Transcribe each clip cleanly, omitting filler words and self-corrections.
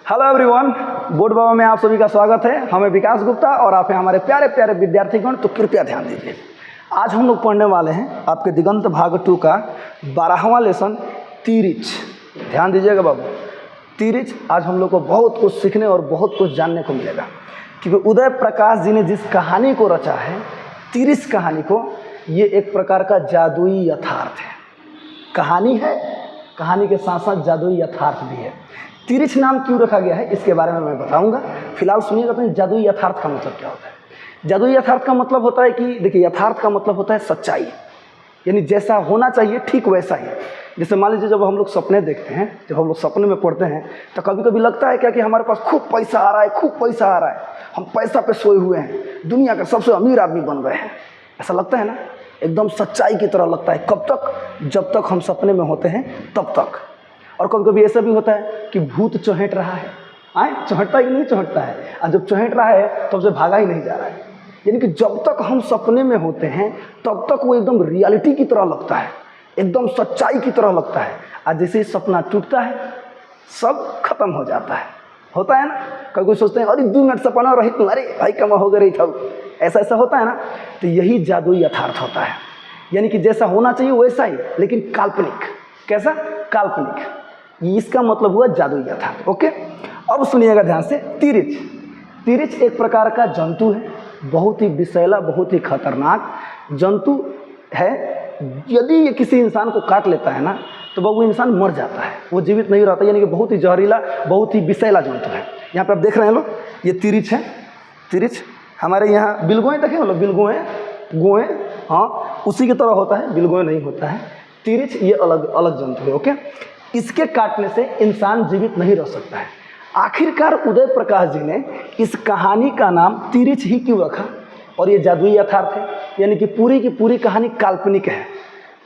Hello everyone, board बाबा में आप सभी का स्वागत है। हमें विकास गुप्ता और आप हैं हमारे प्यारे प्यारे विद्यार्थीगण। तो कृपया ध्यान दीजिए, आज हम लोग पढ़ने वाले हैं आपके दिगंत भाग 2 का 12वां लेसन तिरिच। ध्यान दीजिएगा बाबू, तिरिच। आज हम लोग को बहुत कुछ सीखने और बहुत कुछ जानने को मिलेगा, क्योंकि उदय प्रकाश जी ने जिस कहानी को रचा है, तिरिच कहानी को, ये एक प्रकार का जादुई यथार्थ है। कहानी है, कहानी के साथ साथ जादुई यथार्थ भी है। तिरिच नाम क्यों रखा गया है इसके बारे में मैं बताऊंगा। फिलहाल सुनिएगा तो जादुई यथार्थ का मतलब क्या होता है। जादुई यथार्थ का मतलब होता है कि देखिए, यथार्थ का मतलब होता है सच्चाई, यानी जैसा होना चाहिए ठीक वैसा ही। जैसे मान लीजिए, जब हम लोग सपने देखते हैं, जब हम लोग सपने में पढ़ते हैं, तो कभी कभी लगता है क्या कि हमारे पास खूब पैसा आ रहा है, खूब पैसा आ रहा है, हम पैसा पे सोए हुए हैं, दुनिया का सबसे अमीर आदमी बन गए हैं। ऐसा लगता है ना, एकदम सच्चाई की तरह लगता है। कब तक? जब तक हम सपने में होते हैं तब तक। और कभी कभी ऐसा भी होता है कि भूत चौंट रहा है, चौंटता ही नहीं चौंटता है, और जब चौंट रहा है तब से भागा ही नहीं जा रहा है। यानी कि जब तक हम सपने में होते हैं तब तक वो एकदम रियलिटी की तरह लगता है, एकदम सच्चाई की तरह लगता है। और जैसे ही सपना टूटता है, सब खत्म हो जाता है। होता है ना, कभी कोई सोचते हैं अरे 2 मिनट सपना रही तुम्हारे भाई कमा हो गई था, ऐसा ऐसा होता है ना। तो यही जादुई यथार्थ होता है, यानी कि जैसा होना चाहिए वैसा ही, लेकिन काल्पनिक। कैसा? काल्पनिक। इसका मतलब हुआ जादुई यथार्थ। ओके, अब सुनिएगा ध्यान से। तिरिच, तिरिच एक प्रकार का जंतु है, बहुत ही विषैला, बहुत ही खतरनाक जंतु है। यदि ये किसी इंसान को काट लेता है ना, तो वो इंसान मर जाता है, वो जीवित नहीं रहता। यानी कि बहुत ही जहरीला, बहुत ही विषैला जंतु है। यहाँ पे आप देख रहे हैं लोग, ये तिरिच है। तिरिच हमारे यहाँ बिलगोए देखे लोग, बिलगोए, गोए, हाँ उसी की तरह होता है, बिलगोए नहीं होता है। तिरिच ये अलग अलग जंतु है। ओके, इसके काटने से इंसान जीवित नहीं रह सकता है। आखिरकार उदय प्रकाश जी ने इस कहानी का नाम तिरिच ही क्यों रखा? और ये जादुई यथार्थ है, यानी कि पूरी की पूरी कहानी काल्पनिक है।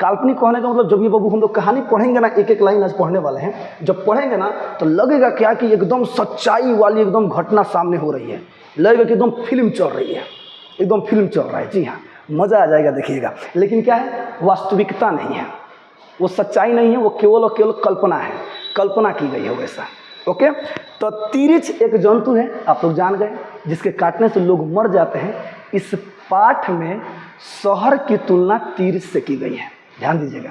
काल्पनिक कहने का मतलब, जब ये बाबू हम लोग कहानी पढ़ेंगे ना, एक एक लाइन आज पढ़ने वाले हैं, जब पढ़ेंगे ना तो लगेगा क्या कि एकदम सच्चाई वाली एकदम घटना सामने हो रही है, लगेगा कि एकदम फिल्म चल रही है, एकदम फिल्म चल रहा है। जी हाँ, मज़ा आ जाएगा, देखिएगा। लेकिन क्या है, वास्तविकता नहीं है, वो सच्चाई नहीं है, वो केवल और केवल कल्पना है, कल्पना की गई है वैसा। ओके, तो तिरिच एक जंतु है, आप लोग जान गए, जिसके काटने से लोग मर जाते हैं। इस पाठ में शहर की तुलना तिरिच से की गई है। ध्यान दीजिएगा,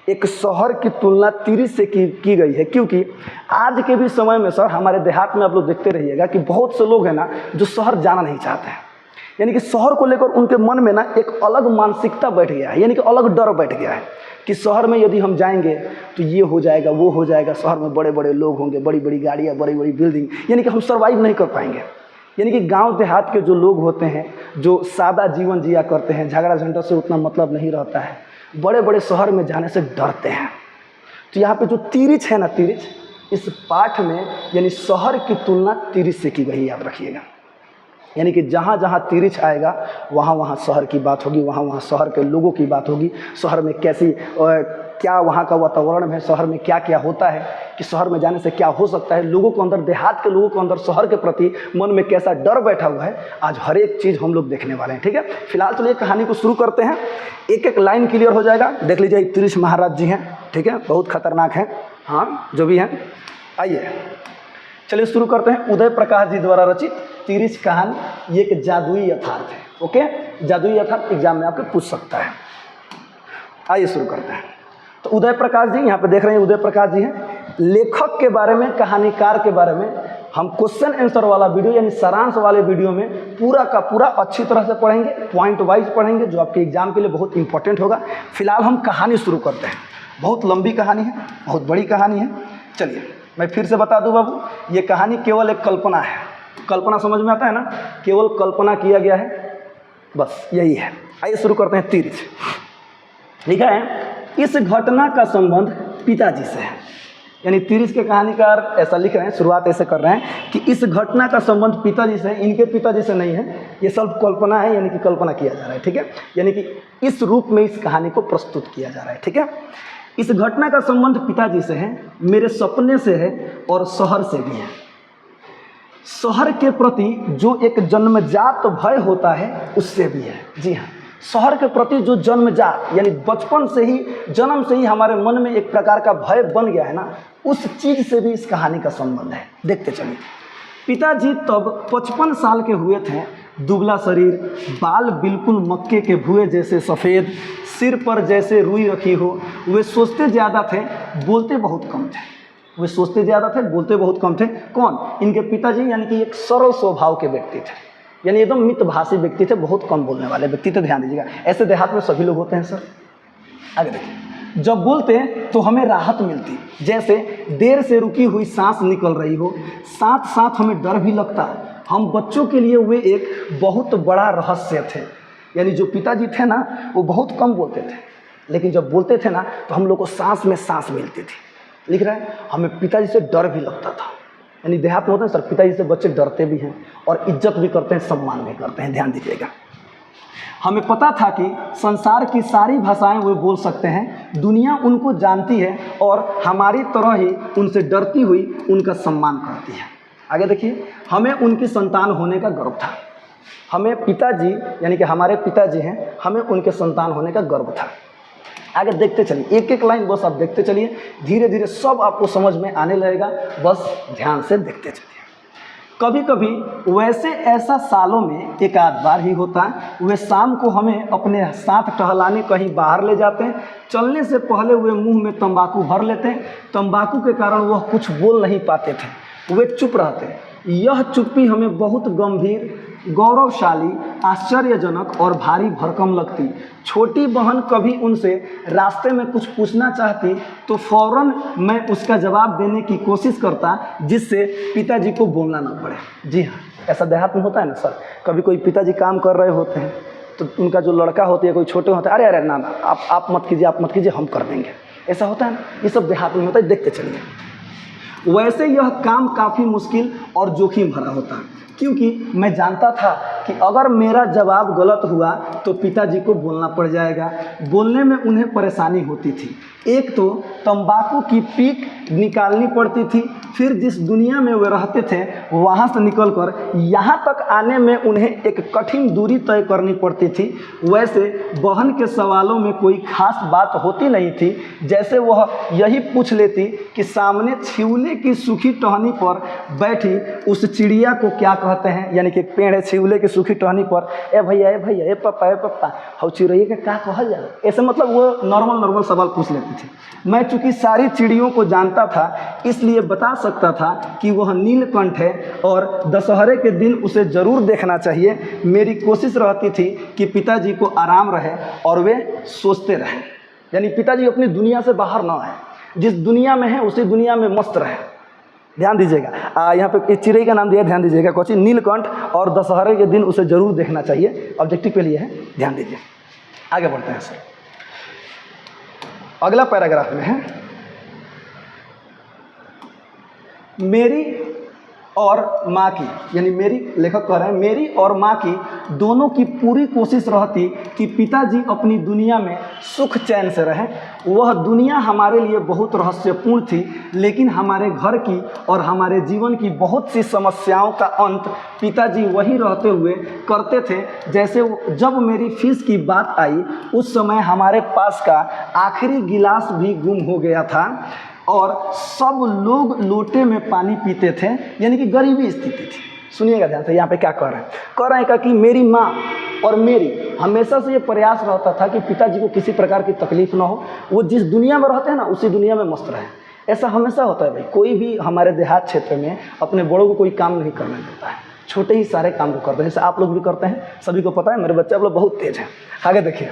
एक शहर की तुलना तिरिच से की गई है, क्योंकि आज के भी समय में सर, हमारे देहात में आप लोग देखते रहिएगा कि बहुत से लोग हैं ना जो शहर जाना नहीं चाहते हैं। यानी कि शहर को लेकर उनके मन में ना एक अलग मानसिकता बैठ गया है, यानी कि अलग डर बैठ गया है कि शहर में यदि हम जाएंगे तो ये हो जाएगा, वो हो जाएगा, शहर में बड़े बड़े लोग होंगे, बड़ी बड़ी गाड़ियाँ, बड़ी बड़ी बिल्डिंग, यानी कि हम सर्वाइव नहीं कर पाएंगे। यानी कि गांव देहात के जो लोग होते हैं, जो सादा जीवन जिया करते हैं, झगड़ा झंझट से उतना मतलब नहीं रहता है, बड़े बड़े शहर में जाने से डरते हैं। तो यहाँ पे जो तिरिच है ना, तिरिच इस पाठ में यानी शहर की तुलना तिरिच से की गई, याद रखिएगा। यानी कि जहाँ जहाँ तिरिच आएगा वहाँ वहाँ शहर की बात होगी, वहाँ वहाँ शहर के लोगों की बात होगी, शहर में कैसी क्या वहाँ का वातावरण है, शहर में क्या क्या होता है, कि शहर में जाने से क्या हो सकता है, लोगों को अंदर, देहात के लोगों को अंदर शहर के प्रति मन में कैसा डर बैठा हुआ है। आज हर एक चीज़ हम लोग देखने वाले हैं। ठीक है, फिलहाल चलिए कहानी को शुरू करते हैं, एक एक लाइन क्लियर हो जाएगा। देख लीजिए, तिरिच महाराज जी हैं, ठीक है, बहुत खतरनाक हैं, हाँ जो भी हैं। आइए चलिए शुरू करते हैं। उदय प्रकाश जी द्वारा रचित तिरिच कहानी, ये एक जादुई यथार्थ है। ओके, जादुई यथार्थ एग्जाम में आपके पूछ सकता है। आइए शुरू करते हैं। तो उदय प्रकाश जी, यहाँ पे देख रहे हैं उदय प्रकाश जी हैं। लेखक के बारे में, कहानीकार के बारे में हम क्वेश्चन आंसर वाला वीडियो यानी सारांश वाले वीडियो में पूरा का पूरा अच्छी तरह से पढ़ेंगे, पॉइंट वाइज पढ़ेंगे, जो आपके एग्जाम के लिए बहुत इंपॉर्टेंट होगा। फिलहाल हम कहानी शुरू करते हैं। बहुत लंबी कहानी है, बहुत बड़ी कहानी है। चलिए मैं फिर से बता दूं बाबू, ये कहानी केवल एक कल्पना है। कल्पना समझ में आता है ना, केवल कल्पना किया गया है, बस यही है। आइए शुरू करते हैं। तिरिच लिखा है, इस घटना का संबंध पिताजी से है। यानी तिरिच के कहानीकार ऐसा लिख रहे हैं, शुरुआत ऐसे कर रहे हैं कि इस घटना का संबंध पिताजी से, इनके पिताजी से नहीं है, ये सब कल्पना है, यानी कि कल्पना किया जा रहा है। ठीक है, यानी कि इस रूप में इस कहानी को प्रस्तुत किया जा रहा है। ठीक है, इस घटना का संबंध पिताजी से है, मेरे सपने से है और शहर से भी है। शहर के प्रति जो एक जन्मजात भय होता है उससे भी है। जी हाँ, शहर के प्रति जो जन्मजात यानी बचपन से ही जन्म से ही हमारे मन में एक प्रकार का भय बन गया है ना, उस चीज़ से भी इस कहानी का संबंध है। देखते चलिए। पिताजी तब 55 साल के हुए थे, दुबला शरीर, बाल बिल्कुल मक्के के भुए जैसे सफ़ेद, सिर पर जैसे रुई रखी हो। वे सोचते ज़्यादा थे, बोलते बहुत कम थे। वे सोचते ज़्यादा थे, बोलते बहुत कम थे। कौन? इनके पिताजी, यानी कि एक सरल स्वभाव के व्यक्ति थे, यानी एकदम मितभाषी व्यक्ति थे, बहुत कम बोलने वाले व्यक्ति थे। ध्यान दीजिएगा, ऐसे देहात में सभी लोग होते हैं सर। आगे देखिए, जब बोलते तो हमें राहत मिलती, जैसे देर से रुकी हुई सांस निकल रही हो। साथ साथ हमें डर भी लगता। हम बच्चों के लिए वे एक बहुत बड़ा रहस्य थे। यानी जो पिताजी थे ना, वो बहुत कम बोलते थे, लेकिन जब बोलते थे ना तो हम लोग को सांस में सांस मिलती थी। लिख रहा है, हमें पिताजी से डर भी लगता था। यानी देहात में होते हैं सर, पिताजी से बच्चे डरते भी हैं और इज्जत भी करते हैं, सम्मान भी करते हैं। ध्यान दीजिएगा। हमें पता था कि संसार की सारी भाषाएं वे बोल सकते हैं, दुनिया उनको जानती है और हमारी तरह ही उनसे डरती हुई उनका सम्मान करती है। आगे देखिए, हमें उनकी संतान होने का गर्व था। हमें पिताजी, यानी कि हमारे पिताजी हैं, हमें उनके संतान होने का गर्व था। आगे देखते चलिए, एक एक लाइन बस आप देखते चलिए, धीरे धीरे सब आपको समझ में आने लगेगा, बस ध्यान से देखते चलिए। कभी कभी वैसे ऐसा सालों में एक आध बार ही होता है, वे शाम को हमें अपने साथ टहलाने कहीं बाहर ले जाते हैं। चलने से पहले वे मुंह में तंबाकू भर लेते हैं। तंबाकू के कारण वह कुछ बोल नहीं पाते थे, वे चुप रहते हैं। यह चुप्पी हमें बहुत गंभीर, गौरवशाली, आश्चर्यजनक और भारी भरकम लगती। छोटी बहन कभी उनसे रास्ते में कुछ पूछना चाहती तो फौरन मैं उसका जवाब देने की कोशिश करता, जिससे पिताजी को बोलना ना पड़े। जी हाँ, ऐसा देहात में होता है ना सर। कभी कोई पिताजी काम कर रहे होते हैं तो उनका जो लड़का होता है, कोई छोटे होते हैं, अरे अरे ना ना, आप मत कीजिए, हम कर देंगे। ऐसा होता है ना, ये सब देहात में होता है। देखते चलिए। वैसे यह काम काफ़ी मुश्किल और जोखिम भरा होता है, क्योंकि मैं जानता था कि अगर मेरा जवाब गलत हुआ तो पिताजी को बोलना पड़ जाएगा। बोलने में उन्हें परेशानी होती थी। एक तो तंबाकू की पीक निकालनी पड़ती थी, फिर जिस दुनिया में वे रहते थे वहाँ से निकलकर यहाँ तक आने में उन्हें एक कठिन दूरी तय करनी पड़ती थी। वैसे बहन के सवालों में कोई खास बात होती नहीं थी, जैसे वह यही पूछ लेती कि सामने छिवले की सूखी टहनी पर बैठी उस चिड़िया को क्या कहते हैं। यानी कि एक पेड़ है, छिवले की सूखी टहनी पर, ए भैया ए पप्पा हौ चिड़ैया के क्या कहल जाए, ऐसे मतलब वो नॉर्मल सवाल पूछ लेती थी। मैं चूँकि सारी चिड़ियों को जानता था, इसलिए बता सकता था कि वह नीलकंठ है और दशहरे के दिन उसे ज़रूर देखना चाहिए। मेरी कोशिश रहती थी कि पिताजी को आराम रहे और वे सोचते रहें, यानी पिताजी अपनी दुनिया से बाहर ना आए, जिस दुनिया में है उसी दुनिया में मस्त रहे। ध्यान दीजिएगा, यहाँ पे एक चिड़ै का नाम दिया, ध्यान दीजिएगा, कोची नीलकंठ, और दशहरे के दिन उसे ज़रूर देखना चाहिए। ऑब्जेक्टिव के लिए है, ध्यान दीजिए। आगे बढ़ते हैं सर। अगला पैराग्राफ में है, मेरी और माँ की, यानी मेरी, लेखक कह रहे हैं मेरी और माँ की दोनों की पूरी कोशिश रहती कि पिताजी अपनी दुनिया में सुख चैन से रहें। वह दुनिया हमारे लिए बहुत रहस्यपूर्ण थी, लेकिन हमारे घर की और हमारे जीवन की बहुत सी समस्याओं का अंत पिताजी वही रहते हुए करते थे। जैसे जब मेरी फीस की बात आई, उस समय हमारे पास का आखिरी गिलास भी गुम हो गया था और सब लोग लोटे में पानी पीते थे, यानी कि गरीबी स्थिति थी। सुनिएगा ध्यान से, यहाँ पे क्या कह रहे हैं कि मेरी माँ और मेरी हमेशा से ये प्रयास रहता था कि पिताजी को किसी प्रकार की तकलीफ ना हो, वो जिस दुनिया में रहते हैं ना उसी दुनिया में मस्त रहे। ऐसा हमेशा होता है भाई, कोई भी हमारे देहात क्षेत्र में अपने बड़ों को कोई काम नहीं करने देता है, छोटे ही सारे काम को करते हैं, जैसे आप लोग भी करते हैं, सभी को पता है। मेरे बच्चे आप लोग बहुत तेज हैं। आगे देखिए,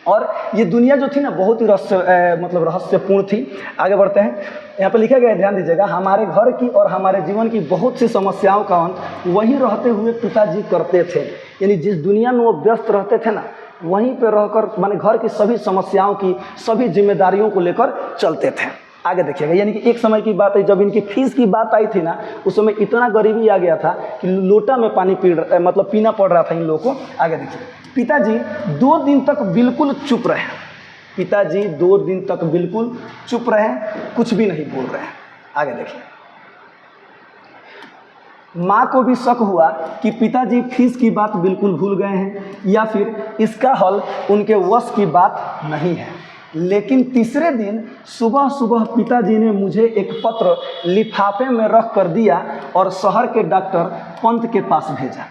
और ये दुनिया जो थी ना बहुत ही रहस्यपूर्ण थी। आगे बढ़ते हैं, यहाँ पे लिखा गया है, ध्यान दीजिएगा, हमारे घर की और हमारे जीवन की बहुत सी समस्याओं का अंत वहीं रहते हुए पिताजी करते थे। यानी जिस दुनिया में वो व्यस्त रहते थे ना, वहीं पे रहकर माने घर की सभी समस्याओं की, सभी जिम्मेदारियों को लेकर चलते थे। आगे देखिएगा, यानी कि एक समय की बात है, जब इनकी फीस की बात आई थी ना, उस समय इतना गरीबी आ गया था कि लोटा में पानी पीना पड़ रहा था इन लोगों को। आगे देखिए, पिताजी 2 दिन तक बिल्कुल चुप रहे। पिताजी 2 दिन तक बिल्कुल चुप रहे, कुछ भी नहीं बोल रहे हैं। आगे देखिए, माँ को भी शक हुआ कि पिताजी फीस की बात बिल्कुल भूल गए हैं या फिर इसका हल उनके वश की बात नहीं है। लेकिन तीसरे दिन सुबह सुबह पिताजी ने मुझे एक पत्र लिफाफे में रख कर दिया और शहर के डॉक्टर पंत के पास भेजा।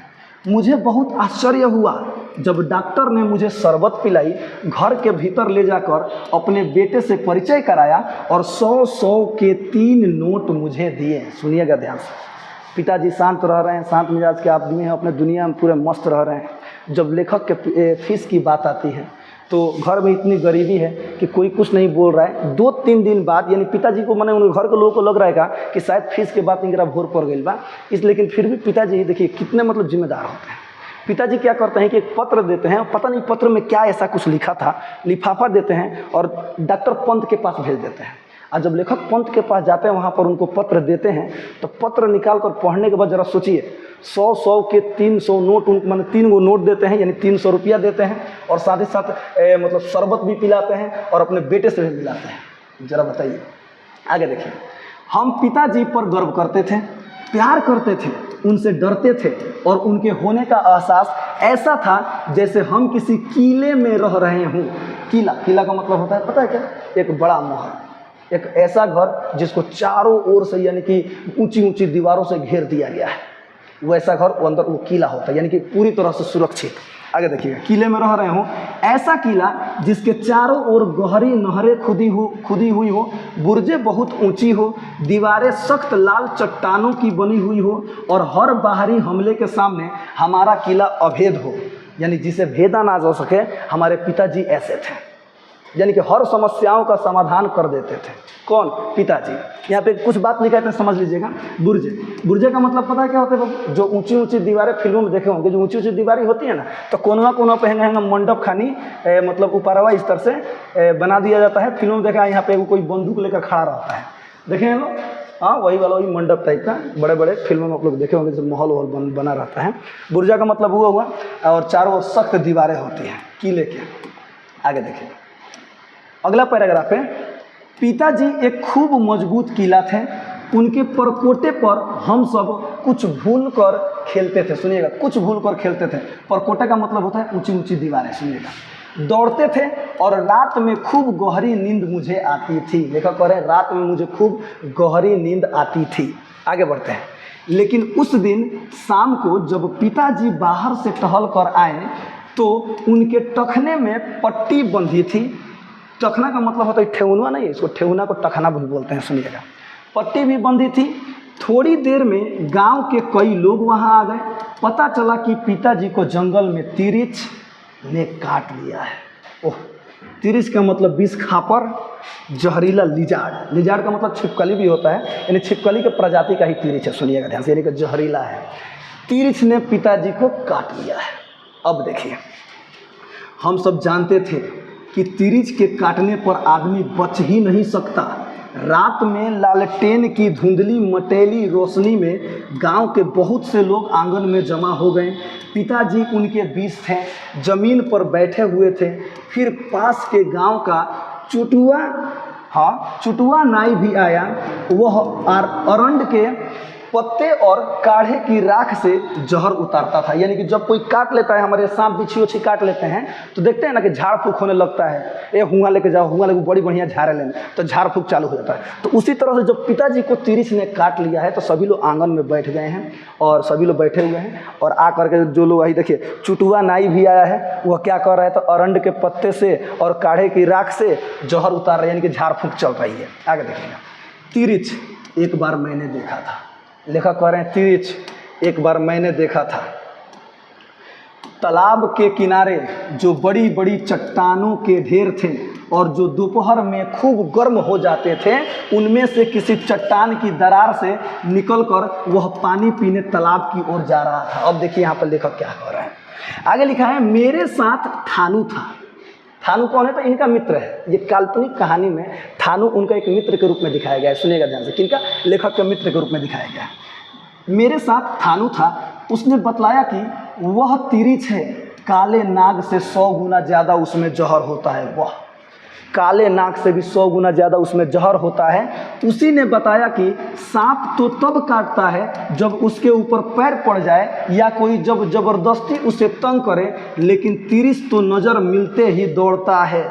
मुझे बहुत आश्चर्य हुआ जब डॉक्टर ने मुझे शरबत पिलाई, घर के भीतर ले जाकर अपने बेटे से परिचय कराया और 100 के 3 नोट मुझे दिए। सुनिएगा ध्यान से। पिताजी शांत रह रहे हैं, शांत मिजाज के आदमी हैं, अपने दुनिया में पूरे मस्त रह रहे हैं। जब लेखक के फीस की बात आती है तो घर में इतनी गरीबी है कि कोई कुछ नहीं बोल रहा है। 2-3 दिन बाद यानी पिताजी को मैंने उनके घर के लोगों को लग रहा है कि शायद फीस के बात इनका भोर पड़ गई बा, इस लेकिन फिर भी पिताजी देखिए कितने मतलब जिम्मेदार होते हैं। पिताजी क्या करते हैं कि एक पत्र देते हैं, पता नहीं पत्र में क्या ऐसा कुछ लिखा था, लिफाफा देते हैं और डॉक्टर पंत के पास भेज देते हैं। और जब लेखक पंत के पास जाते हैं वहाँ पर उनको पत्र देते हैं तो पत्र निकाल कर पढ़ने के बाद ज़रा सोचिए, 100 के 300 नोट, मैंने 3 गो नोट देते हैं यानी 300 रुपया देते हैं और साथ ही साथ मतलब शरबत भी पिलाते हैं और अपने बेटे से भी मिलाते हैं। ज़रा बताइए आगे देखिए। हम पिताजी पर गर्व करते थे, प्यार करते थे, उनसे डरते थे और उनके होने का एहसास ऐसा था जैसे हम किसी किले में रह रहे हों। किला का मतलब होता है पता है क्या? एक बड़ा महल, एक ऐसा घर जिसको चारों ओर से यानी कि ऊंची ऊंची दीवारों से घेर दिया गया है, वैसा घर वो अंदर वो किला होता है यानी कि पूरी तरह से सुरक्षित। आगे देखिएगा, किले में रह रहे हो, ऐसा किला जिसके चारों ओर गहरी नहरें खुदी हुई हो, बुर्जें बहुत ऊंची हो, दीवारें सख्त लाल चट्टानों की बनी हुई हो और हर बाहरी हमले के सामने हमारा किला अभेद हो, यानी जिसे भेदा ना जा सके। हमारे पिताजी ऐसे थे, यानी कि हर समस्याओं का समाधान कर देते थे। कौन? पिताजी। यहाँ पे कुछ बात लिखा है, समझ लीजिएगा। बुर्जे का मतलब पता है क्या होता है बाबू? जो ऊंची ऊंची दीवारें फिल्मों में देखे होंगे, जो ऊंची ऊंची दीवारें होती है ना, तो कोनवा पे हैंगा मंडप खानी मतलब ऊपरवा इस तरह से बना दिया जाता है। फिल्मों में देखा है यहाँ पे कोई बंदूक लेकर खड़ा रहता है, देखे हैं लोग? हाँ, वही वाला वही मंडप टाइप का बड़े बड़े फिल्मों में आप लोग देखे होंगे, जैसे माहौल वहौल बना रहता है। बुर्जा का मतलब हुआ और चारों ओर सख्त दीवारें होती हैं किले के। आगे देखिए अगला पैराग्राफ है। पिताजी एक खूब मजबूत किला थे, उनके परकोटे पर हम सब कुछ भूल कर खेलते थे। सुनिएगा, कुछ भूल कर खेलते थे। परकोटे का मतलब होता है ऊंची ऊंची दीवारें। सुनिएगा, दौड़ते थे और रात में खूब गहरी नींद मुझे आती थी। लेखक कह रहे हैं रात में मुझे खूब गहरी नींद आती थी। आगे बढ़ते हैं। लेकिन उस दिन शाम को जब पिताजी बाहर से टहल कर आए तो उनके टखने में पट्टी बंधी थी। टखना का मतलब होता है ठेहुना, नहीं, इसको ठेहुना को टखना भी बोलते हैं। सुनिएगा, पट्टी भी बंधी थी। थोड़ी देर में गांव के कई लोग वहां आ गए। पता चला कि पिताजी को जंगल में तिरिछ ने काट लिया है। ओह, तिरिछ का मतलब विष खापर, जहरीला लिजार्ड। लिजार्ड का मतलब छिपकली भी होता है, यानी छिपकली के प्रजाति का ही तिरिछ है। सुनिएगा ध्यान से, यानी कि जहरीला है। तिरिछ ने पिताजी को काट लिया है। अब देखिए, हम सब जानते थे कि तिरिछ के काटने पर आदमी बच ही नहीं सकता। रात में लालटेन की धुंधली मटेली रोशनी में गांव के बहुत से लोग आंगन में जमा हो गए। पिताजी उनके बीच थे, जमीन पर बैठे हुए थे। फिर पास के गांव का चुटुआ नाई भी आया। वह अरंड के पत्ते और काढ़े की राख से जहर उतारता था। यानी कि जब कोई काट लेता है, हमारे सांप बिच्छी उच्छी काट लेते हैं तो देखते हैं ना कि झाड़ फूक होने लगता है। ए हुआ लेके जाओ, हुआ लेके बड़ी बढ़िया झाड़ लेने, तो झाड़ फूक चालू हो जाता है। तो उसी तरह से जब पिताजी को तिरिछ ने काट लिया है तो सभी लोग आंगन में बैठ गए हैं और सभी लोग बैठे हुए हैं। और आ करके जो लोग आई देखिए, चुटुआ नाई भी आया है। वह क्या कर रहा है? तो अरंड के पत्ते से और काढ़े की राख से जहर उतार रहे हैं, यानी कि झाड़ फूक चल रही है। आगे देखिएगा, तिरिछ एक बार मैंने देखा था। लेखक कह रहे हैं तिरिछ एक बार मैंने देखा था। तालाब के किनारे जो बड़ी बड़ी चट्टानों के ढेर थे और जो दोपहर में खूब गर्म हो जाते थे, उनमें से किसी चट्टान की दरार से निकलकर वह पानी पीने तालाब की ओर जा रहा था। अब देखिए यहाँ पर लेखक क्या कह रहे हैं। आगे लिखा है, मेरे साथ थानू था। थानू कौन है? तो इनका मित्र है। ये काल्पनिक कहानी में थानू उनका एक मित्र के रूप में दिखाया गया है। सुनिएगा ध्यान से, किनका? लेखक के मित्र के रूप में दिखाया गया है। मेरे साथ थानू था। उसने बतलाया कि वह तिरिछ है, काले नाग से 100 गुना ज़्यादा उसमें जहर होता है। वह काले नाग से भी 100 गुना ज़्यादा उसमें जहर होता है। उसी ने बताया कि सांप तो तब काटता है जब उसके ऊपर पैर पड़ जाए या कोई जब ज़बरदस्ती उसे तंग करे, लेकिन तिरिस तो नज़र मिलते ही दौड़ता है,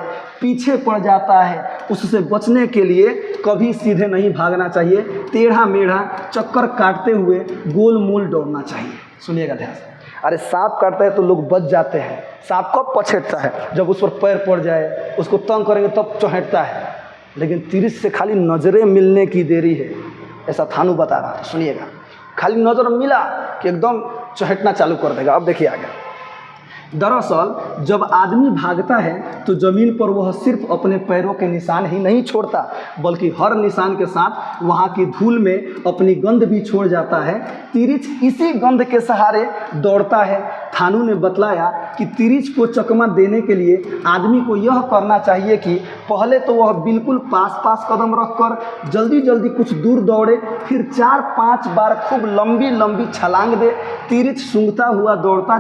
पीछे पड़ जाता है। उससे बचने के लिए कभी सीधे नहीं भागना चाहिए, टेढ़ा मेढ़ा चक्कर काटते हुए गोल मोल दौड़ना चाहिए। सुनिएगा ध्यान से। अरे सांप काटता है तो लोग बच जाते हैं, सांप कब पछेटता है? जब उस पर पैर पड़ जाए, उसको तंग करेंगे तब चौंटता है, लेकिन तिरिस से खाली नज़रें मिलने की देरी है, ऐसा थानू बता रहा था। सुनिएगा, खाली नज़र मिला कि एकदम चौंटना चालू कर देगा। अब देखिए आगे। दरअसल जब आदमी भागता है तो ज़मीन पर वह सिर्फ अपने पैरों के निशान ही नहीं छोड़ता, बल्कि हर निशान के साथ वहाँ की धूल में अपनी गंध भी छोड़ जाता है। तिरिच इसी गंध के सहारे दौड़ता है। थानू ने बतलाया कि तिरिच को चकमा देने के लिए आदमी को यह करना चाहिए कि पहले तो वह बिल्कुल पास कदम रखकर जल्दी जल्दी कुछ दूर दौड़े, फिर 4-5 बार खूब लंबी लंबी छलांग दे। तिरिच सूंघता हुआ दौड़ता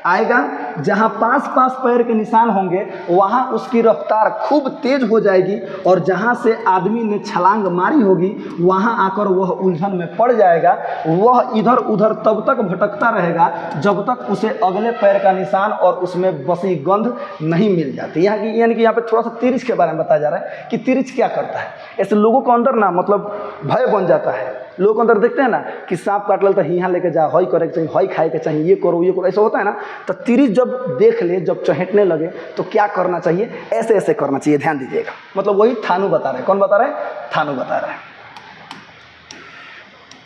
आएगा, जहाँ पास पैर के निशान होंगे वहाँ उसकी रफ्तार खूब तेज हो जाएगी, और जहाँ से आदमी ने छलांग मारी होगी वहाँ आकर वह उलझन में पड़ जाएगा। वह इधर उधर तब तक भटकता रहेगा जब तक उसे अगले पैर का निशान और उसमें बसी गंध नहीं मिल जाती। यानी कि यहाँ पे थोड़ा सा तिरिच के बारे में बताया जा रहा है कि तिरिच क्या करता है। ऐसे लोगों को अंदर ना मतलब भय बन जाता है। लोग अंदर देखते हैं ना कि सांप काट लेता है, यहाँ लेके जा, हई करे के चाहिए, हई खाए के चाहिए, ये करो, ऐसा होता है ना। तो तिरिच जब देख ले, जब चहेटने लगे तो क्या करना चाहिए? ऐसे करना चाहिए। ध्यान दीजिएगा, मतलब वही थानू बता रहे हैं। कौन बता रहे हैं? थानू बता रहे हैं।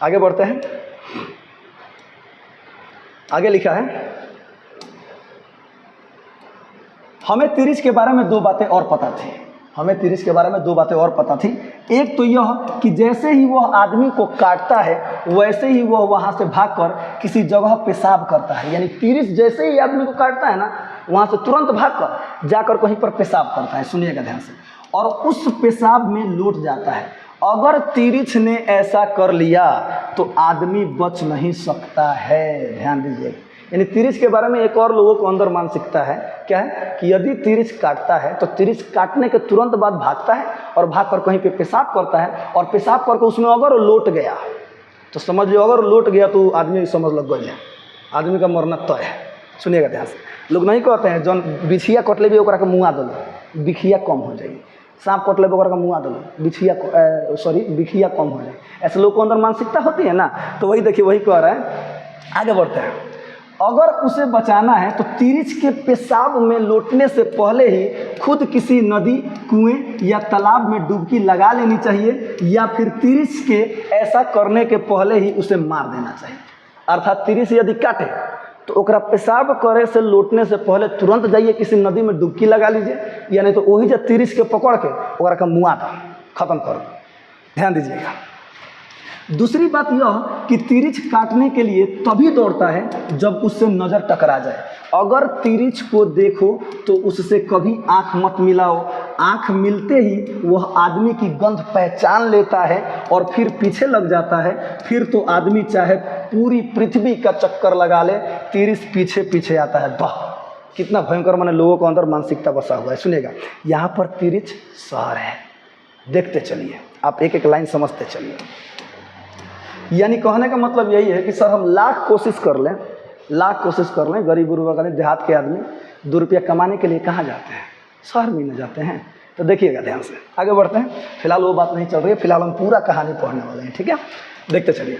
आगे बढ़ते हैं। आगे लिखा है, हमें तिरिच के बारे में 2 बातें और पता थी। हमें तिरिच के बारे में 2 बातें और पता थी। एक तो यह कि जैसे ही वह आदमी को काटता है वैसे ही वह वहाँ से भागकर किसी जगह पेशाब करता है। यानी तिरिच जैसे ही आदमी को काटता है ना, वहाँ से तुरंत भागकर जाकर कहीं पर पेशाब करता है। सुनिएगा ध्यान से। और उस पेशाब में लौट जाता है। अगर तिरिच ने ऐसा कर लिया तो आदमी बच नहीं सकता है। ध्यान दीजिएगा। यानी तिरिच के बारे में एक और लोगों को अंदर मानसिकता है, क्या है कि यदि तिरिच काटता है तो तिरिच काटने के तुरंत बाद भागता है और भागकर कहीं पे पेशाब करता है, और पेशाब करके उसमें अगर लौट गया तो समझ लो, अगर लौट गया तो आदमी समझ लग गया, आदमी का मरना तय है। सुनिएगा ध्यान से। लोग नहीं कहते हैं जौन बिछिया कटले भी ओकरा के मुँह दलो, बिखिया कम हो जाएगी। सांप कटले भी ओकरा का मुँह दलो, बिखिया कम हो जाए। ऐसे लोग को अंदर मानसिकता होती है ना। तो वही देखिए, वही कह रहा है। आगे बढ़ते हैं। अगर उसे बचाना है तो तिरिच के पेशाब में लौटने से पहले ही खुद किसी नदी, कुएं या तालाब में डुबकी लगा लेनी चाहिए, या फिर तिरिच के ऐसा करने के पहले ही उसे मार देना चाहिए। अर्थात तिरिच यदि काटे तो ओकरा पेशाब करे से लौटने से पहले तुरंत जाइए किसी नदी में डुबकी लगा लीजिए, या नहीं तो वही जब तिरिच के पकड़ के ओकरा का मुआ खत्म करो। ध्यान दीजिएगा। दूसरी बात यह कि तिरिच काटने के लिए तभी दौड़ता है जब उससे नज़र टकरा जाए। अगर तिरिच को देखो तो उससे कभी आंख मत मिलाओ। आंख मिलते ही वह आदमी की गंध पहचान लेता है और फिर पीछे लग जाता है। फिर तो आदमी चाहे पूरी पृथ्वी का चक्कर लगा ले, तिरिच पीछे पीछे आता है। वाह, कितना भयंकर माने लोगों को अंदर मानसिकता बसा हुआ है। सुनिएगा, यहाँ पर तिरिच शहर है। देखते चलिए, आप एक एक लाइन समझते चलिए। यानी कहने का मतलब यही है कि सर हम लाख कोशिश कर लें, गरीब गुरुआ का देहात के आदमी 2 रुपया कमाने के लिए कहाँ जाते हैं? शहर में न जाते हैं। तो देखिएगा ध्यान से, आगे बढ़ते हैं। फिलहाल वो बात नहीं चल रही है, फिलहाल हम पूरा कहानी पढ़ने वाले हैं, ठीक है? देखते चलिए।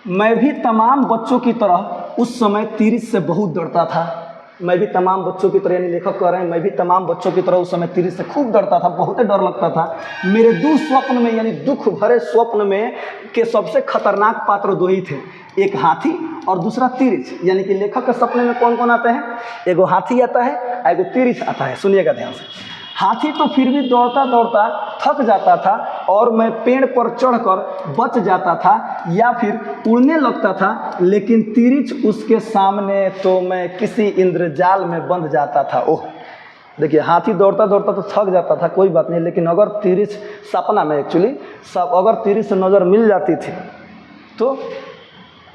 मैं भी तमाम बच्चों की तरह उस समय तिरिच से बहुत डरता था। मैं भी तमाम बच्चों की तरह, यानी लेखक कह रहे हैं, मैं भी तमाम बच्चों की तरह उस समय तिरिच से खूब डरता था, बहुत डर लगता था। मेरे दुःस्वप्न में, यानी दुख भरे स्वप्न में के सबसे खतरनाक पात्र 2 ही थे, एक हाथी और दूसरा तिरिच। यानी कि लेखक के सपने में कौन कौन आते हैं? एगो हाथी आता है, एगो तिरिच आता है। सुनिएगा ध्यान से। हाथी तो फिर भी दौड़ता दौड़ता थक जाता था और मैं पेड़ पर चढ़कर बच जाता था या फिर उड़ने लगता था, लेकिन तिरिच उसके सामने तो मैं किसी इंद्रजाल में बंध जाता था। ओह, देखिए, हाथी दौड़ता दौड़ता तो थक जाता था, कोई बात नहीं, लेकिन अगर तिरिच सपना में अगर तिरिच से नज़र मिल जाती थी तो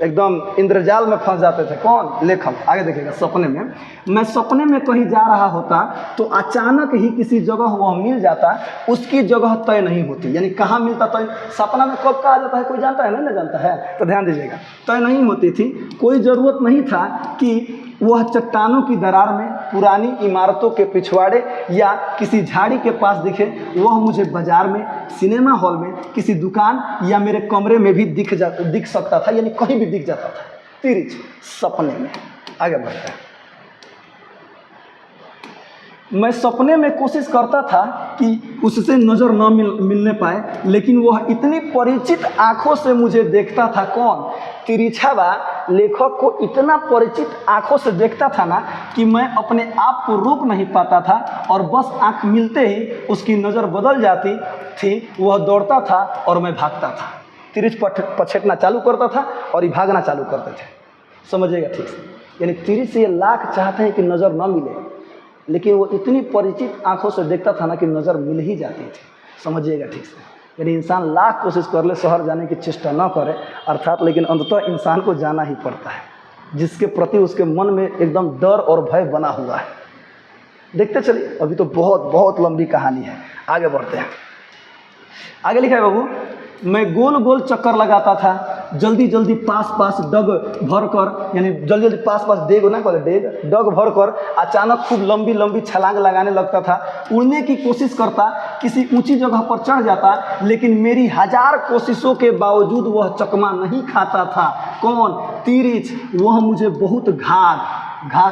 एकदम इंद्रजाल में फंस जाते थे। कौन? लेखक। आगे देखिएगा, सपने में मैं सपने में कहीं जा रहा होता तो अचानक ही किसी जगह वह मिल जाता, उसकी जगह तय नहीं होती। यानी कहाँ मिलता तय, सपना में कब कहा जाता है कोई जानता है? नहीं ना जानता है, तो ध्यान दीजिएगा। तय नहीं होती थी, कोई ज़रूरत नहीं था कि वह चट्टानों की दरार में, पुरानी इमारतों के पिछवाड़े या किसी झाड़ी के पास दिखे। वह मुझे बाजार में, सिनेमा हॉल में, किसी दुकान या मेरे कमरे में भी दिख सकता था, यानी कहीं भी दिख जाता था। तिरिच सपने में। आगे बढ़ते हैं। मैं सपने में कोशिश करता था कि उससे नज़र न मिलने पाए, लेकिन वह इतनी परिचित आँखों से मुझे देखता था। कौन? तिरिछावा लेखक को इतना परिचित आँखों से देखता था ना कि मैं अपने आप को रोक नहीं पाता था, और बस आँख मिलते ही उसकी नज़र बदल जाती थी। वह दौड़ता था और मैं भागता था। तिरिछ पछेटना चालू करता था और ये भागना चालू करते थे। समझिएगा ठीक से। यानी तिरिछ से ये लाख चाहते हैं कि नज़र न मिले, लेकिन वो इतनी परिचित आंखों से देखता था ना कि नज़र मिल ही जाती थी। समझिएगा ठीक से। यानी इंसान लाख कोशिश कर ले, शहर जाने की चेष्टा न करे अर्थात, लेकिन अंततः इंसान को जाना ही पड़ता है, जिसके प्रति उसके मन में एकदम डर और भय बना हुआ है। देखते चलिए, अभी तो बहुत बहुत लंबी कहानी है। आगे बढ़ते हैं। आगे लिखा है बाबू, मैं गोल गोल चक्कर लगाता था, जल्दी जल्दी पास डग भर कर, यानी जल्दी जल्दी पास डेग ना बोले डेग, डग भर कर अचानक खूब लंबी लंबी छलांग लगाने लगता था। उड़ने की कोशिश करता, किसी ऊंची जगह पर चढ़ जाता, लेकिन मेरी 1000 कोशिशों के बावजूद वह चकमा नहीं खाता था। कौन? तिरिछ। वह मुझे बहुत घाघ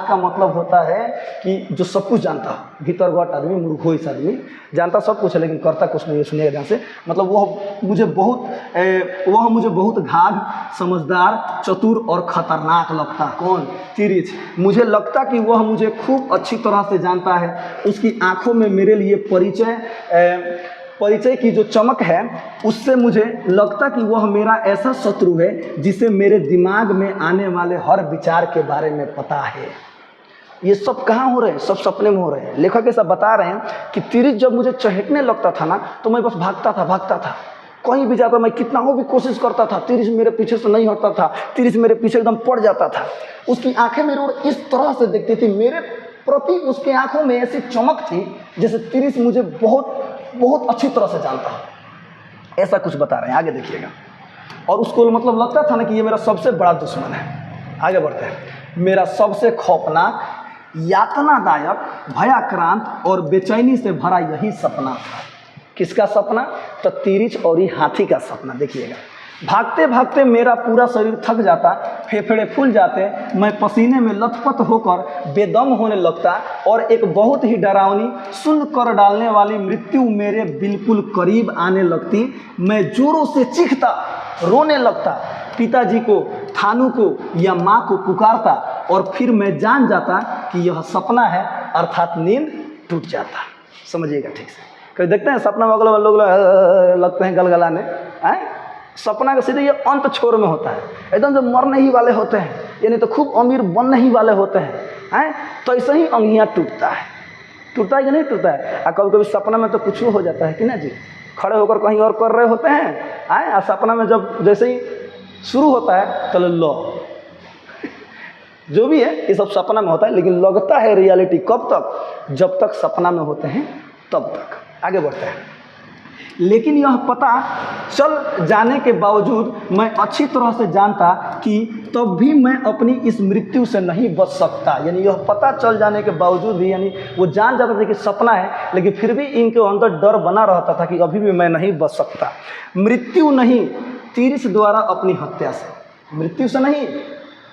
का मतलब होता है कि जो सब कुछ जानता हो, भीतरघट आदमी, मूर्खोइस आदमी, जानता सब कुछ है लेकिन करता कुछ नहीं है। सुनिएगा ध्यान से, मतलब वह मुझे बहुत घाघ, समझदार, चतुर और खतरनाक लगता। कौन? तिरिछ। मुझे लगता कि वह मुझे खूब अच्छी तरह से जानता है। उसकी आंखों में मेरे लिए परिचय की जो चमक है, उससे मुझे लगता कि वह मेरा ऐसा शत्रु है जिसे मेरे दिमाग में आने वाले हर विचार के बारे में पता है। ये सब कहाँ हो रहे हैं? सब सपने में हो रहे हैं। लेखक ऐसा बता रहे हैं कि तिरिछ जब मुझे चहटने लगता था ना, तो मैं बस भागता था। कहीं भी जाता, मैं कितना भी कोशिश करता था, तिरिछ मेरे पीछे से नहीं हटता था। तिरिछ मेरे पीछे एकदम पड़ जाता था। उसकी आंखें मेरे ओर इस तरह से देखती थी, मेरे प्रति उसकी आंखों में ऐसी चमक थी जैसे तिरिछ मुझे बहुत अच्छी तरह से जानता है। ऐसा कुछ बता रहे हैं। आगे देखिएगा। और उसको मतलब लगता था ना कि ये मेरा सबसे बड़ा दुश्मन है। आगे बढ़ते हैं। मेरा सबसे खौफनाक, यातनादायक, भयाक्रांत और बेचैनी से भरा यही सपना था। किसका सपना? तो तिरिछ और ये हाथी का सपना। देखिएगा, भागते भागते मेरा पूरा शरीर थक जाता, फेफड़े फूल जाते, मैं पसीने में लथपथ होकर बेदम होने लगता, और एक बहुत ही डरावनी, सुन्न कर डालने वाली मृत्यु मेरे बिल्कुल करीब आने लगती। मैं जोरों से चीखता, रोने लगता, पिताजी को, थानू को या माँ को पुकारता, और फिर मैं जान जाता कि यह सपना है, अर्थात नींद टूट जाता। समझिएगा ठीक से। कभी देखते हैं सपना में अगले लोग लगते हैं गलगलाने, सपना का सीधे ये अंत छोर में होता है, एकदम जो मरने ही वाले होते हैं, यानी तो खूब अमीर बनने ही वाले होते हैं, तो ऐसे ही अंगियाँ टूटता है कि नहीं टूटता है। और कभी कभी सपना में तो कुछ हो जाता है कि ना जी, खड़े होकर कहीं और कर रहे होते हैं, और सपना में जब जैसे ही शुरू होता है तो लो जो भी है ये सब सपना में होता है, लेकिन लगता है रियलिटी कब तक? जब तक सपना में होते हैं तब तक। आगे बढ़ते हैं। लेकिन यह पता चल जाने के बावजूद मैं अच्छी तरह से जानता कि तब भी मैं अपनी इस मृत्यु से नहीं बच सकता। यानी यह पता चल जाने के बावजूद भी, यानी वो जान जाता था कि सपना है, लेकिन फिर भी इनके अंदर डर बना रहता था कि अभी भी मैं नहीं बच सकता। मृत्यु नहीं, तिरिछ द्वारा अपनी हत्या से। मृत्यु से नहीं,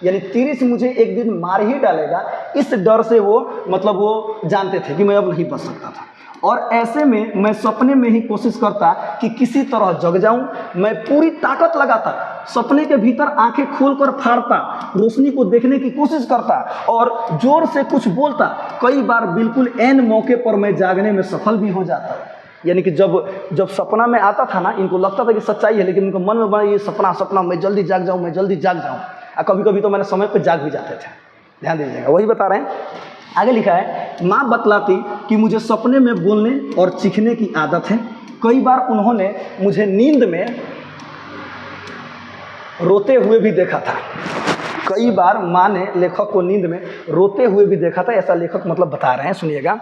यानी तिरिछ मुझे एक दिन मार ही डालेगा, इस डर से वो जानते थे कि मैं अब नहीं बच सकता था। और ऐसे में मैं सपने में ही कोशिश करता कि किसी तरह जग जाऊं। मैं पूरी ताकत लगाता, सपने के भीतर आंखें खोलकर फाड़ता, रोशनी को देखने की कोशिश करता और जोर से कुछ बोलता। कई बार बिल्कुल ऐन मौके पर मैं जागने में सफल भी हो जाता। यानी कि जब सपना में आता था ना, इनको लगता था कि सच्चाई है, लेकिन इनको मन में बड़ा ये सपना, मैं जल्दी जाग जाऊँ। और कभी कभी तो मैंने समय पर जाग भी जाते थे। ध्यान दीजिएगा, वही बता रहे हैं। आगे लिखा है, माँ बतलाती कि मुझे सपने में बोलने और चीखने की आदत है। कई बार उन्होंने मुझे नींद में रोते हुए भी देखा था। कई बार माँ ने लेखक को नींद में रोते हुए भी देखा था, ऐसा लेखक मतलब बता रहे हैं, सुनिएगा।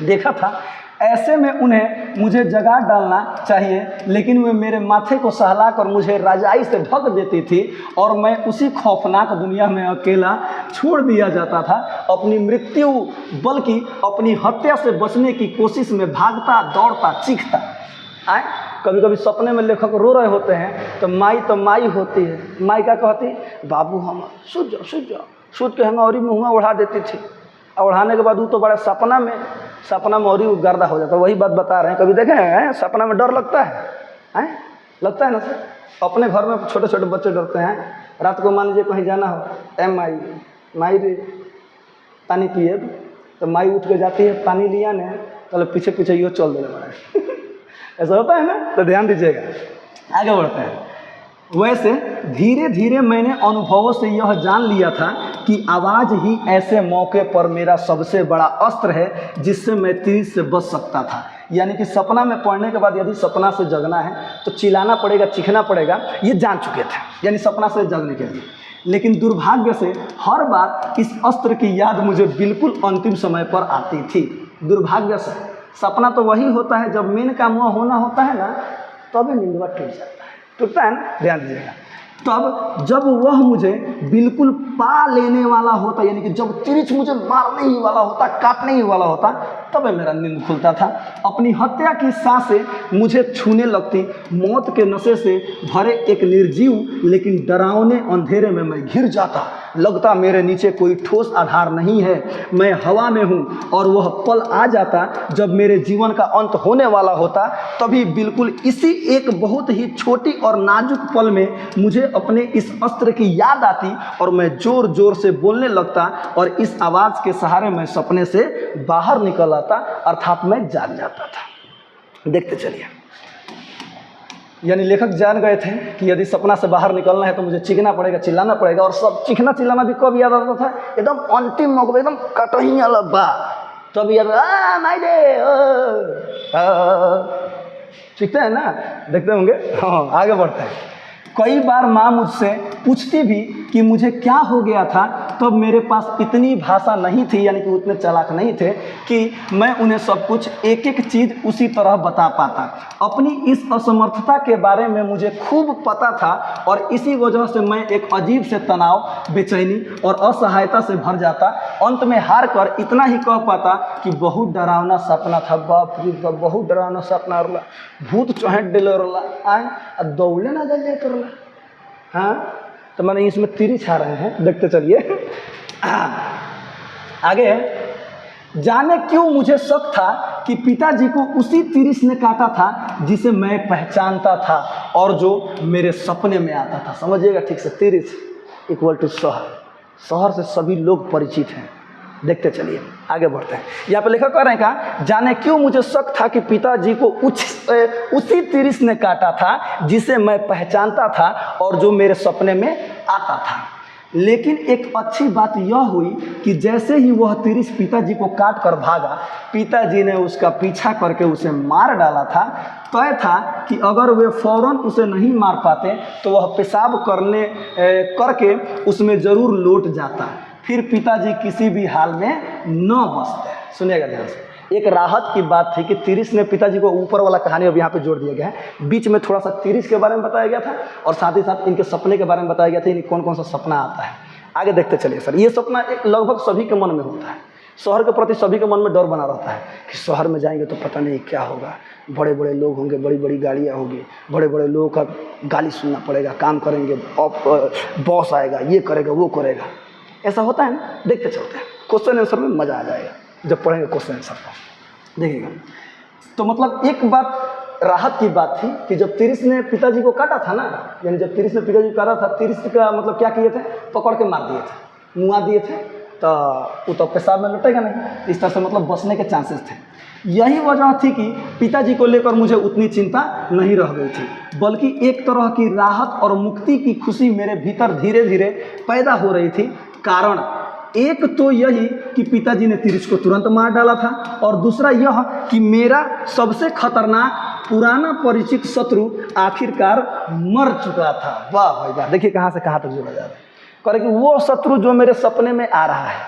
देखा था, ऐसे में उन्हें मुझे जगा डालना चाहिए, लेकिन वे मेरे माथे को सहलाकर मुझे रजाई से ढक देती थी और मैं उसी खौफनाक दुनिया में अकेला छोड़ दिया जाता था। अपनी मृत्यु बल्कि अपनी हत्या से बचने की कोशिश में भागता दौड़ता चीखता। आए कभी कभी सपने में लेखक रो रहे होते हैं तो माई होती है, माई क्या कहती, बाबू हम सूझ जाओ। सूझ के हम औरी मुँह ओढ़ा देती थी, और ओढ़ाने के बाद वो तो बड़ा सपना में औरी गर्दा हो जाता है। वही बात बता रहे हैं, कभी देखे हैं सपना में डर लगता है, लगता है ना सर। अपने घर में छोटे छोटे बच्चे डरते हैं, रात को मान लीजिए कहीं जाना हो, माई रे पानी पिए, तो माई उठ के जाती है पानी लिया ने, तो पीछे पीछे यो चल दे रहा है ऐसा होता है ना, तो ध्यान दीजिएगा। आगे बढ़ते हैं। वैसे धीरे धीरे मैंने अनुभवों से यह जान लिया था कि आवाज़ ही ऐसे मौके पर मेरा सबसे बड़ा अस्त्र है जिससे मैं तीर से बच सकता था। यानी कि सपना में पढ़ने के बाद यदि सपना से जगना है तो चिल्लाना पड़ेगा, चीखना पड़ेगा, ये जान चुके थे यानी सपना से जगने के लिए। लेकिन दुर्भाग्य से हर बार इस अस्त्र की याद मुझे बिल्कुल अंतिम समय पर आती थी। दुर्भाग्य से सपना तो वही होता है जब मेन का मुँह होना होता है ना, तभी नींदवा टूटता है ना, ध्यान दीजिएगा। तब जब वह मुझे बिल्कुल पा लेने वाला होता, यानी कि जब तिरिछ मुझे मारने ही वाला होता, काटने ही वाला होता, तब मेरा नींद खुलता था। अपनी हत्या की सांसें मुझे छूने लगती। मौत के नशे से भरे एक निर्जीव लेकिन डरावने अंधेरे में मैं घिर जाता। लगता मेरे नीचे कोई ठोस आधार नहीं है, मैं हवा में हूँ। और वह पल आ जाता जब मेरे जीवन का अंत होने वाला होता। तभी बिल्कुल इसी एक बहुत ही छोटी और नाजुक पल में मुझे अपने इस अस्त्र की याद आती और मैं जोर जोर से बोलने लगता और इस आवाज़ के सहारे मैं सपने से बाहर निकल आता, अर्थात मैं जाग जाता था। देखते चलिए, यानी लेखक जान गए थे कि यदि सपना से बाहर निकलना है तो मुझे चीखना पड़ेगा, चिल्लाना पड़ेगा। और सब चीखना चिल्लाना भी कब याद आता था, एकदम अंतिम मौके, एकदम कटही वाला बा, तब याद माई दे चीखते हैं ना, देखते होंगे। हाँ, आगे बढ़ते हैं। कई बार माँ मुझसे पूछती भी कि मुझे क्या हो गया था, तब मेरे पास इतनी भाषा नहीं थी, यानी कि उतने चालाक नहीं थे कि मैं उन्हें सब कुछ एक एक चीज़ उसी तरह बता पाता। अपनी इस असमर्थता के बारे में मुझे खूब पता था और इसी वजह से मैं एक अजीब से तनाव, बेचैनी और असहायता से भर जाता। अंत में हार कर इतना ही कह पाता कि बहुत डरावना सपना था, बाप रे बाप, बहुत डरावना सपना रहा, भूत चौहेट डिले रहा आए दौड़े ना जल्दी तो रहा। हाँ, तो मैंने इसमें तिरिछ आ रहे हैं, देखते चलिए। आगे जाने क्यों मुझे शक था कि पिताजी को उसी तिरिछ ने काटा था जिसे मैं पहचानता था और जो मेरे सपने में आता था। समझिएगा ठीक से, तिरिछ इक्वल टू शहर, शहर से सभी लोग परिचित हैं। देखते चलिए, आगे बढ़ते हैं। यहाँ पे लेखक कह रहे हैं क्या, जाने क्यों मुझे शक था कि पिताजी को उसी तिरिछ ने काटा था जिसे मैं पहचानता था और जो मेरे सपने में आता था। लेकिन एक अच्छी बात यह हुई कि जैसे ही वह तिरिछ पिताजी को काट कर भागा, पिताजी ने उसका पीछा करके उसे मार डाला था। तय था कि अगर वे फौरन उसे नहीं मार पाते तो वह पेशाब करके उसमें ज़रूर लौट जाता, फिर पिताजी किसी भी हाल में न बचते। सुनिएगा ध्यान से, एक राहत की बात थी कि तिरिछ ने पिताजी को, ऊपर वाला कहानी अब यहाँ पे जोड़ दिया गया है, बीच में थोड़ा सा तिरिछ के बारे में बताया गया था और साथ ही साथ इनके सपने के बारे में बताया गया था, इन्हें कौन कौन सा सपना आता है। आगे देखते चलिए सर। ये सपना एक लगभग सभी के मन में होता है। शहर के प्रति सभी के मन में डर बना रहता है कि शहर में जाएंगे तो पता नहीं क्या होगा, बड़े बड़े लोग होंगे, बड़ी बड़ी गाड़ियाँ होंगी, बड़े बड़े लोगों का गाली सुनना पड़ेगा, काम करेंगे, बॉस आएगा, ये करेगा वो करेगा, ऐसा होता है ना। देखते चलते हैं, क्वेश्चन आंसर में मज़ा आ जाएगा जब पढ़ेंगे क्वेश्चन आंसर को, देखिएगा। तो मतलब एक बात राहत की बात थी कि जब तिरिछ ने पिताजी को काटा था ना, यानी जब तिरिछ ने पिताजी को काटा था, तिरिछ का मतलब क्या किए थे, पकड़ के मार दिए थे, मुआ दिए थे, तो वो तो पेशाब में लौटेगा नहीं, इस तरह से मतलब बचने के चांसेस थे। यही वजह थी कि पिताजी को लेकर मुझे उतनी चिंता नहीं रह गई थी, बल्कि एक तरह की राहत और मुक्ति की खुशी मेरे भीतर धीरे धीरे पैदा हो रही थी। कारण एक तो यही कि पिताजी ने तिरिछ को तुरंत मार डाला था और दूसरा यह कि मेरा सबसे खतरनाक पुराना परिचित शत्रु आखिरकार मर चुका था। वाह भाई वाह, देखिए कहाँ से कहाँ तक जोड़ा जा रहा है। कह रहे कि वो शत्रु जो मेरे सपने में आ रहा है,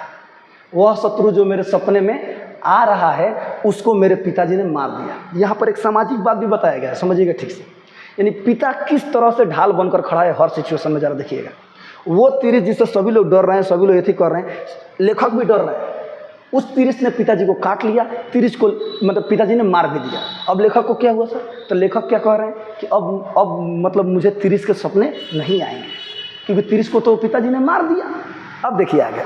वह शत्रु जो मेरे सपने में आ रहा है, उसको मेरे पिताजी ने मार दिया। यहाँ पर एक सामाजिक बात भी बताया गया है, समझिएगा ठीक से। यानी पिता किस तरह से ढाल बनकर खड़ा है हर सिचुएशन में, जरा देखिएगा। वो तिरिस जिससे सभी लोग डर रहे हैं, सभी लोग एथी कर रहे हैं, लेखक भी डर रहे हैं, उस तिरिस ने पिताजी को काट लिया, तिरिस को मतलब पिताजी ने मार भी दिया। अब लेखक को क्या हुआ सर? तो लेखक क्या कह रहे हैं कि अब मतलब मुझे तिरिस के सपने नहीं आएंगे, क्योंकि तिरिस को तो पिताजी ने मार दिया। अब देखिए आगे,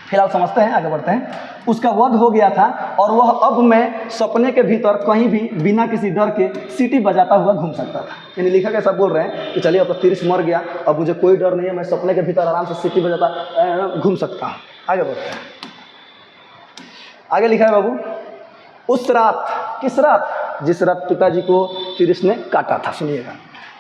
फिलहाल समझते हैं, आगे बढ़ते हैं। उसका वध हो गया था और वह अब मैं सपने के भीतर कहीं भी बिना किसी डर के सीटी बजाता हुआ घूम सकता था। यानी लेखक ऐसा बोल रहे हैं कि चलिए अब तो तिरिस मर गया, अब मुझे कोई डर नहीं है, मैं सपने के भीतर आराम से सीटी बजाता घूम सकता हूँ। आगे बढ़ते हैं। आगे लिखा है बाबू, उस रात, किस रात? जिस रात पिताजी को तिरिस ने काटा था। सुनिएगा,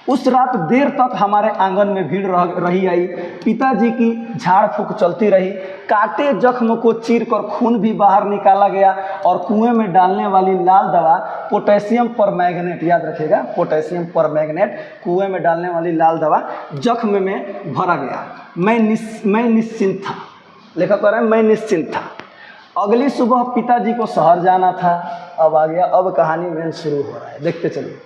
उस रात देर तक हमारे आंगन में भीड़ रही आई, पिताजी की झाड़ फूक चलती रही, काटे जख्म को चीर कर खून भी बाहर निकाला गया और कुएं में डालने वाली लाल दवा पोटेशियम परमैंगनेट, याद रखिएगा पोटेशियम परमैंगनेट, कुएं में डालने वाली लाल दवा जख्म में भरा गया। मैं निश्चिंत था। लेखक कह रहे हैं मैं निश्चिंत था। अगली सुबह पिताजी को शहर जाना था। अब आ गया, अब कहानी में शुरू हो रहा है, देखते चलिए।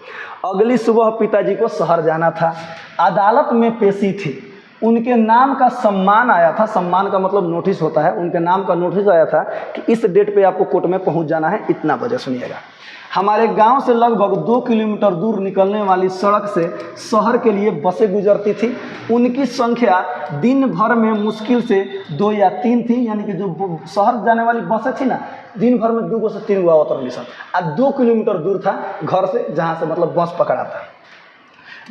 अगली सुबह पिताजी को शहर जाना था। अदालत में पेशी थी, उनके नाम का सम्मान आया था। सम्मान का मतलब नोटिस होता है, उनके नाम का नोटिस आया था कि इस डेट पे आपको कोर्ट में पहुंच जाना है, इतना बजे। सुनिएगा, हमारे गांव से लगभग 2 किलोमीटर दूर निकलने वाली सड़क से शहर के लिए बसें गुजरती थी। उनकी संख्या दिन भर में मुश्किल से 2 या 3 थी। यानी कि जो शहर जाने वाली बसें थी ना, दिन भर में 2 से 3 आवत रही सन। और 2 किलोमीटर दूर था घर से, जहाँ से मतलब बस पकड़ा था।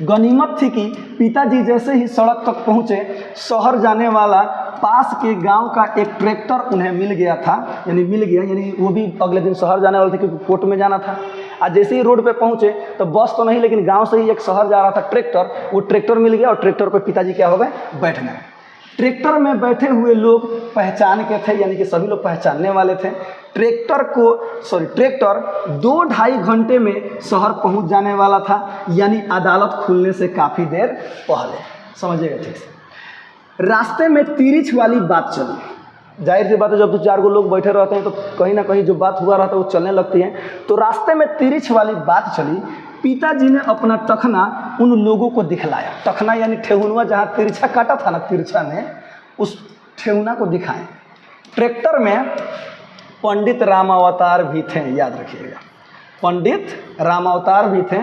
गनीमत थी कि पिताजी जैसे ही सड़क तक पहुँचे, शहर जाने वाला पास के गांव का एक ट्रैक्टर उन्हें मिल गया था। यानी मिल गया, यानी वो भी अगले दिन शहर जाने वाले थे, क्योंकि कोर्ट में जाना था। आज जैसे ही रोड पे पहुँचे तो बस तो नहीं, लेकिन गांव से ही एक शहर जा रहा था ट्रैक्टर, वो ट्रैक्टर मिल गया और ट्रैक्टर पर पिताजी क्या हो गए, बैठ गए। ट्रैक्टर में बैठे हुए लोग पहचान के थे, यानी कि सभी लोग पहचानने वाले थे। ट्रैक्टर 2-2.5 घंटे में शहर पहुंच जाने वाला था, यानी अदालत खुलने से काफ़ी देर पहले। समझिएगा ठीक से। रास्ते में तिरिछ वाली बात चली। जाहिर सी बात है, जब 2-4 लोग बैठे रहते हैं तो कहीं ना कहीं जो बात हुआ रहता है वो चलने लगती है। तो रास्ते में तिरिछ वाली बात चली। पिताजी ने अपना टखना उन लोगों को दिखलाया। टखना यानी ठेहुनवा, जहाँ तिरछा काटा था ना, तिरछा ने उस ठेहुना को दिखाए। ट्रैक्टर में पंडित रामावतार भी थे, याद रखिएगा, पंडित रामावतार भी थे।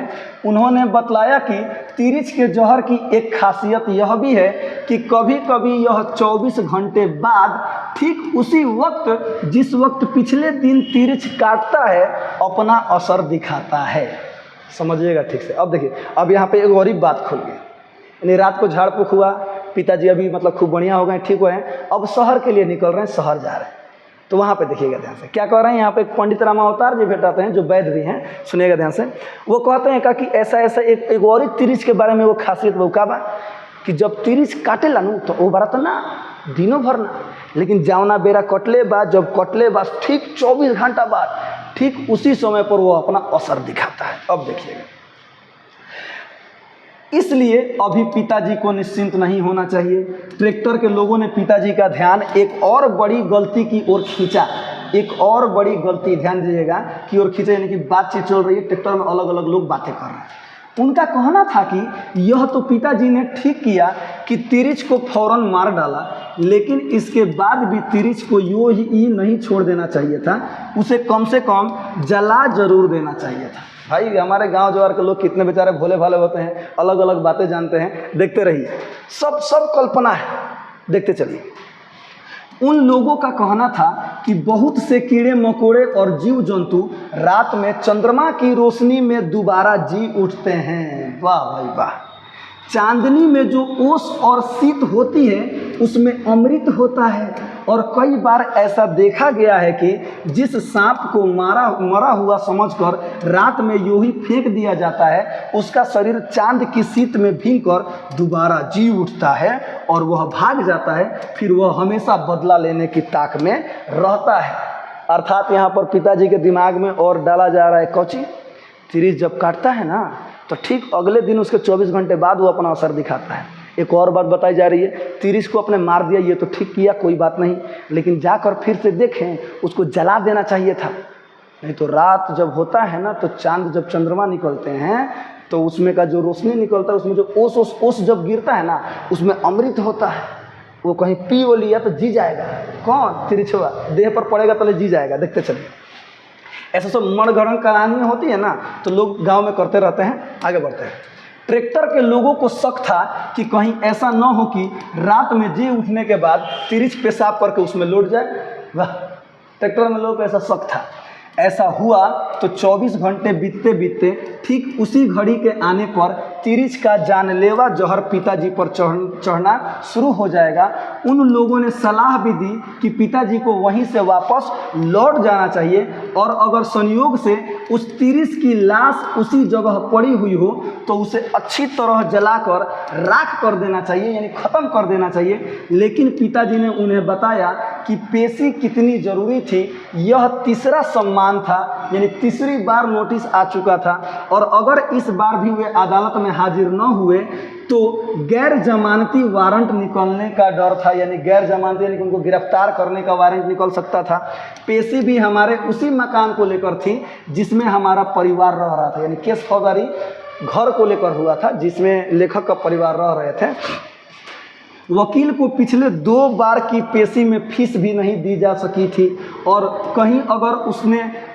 उन्होंने बतलाया कि तिरिछ के जहर की एक खासियत यह भी है कि कभी कभी यह 24 घंटे बाद, ठीक उसी वक्त जिस वक्त पिछले दिन तिरिछ काटता है, अपना असर दिखाता है। समझिएगा ठीक से। अब देखिए, अब यहाँ पे एक और ही बात खुल गई। यानी रात को झाड़ फूक हुआ, पिताजी अभी मतलब खूब बढ़िया हो गए, ठीक हुए हैं, अब शहर के लिए निकल रहे हैं, शहर जा रहे हैं। तो वहाँ पे देखिएगा ध्यान से क्या कह रहे हैं। यहाँ पे एक पंडित रामावतार जी भेटाते हैं, जो वैद्य भी हैं। सुनिएगा ध्यान से। वो कहते हैं कि ऐसा ऐसा एक और ही तिरिछ के बारे में वो खासियत वो का बा कि जब तिरिछ काटे ला नु, तो वो बारा तो ना दिनों भर ना, लेकिन जावना बेरा कटले बाद, जब कटले बाद ठीक 24 घंटा बाद, ठीक उसी समय पर वो अपना असर दिखाता है। अब देखिएगा, इसलिए अभी पिताजी को निश्चिंत नहीं होना चाहिए। ट्रैक्टर के लोगों ने पिताजी का ध्यान एक और बड़ी गलती की ओर खींचा। एक और बड़ी गलती, ध्यान दीजिएगा, की ओर खींचा। यानी कि बातचीत चल रही है, ट्रैक्टर में अलग अलग लोग बातें कर रहे हैं। उनका कहना था कि यह तो पिताजी ने ठीक किया कि तिरिछ को फौरन मार डाला, लेकिन इसके बाद भी तिरिछ को यूं ही नहीं छोड़ देना चाहिए था, उसे कम से कम जला जरूर देना चाहिए था। भाई हमारे गांव जवार के लोग कितने बेचारे भोले भाले होते हैं, अलग अलग बातें जानते हैं। देखते रहिए, सब कल्पना है, देखते चलिए। उन लोगों का कहना था कि बहुत से कीड़े मकोड़े और जीव जंतु रात में चंद्रमा की रोशनी में दोबारा जी उठते हैं। वाह भाई वाह। चांदनी में जो ओस और शीत होती है, उसमें अमृत होता है। और कई बार ऐसा देखा गया है कि जिस सांप को मरा हुआ समझकर रात में यूं ही फेंक दिया जाता है, उसका शरीर चांद की शीत में भीगकर दोबारा जी उठता है और वह भाग जाता है। फिर वह हमेशा बदला लेने की ताक में रहता है। अर्थात यहाँ पर पिताजी के दिमाग में और डाला जा रहा है कौची तिरिस जब काटता है ना तो ठीक अगले दिन उसके 24 घंटे बाद वो अपना असर दिखाता है। एक और बात बताई जा रही है, तिरिस को अपने मार दिया, ये तो ठीक किया, कोई बात नहीं, लेकिन जाकर फिर से देखें, उसको जला देना चाहिए था। नहीं तो रात जब होता है ना तो चांद जब चंद्रमा निकलते हैं तो उसमें का जो रोशनी निकलता है, उसमें जो ओस जब गिरता है ना, उसमें अमृत होता है। वो कहीं पी वो लिया तो जी जाएगा। कौन? तिरिछुआ देह पर पड़ेगा तो जी जाएगा। देखते चलिए, ऐसा सब मणगढ़ कहानी होती है ना, तो लोग गांव में करते रहते हैं। आगे बढ़ते हैं। ट्रैक्टर के लोगों को शक था कि कहीं ऐसा न हो कि रात में जी उठने के बाद तिरिछ पेशाब करके उसमें लौट जाए। वाह, ट्रैक्टर में लोगों को ऐसा शक था। ऐसा हुआ तो 24 घंटे बीतते बीतते ठीक उसी घड़ी के आने पर तिरिछ का जानलेवा जहर पिताजी पर चढ़ना शुरू हो जाएगा। उन लोगों ने सलाह भी दी कि पिताजी को वहीं से वापस लौट जाना चाहिए और अगर संयोग से उस तिरिछ की लाश उसी जगह पड़ी हुई हो तो उसे अच्छी तरह जलाकर राख कर देना चाहिए, यानी ख़त्म कर देना चाहिए। लेकिन पिताजी ने उन्हें बताया कि पेशी कितनी ज़रूरी थी। यह तीसरा सम्मान था, यानी तीसरी बार नोटिस आ चुका था और अगर इस बार भी वे अदालत में हाजिर न हुए तो गैर जमानती वारंट निकलने का डर था, यानी गैर जमानती यानी कि उनको गिरफ्तार करने का वारंट निकल सकता था। पेशी भी हमारे उसी मकान को लेकर थी जिसमें हमारा परिवार रह रहा था, यानी केस फौजदारी घर को लेकर हुआ था जिसमें लेखक का परिवार रह रहे थे। वकील को पिछले 2 बार की पेशी में फीस भी नहीं दी जा सकी थी और कहीं अगर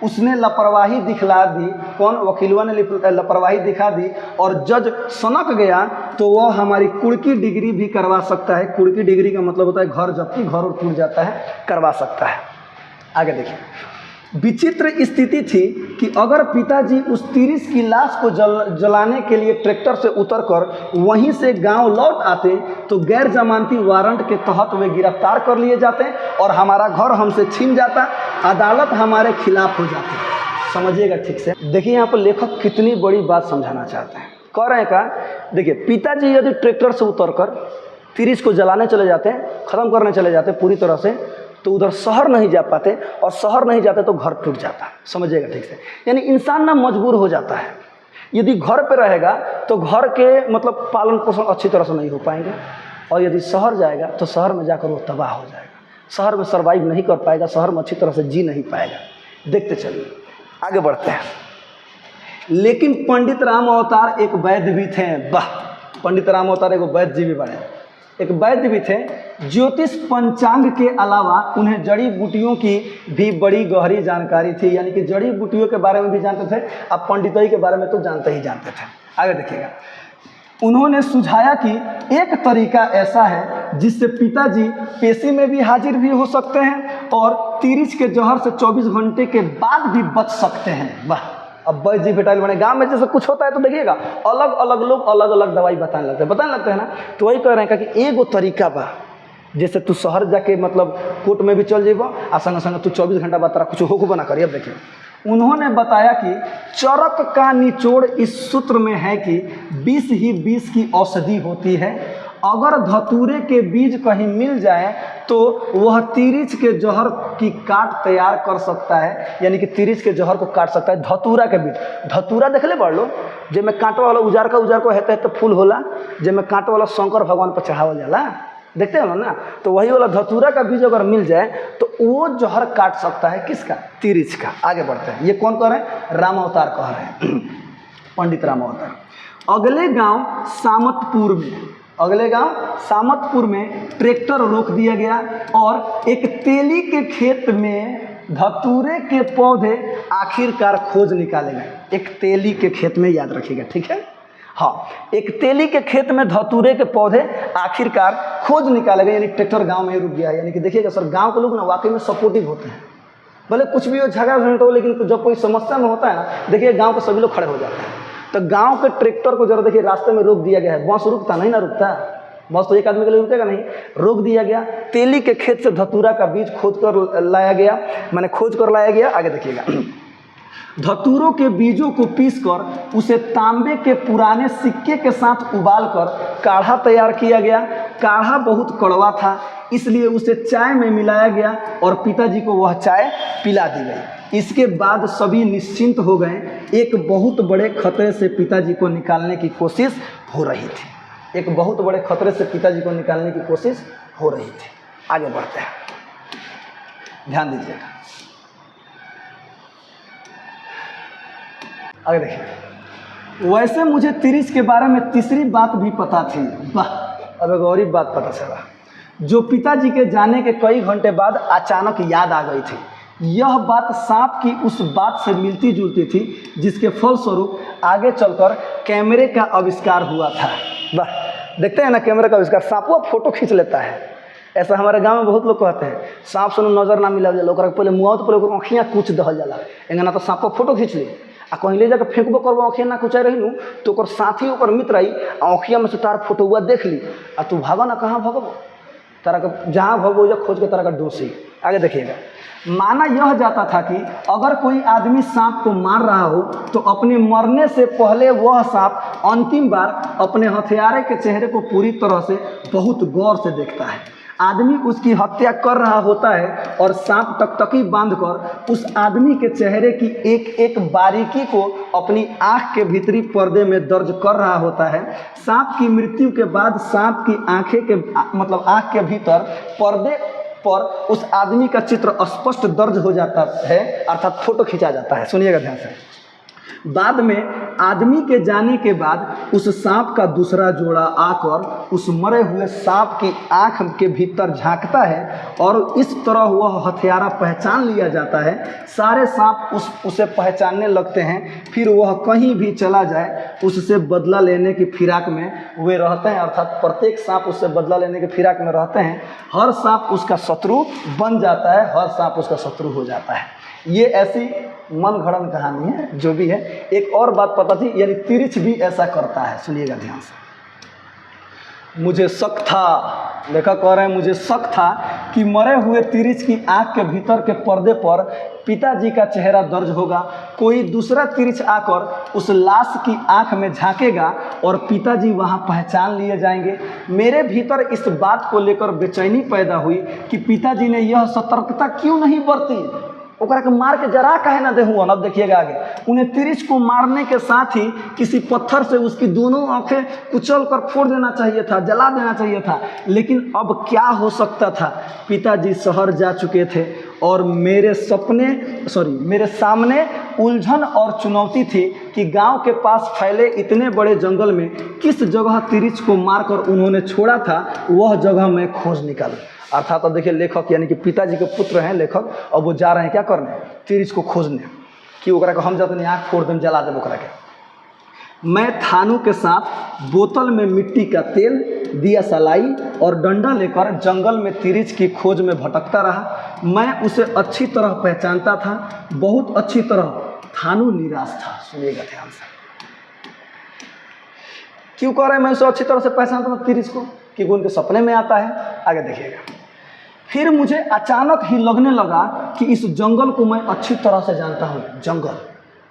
उसने लापरवाही दिखला दी, कौन? वकीलवा ने लापरवाही दिखा दी और जज सनक गया तो वह हमारी कुड़की डिग्री भी करवा सकता है। कुड़की डिग्री का मतलब होता है घर जब्ती, घर और टूट जाता है, करवा सकता है। आगे देखिए, विचित्र स्थिति थी कि अगर पिताजी उस तिरिछ की लाश को जलाने के लिए ट्रैक्टर से उतरकर वहीं से गांव लौट आते तो गैर जमानती वारंट के तहत वे गिरफ्तार कर लिए जाते और हमारा घर हमसे छीन जाता, अदालत हमारे खिलाफ हो जाती। समझिएगा ठीक से। देखिए यहाँ पर लेखक कितनी बड़ी बात समझाना चाहते हैं। कह रहे हैं का, देखिए पिताजी यदि ट्रैक्टर से उतरकर तिरिछ को जलाने चले जाते हैं, ख़त्म करने चले जाते पूरी तरह से, तो उधर शहर नहीं जा पाते और शहर नहीं जाते तो घर टूट जाता। समझिएगा ठीक से। यानी इंसान ना मजबूर हो जाता है। यदि घर पे रहेगा तो घर के मतलब पालन पोषण अच्छी तरह से नहीं हो पाएंगे और यदि शहर जाएगा तो शहर में जाकर वो तबाह हो जाएगा, शहर में सर्वाइव नहीं कर पाएगा, शहर में अच्छी तरह से जी नहीं पाएगा। देखते चलिए, आगे बढ़ते हैं। लेकिन पंडित राम अवतार एक वैद्य भी थे। वाह, पंडित राम अवतार एक वैद्य जी भी बने, एक वैद्य भी थे। ज्योतिष पंचांग के अलावा उन्हें जड़ी बूटियों की भी बड़ी गहरी जानकारी थी, यानी कि जड़ी बूटियों के बारे में भी जानते थे। अब पंडितई के बारे में तो जानते ही जानते थे। आगे देखिएगा, उन्होंने सुझाया कि एक तरीका ऐसा है जिससे पिताजी पेशी में भी हाजिर भी हो सकते हैं और तिरिछ के जहर से 24 घंटे के बाद भी बच सकते हैं। वाह, अब वैद्य जी भेटाइल बने। गांव में जैसे कुछ होता है तो देखिएगा अलग अलग लोग अलग अलग दवाई बताने लगते हैं ना। तो वही कह रहे हैं कि एगो तरीका बा, जैसे तू शहर जाके मतलब कोर्ट में भी चल जेबो आ संग संग तू 24 घंटा बाद तेरा कुछ होको बना करिए। अब देखिए, उन्होंने बताया कि चरक का निचोड़ इस सूत्र में है कि विष ही विष की औषधि होती है। अगर धतूरे के बीज कहीं मिल जाए तो वह तिरिछ के जहर की काट तैयार कर सकता है, यानी कि तिरिछ के जहर को काट सकता है। धतूरा के बीज, धतूरा देख ले बड़ लो, जे में कांटो वाला उजार का हेते तो फूल होला, जे में कांटो वाला शंकर भगवान पर चढ़ावल जाला, देखते हैं ना। तो वही वाला धतूरा का बीज अगर मिल जाए तो वो जहर काट सकता है, किसका? तिरिछ का। आगे बढ़ते हैं। ये कौन कह रहे हैं? राम अवतार कह रहे हैं, पंडित राम अवतार। अगले गांव सामतपुर में ट्रैक्टर रोक दिया गया और एक तेली के खेत में धतूरे के पौधे आखिरकार खोज निकाले गए। एक तेली के खेत में, याद रखिएगा, ठीक है। हाँ, एक तेली के खेत में धतूरे के पौधे आखिरकार खोज निकाले गए, यानी ट्रैक्टर गांव में रुक गया। यानी कि देखिएगा सर, गांव के लोग ना वाकई में सपोर्टिव होते हैं, भले कुछ भी हो, झगड़ा झंझट हो, लेकिन जब कोई समस्या में होता है ना, देखिए गांव के सभी लोग खड़े हो जाते हैं। तो गांव के ट्रैक्टर को जरा देखिए रास्ते में रोक दिया गया है। बस रुकता नहीं ना, रुकता बस तो एक आदमी के लिए रुकेगा नहीं, रोक दिया गया। तेली के खेत से धतूरा का बीज खोज कर लाया गया। आगे देखिएगा, धतूरों के बीजों को पीसकर उसे तांबे के पुराने सिक्के के साथ उबालकर काढ़ा तैयार किया गया। काढ़ा बहुत कड़वा था, इसलिए उसे चाय में मिलाया गया और पिताजी को वह चाय पिला दी गई। इसके बाद सभी निश्चिंत हो गए। एक बहुत बड़े खतरे से पिताजी को निकालने की कोशिश हो रही थी। एक बहुत बड़े खतरे से पिताजी को निकालने की कोशिश हो रही थी। आगे बढ़ते हैं, ध्यान दीजिएगा। आगे देखिए, वैसे मुझे तिरिच के बारे में तीसरी बात भी पता थी। वाह, अब एक और ही बात पता चला, जो पिताजी के जाने के कई घंटे बाद अचानक याद आ गई थी। यह बात सांप की उस बात से मिलती जुलती थी जिसके फलस्वरूप आगे चलकर कैमरे का आविष्कार हुआ था। वाह, देखते हैं ना कैमरे का आविष्कार, सांपों फोटो खींच लेता है। ऐसा हमारे गांव में बहुत लोग कहते हैं, सांप से नजर ना मिला जाला, पहले मुँह तो पहले आँखियाँ कूच दहल जाला, एंगना तो सांप फोटो खींच ली आ कहीं ले जाकर फेंकबो करबो, आँखियाँ ना कुचाई रही नू तो ओकर साथी ओकर मित्र आई आँखिया में से तार फोटो हुआ देख ली आ तू भागो ना, कहाँ भगबो, तारा का जहाँ भगो जा खोज के तारा का डोसी। आगे देखिएगा, माना यह जाता था कि अगर कोई आदमी सांप को मार रहा हो तो अपने मरने से पहले वह सांप अंतिम बार अपने हथियारे के चेहरे को पूरी तरह से बहुत गौर से देखता है। आदमी उसकी हत्या कर रहा होता है और सांप टकटकी बांधकर उस आदमी के चेहरे की एक एक बारीकी को अपनी आँख के भीतरी पर्दे में दर्ज कर रहा होता है। सांप की मृत्यु के बाद सांप की आँखें के मतलब आँख के भीतर पर्दे पर उस आदमी का चित्र स्पष्ट दर्ज हो जाता है, अर्थात फोटो खींचा जाता है। सुनिएगा ध्यान से। बाद में आदमी के जाने के बाद उस सांप का दूसरा जोड़ा आकर उस मरे हुए सांप की आँख के भीतर झांकता है और इस तरह वह हथियारा पहचान लिया जाता है। सारे सांप उसे पहचानने लगते हैं। फिर वह कहीं भी चला जाए उससे बदला लेने की फिराक में वे रहते हैं, अर्थात प्रत्येक सांप उससे बदला लेने की फिराक में रहते हैं। हर सांप उसका शत्रु बन जाता है, हर सांप उसका शत्रु हो जाता है। ये ऐसी मन गढ़ंत कहानी है जो भी है। एक और बात पता थी, यानी तिरिच भी ऐसा करता है। सुनिएगा ध्यान से। मुझे शक था, लेखक कह रहे हैं मुझे शक था कि मरे हुए तिरिच की आँख के भीतर के पर्दे पर पिताजी का चेहरा दर्ज होगा। कोई दूसरा तिरिच आकर उस लाश की आँख में झांकेगा और पिताजी वहाँ पहचान लिए जाएंगे। मेरे भीतर इस बात को लेकर बेचैनी पैदा हुई कि पिताजी ने यह सतर्कता क्यों नहीं बरती, ओकरा के मार के जरा काहे ना देहूँ। अब देखिएगा आगे, उन्हें तिरिच को मारने के साथ ही किसी पत्थर से उसकी दोनों आंखें कुचल कर फोड़ देना चाहिए था, जला देना चाहिए था। लेकिन अब क्या हो सकता था, पिताजी शहर जा चुके थे और मेरे सामने उलझन और चुनौती थी कि गांव के पास फैले इतने बड़े जंगल में किस जगह तिरिच को मारकर उन्होंने छोड़ा था, वह जगह मैं खोज निकालूं। अर्थात अब देखिए, लेखक यानी कि पिताजी के पुत्र हैं लेखक, और वो जा रहे हैं क्या करने, तिरिच को खोजने, कि ओकरा को हम जाते नहीं आँख फोड़ दें, जला दें ओकरा के। मैं थानू के साथ बोतल में मिट्टी का तेल, दिया सलाई और डंडा लेकर जंगल में तिरिच की खोज में भटकता रहा। मैं उसे अच्छी तरह पहचानता था, बहुत अच्छी तरह। थानू निराश था। सुनिएगा ध्यान से, क्यों कह रहे हैं मैं उसे अच्छी तरह से पहचानता था तिरिच को, क्योंकि उनके सपने में आता है। आगे देखिएगा, फिर मुझे अचानक ही लगने लगा कि इस जंगल को मैं अच्छी तरह से जानता हूँ।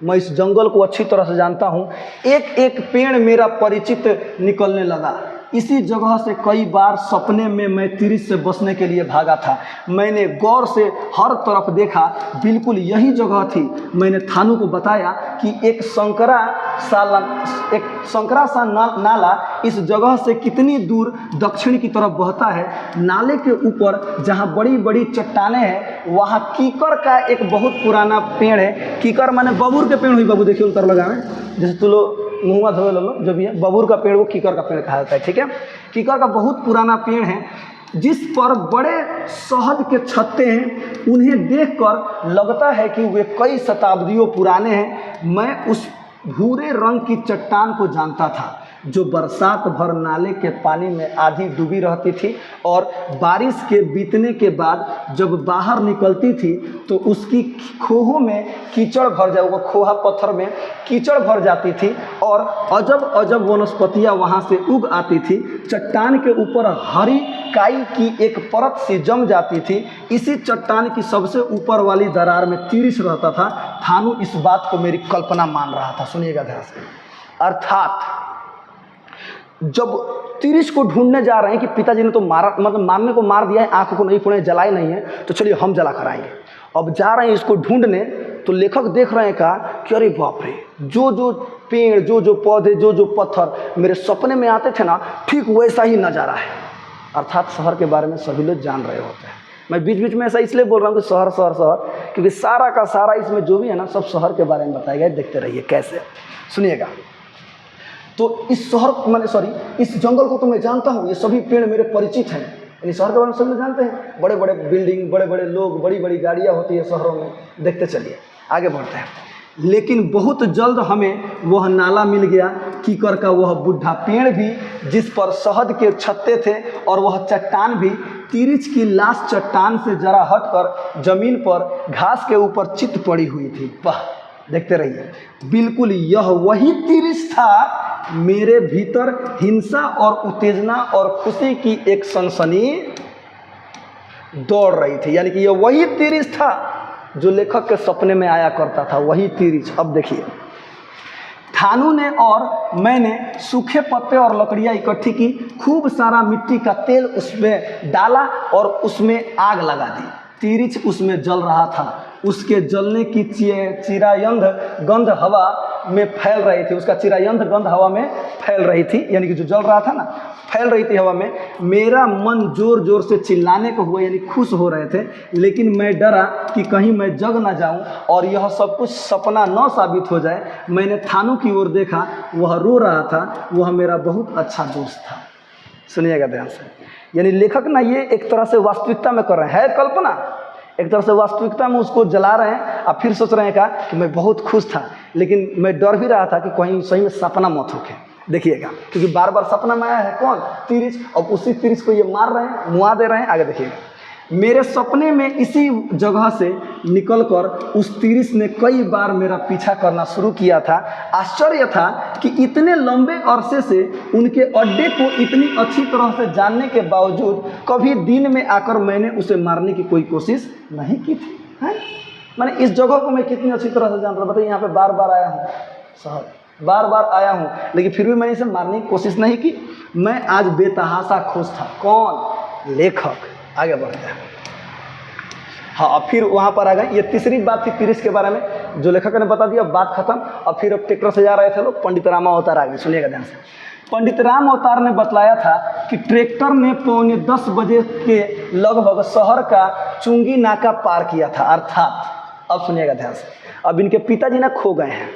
मैं इस जंगल को अच्छी तरह से जानता हूँ। एक एक पेड़ मेरा परिचित निकलने लगा। इसी जगह से कई बार सपने में मैं तिरिच से बचने के लिए भागा था। मैंने गौर से हर तरफ देखा, बिल्कुल यही जगह थी। मैंने थानू को बताया कि एक संकरा सा नाला इस जगह से कितनी दूर दक्षिण की तरफ बहता है। नाले के ऊपर जहाँ बड़ी बड़ी चट्टानें हैं, वहाँ कीकर का एक बहुत पुराना पेड़ है। कीकर माने बबूर के पेड़ हुई, बाबू देखिए उतर लगा में, जैसे तू लो मुँह धो लो, जो भी है बबूर का पेड़ वो कीकर का पेड़ कहा जाता है। ठीक है, कीकर का बहुत पुराना पेड़ है जिस पर बड़े शहद के छत्ते हैं। उन्हें देखकर लगता है कि वे कई शताब्दियों पुराने हैं। मैं उस भूरे रंग की चट्टान को जानता था। जो बरसात भर नाले के पानी में आधी डूबी रहती थी और बारिश के बीतने के बाद जब बाहर निकलती थी तो उसकी खोहों में कीचड़ भर जाए, वो खोहा पत्थर में कीचड़ भर जाती थी और अजब अजब वनस्पतियाँ वहाँ से उग आती थी। चट्टान के ऊपर हरी काई की एक परत सी जम जाती थी। इसी चट्टान की सबसे ऊपर वाली दरार में तिरिश रहता था। थानू इस बात को मेरी कल्पना मान रहा था। सुनिएगा ध्यान से। अर्थात जब तिरिश को ढूंढने जा रहे हैं कि पिताजी ने तो मारा, मतलब मारने को मार दिया है, आंखों को नहीं फोड़े, जलाई नहीं है, तो चलिए हम जला कर आएंगे। अब जा रहे हैं इसको ढूंढने, तो लेखक देख रहे हैं कहा कि अरे बाप रे, जो जो पेड़, जो जो पौधे, जो जो पत्थर मेरे सपने में आते थे ना, ठीक वैसा ही नज़ारा है। अर्थात शहर के बारे में सभी लोग जान रहे होते हैं। मैं बीच बीच में ऐसा इसलिए बोल रहा हूँ कि शहर शहर शहर, क्योंकि सारा का सारा इसमें जो भी है ना, सब शहर के बारे में बताया गया। देखते रहिए कैसे। सुनिएगा। तो इस इस जंगल को तो मैं जानता हूँ, ये सभी पेड़ मेरे परिचित हैं। यानी शहर के बारे में सब लोग जानते हैं। बड़े बड़े बिल्डिंग, बड़े बड़े लोग, बड़ी बड़ी गाड़ियाँ होती है शहरों में। देखते चलिए, आगे बढ़ते हैं। लेकिन बहुत जल्द हमें वह नाला मिल गया, कीकर का वह बूढ़ा पेड़ भी जिस पर शहद के छत्ते थे, और वह चट्टान भी तिरिच की लाश चट्टान से जरा हटकर जमीन पर घास के ऊपर चित पड़ी हुई थी। वाह, देखते रहिए। बिल्कुल यह वही तिरिच था। मेरे भीतर हिंसा और उत्तेजना और खुशी की एक सनसनी दौड़ रही थी। यानी कि यह वही तिरिच था जो लेखक के सपने में आया करता था, वही तिरिच। अब देखिए, थानू ने और मैंने सूखे पत्ते और लकड़ियाँ इकट्ठी की, खूब सारा मिट्टी का तेल उसमें डाला और उसमें आग लगा दी। तिरिच उसमें जल रहा था। उसके जलने की चिरायंध गंध हवा में फैल रही थी। उसका चिरायंध गंध हवा में फैल रही थी, यानी कि जो जल रहा था ना, फैल रही थी हवा में। मेरा मन जोर जोर से चिल्लाने को हुआ, यानी खुश हो रहे थे। लेकिन मैं डरा कि कहीं मैं जग ना जाऊं और यह सब कुछ सपना न साबित हो जाए। मैंने थानू की ओर देखा, वह रो रहा था। वह मेरा बहुत अच्छा दोस्त था। सुनिएगा ध्यान से। यानी लेखक ना ये एक तरह से वास्तविकता में कर रहे हैं, है कल्पना, एक तरह से वास्तविकता में उसको जला रहे हैं। अब फिर सोच रहे हैं कहा कि मैं बहुत खुश था, लेकिन मैं डर भी रहा था कि कहीं सही में सपना मत होके। देखिएगा, क्योंकि बार बार सपना में आया है कौन, तिरिच। अब उसी तिरिच को ये मार रहे हैं, मुआ दे रहे हैं। आगे देखिएगा। मेरे सपने में इसी जगह से निकलकर उस तिरिच ने कई बार मेरा पीछा करना शुरू किया था। आश्चर्य था कि इतने लंबे अरसे से उनके अड्डे को इतनी अच्छी तरह से जानने के बावजूद कभी दिन में आकर मैंने उसे मारने की कोई कोशिश नहीं की थी। हैं, मैंने इस जगह को मैं कितनी अच्छी तरह से जानता था। बताइए, यहाँ पे बार बार आया हूँ, शहर बार बार आया हूँ, लेकिन फिर भी मैंने इसे मारने की कोशिश नहीं की। मैं आज बेतहाशा खुश था। कौन, लेखक। आगे बढ़ते हैं। हाँ, फिर वहाँ पर आ गए। ये तीसरी बात थी तिरिच के बारे में, जो लेखक ने बता दिया। बात खत्म। अब फिर ट्रैक्टर से जा रहे थे लोग, पंडित रामा अवतार आ गए। सुनिएगा ध्यान से। पंडित राम अवतार ने बतलाया था कि ट्रैक्टर ने 9:45 बजे के लगभग शहर का चुंगी नाका पार किया था। अर्थात अब सुनिएगा ध्यान से, अब इनके पिताजी ना खो गए हैं,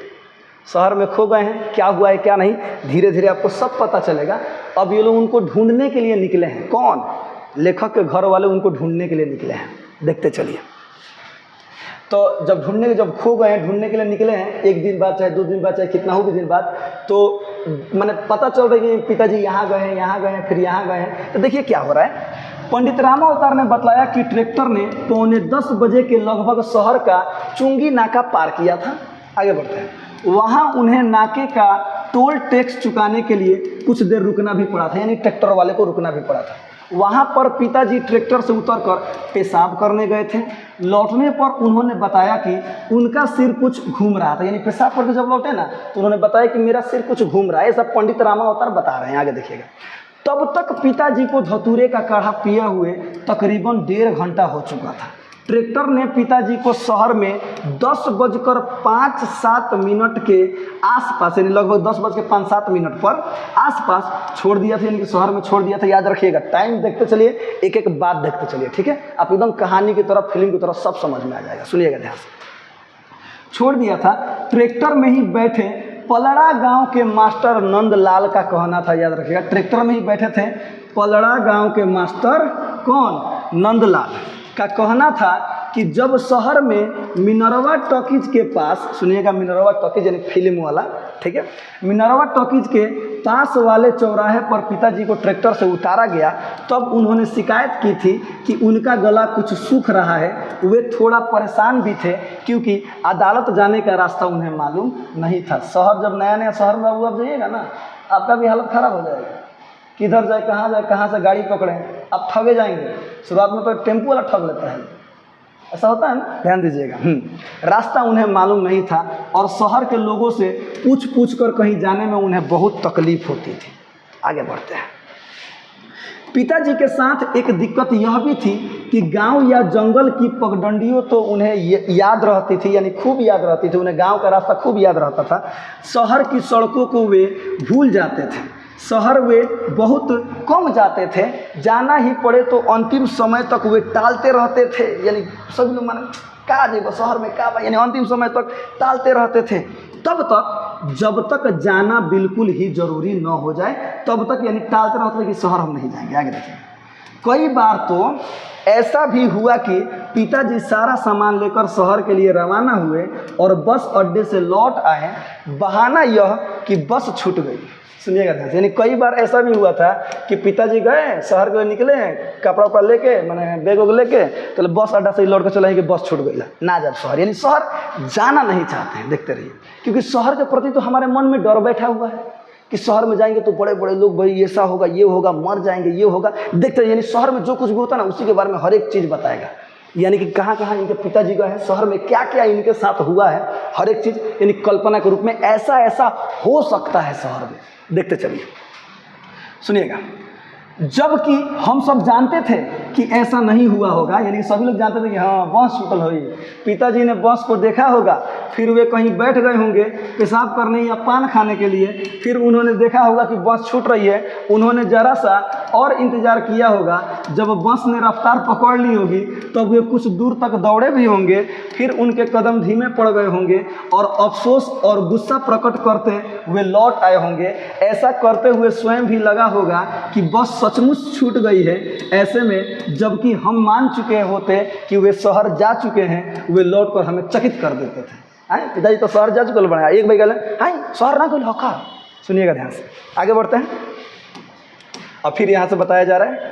शहर में खो गए हैं। क्या हुआ है क्या नहीं, धीरे धीरे आपको सब पता चलेगा। अब ये लोग उनको ढूंढने के लिए निकले हैं। कौन, लेखक के घर वाले उनको ढूंढने के लिए निकले हैं। देखते चलिए। तो जब खो गए हैं, ढूंढने के लिए निकले हैं, एक दिन बाद चाहे 2 दिन बाद चाहे कितना हो भी दिन बाद, तो मैंने पता चल रहा है कि पिताजी यहाँ गए हैं, यहाँ गए हैं, फिर यहाँ गए हैं। तो देखिए क्या हो रहा है। पंडित रामा अवतार ने बतलाया कि ट्रैक्टर ने 9:45 बजे के लगभग शहर का चुंगी नाका पार किया था। आगे बढ़ते हैं। वहाँ उन्हें नाके का टोल टैक्स चुकाने के लिए कुछ देर रुकना भी पड़ा था, यानी ट्रैक्टर वाले को रुकना भी पड़ा था। वहाँ पर पिताजी ट्रैक्टर से उतरकर पेशाब करने गए थे। लौटने पर उन्होंने बताया कि उनका सिर कुछ घूम रहा था, यानी पेशाब करके जब लौटे ना, तो उन्होंने बताया कि मेरा सिर कुछ घूम रहा है। ये सब पंडित रामा अवतार बता रहे हैं। आगे देखिएगा। तब तक पिताजी को धतूरे का काढ़ा पिए हुए तकरीबन 1.5 घंटा हो चुका था। ट्रैक्टर ने पिताजी को शहर में 10:05-7 के आसपास, यानी लगभग 10:05-7 पर आसपास छोड़ दिया था, यानी कि शहर में छोड़ दिया था। याद रखिएगा, टाइम देखते चलिए, एक एक बात देखते चलिए, ठीक है। आप एकदम कहानी की तरफ, फिल्म की तरफ सब समझ में आ जाएगा। सुनिएगा ध्यान से। छोड़ दिया था। ट्रैक्टर में ही बैठे पलड़ा गांव के मास्टर नंदलाल का कहना था, याद रखिएगा, ट्रैक्टर में ही बैठे थे पलड़ा गांव के मास्टर कौन, नंदलाल का कहना था कि जब शहर में मिनरवा टॉकीज के पास, सुनिएगा मिनरवा टॉकीज यानी फिल्म वाला, ठीक है, मिनरवा टॉकीज के पास वाले चौराहे पर पिताजी को ट्रैक्टर से उतारा गया, तब उन्होंने शिकायत की थी कि उनका गला कुछ सूख रहा है। वे थोड़ा परेशान भी थे क्योंकि अदालत जाने का रास्ता उन्हें मालूम नहीं था। शहर जब नया नया शहर में आप जाइएगा ना, आपका भी हालत ख़राब हो जाएगा, किधर जाए, कहाँ से गाड़ी पकड़ें, आप ठगे जाएंगे। शुरुआत में तो टेम्पो वाला ठग लेता है, ऐसा होता है ना, ध्यान दीजिएगा। रास्ता उन्हें मालूम नहीं था और शहर के लोगों से पूछ कर कहीं जाने में उन्हें बहुत तकलीफ होती थी। आगे बढ़ते हैं। पिताजी के साथ एक दिक्कत यह भी थी कि गांव या जंगल की पगडंडियों तो उन्हें याद रहती थी, यानी खूब याद रहती थी, उन्हें गांव का रास्ता खूब याद रहता था। शहर की सड़कों को वे भूल जाते थे। शहर वे बहुत कम जाते थे, जाना ही पड़े तो अंतिम समय तक वे टालते रहते थे। यानी सभी लोग माने का जेब शहर में का, यानी अंतिम समय तक टालते रहते थे, तब तक जब तक जाना बिल्कुल ही ज़रूरी न हो जाए, तब तक यानी टालते रहते थे कि शहर हम नहीं जाएंगे। आगे देखिए, कई बार तो ऐसा भी हुआ कि पिताजी सारा सामान लेकर शहर के लिए रवाना हुए और बस अड्डे से लौट आए, बहाना यह कि बस छूट गई। सुनिएगा ध्यान से, यानी कई बार ऐसा भी हुआ था कि पिताजी गए शहर के लिए, निकले कपड़ा उपड़ा लेके, मैंने बैग वैग लेके, तो बस अड्डा से लौट कर चले कि बस छूट गई ना जब शहर, यानी शहर जाना नहीं चाहते हैं। देखते रहिए, क्योंकि शहर के प्रति तो हमारे मन में डर बैठा हुआ है कि शहर में जाएंगे तो बड़े बड़े लोग, भाई ऐसा होगा, ये होगा, मर जाएंगे, ये होगा। देखते रहिए, यानी शहर में जो कुछ भी होता है ना, उसी के बारे में हर एक चीज़ बताएगा, यानी कि कहाँ कहाँ इनके पिताजी गए हैं, शहर में क्या क्या इनके साथ हुआ है, हर एक चीज़ यानी कल्पना के रूप में ऐसा ऐसा हो सकता है शहर में। देखते चलिए, सुनिएगा। जबकि हम सब जानते थे कि ऐसा नहीं हुआ होगा, यानी सभी लोग जानते थे कि हाँ बस छूटल हुई। पिताजी ने बस को देखा होगा, फिर वे कहीं बैठ गए होंगे पेशाब करने या पान खाने के लिए, फिर उन्होंने देखा होगा कि बस छूट रही है, उन्होंने ज़रा सा और इंतज़ार किया होगा। जब बस ने रफ्तार पकड़ ली होगी तब वे कुछ दूर तक दौड़े भी होंगे, फिर उनके कदम धीमे पड़ गए होंगे और अफसोस और गुस्सा प्रकट करते हुए लौट आए होंगे। ऐसा करते हुए स्वयं भी लगा होगा कि बस सचमुच छूट गई है। ऐसे में जबकि हम मान चुके होते कि वे शहर जा चुके हैं, वे लौट कर हमें चकित कर देते थे। पिताजी तो शहर जा चुके बना, एक भाई गए शहर ना कोई हका। सुनिएगा ध्यान से, आगे बढ़ते हैं। अब फिर यहाँ से बताया जा रहा है,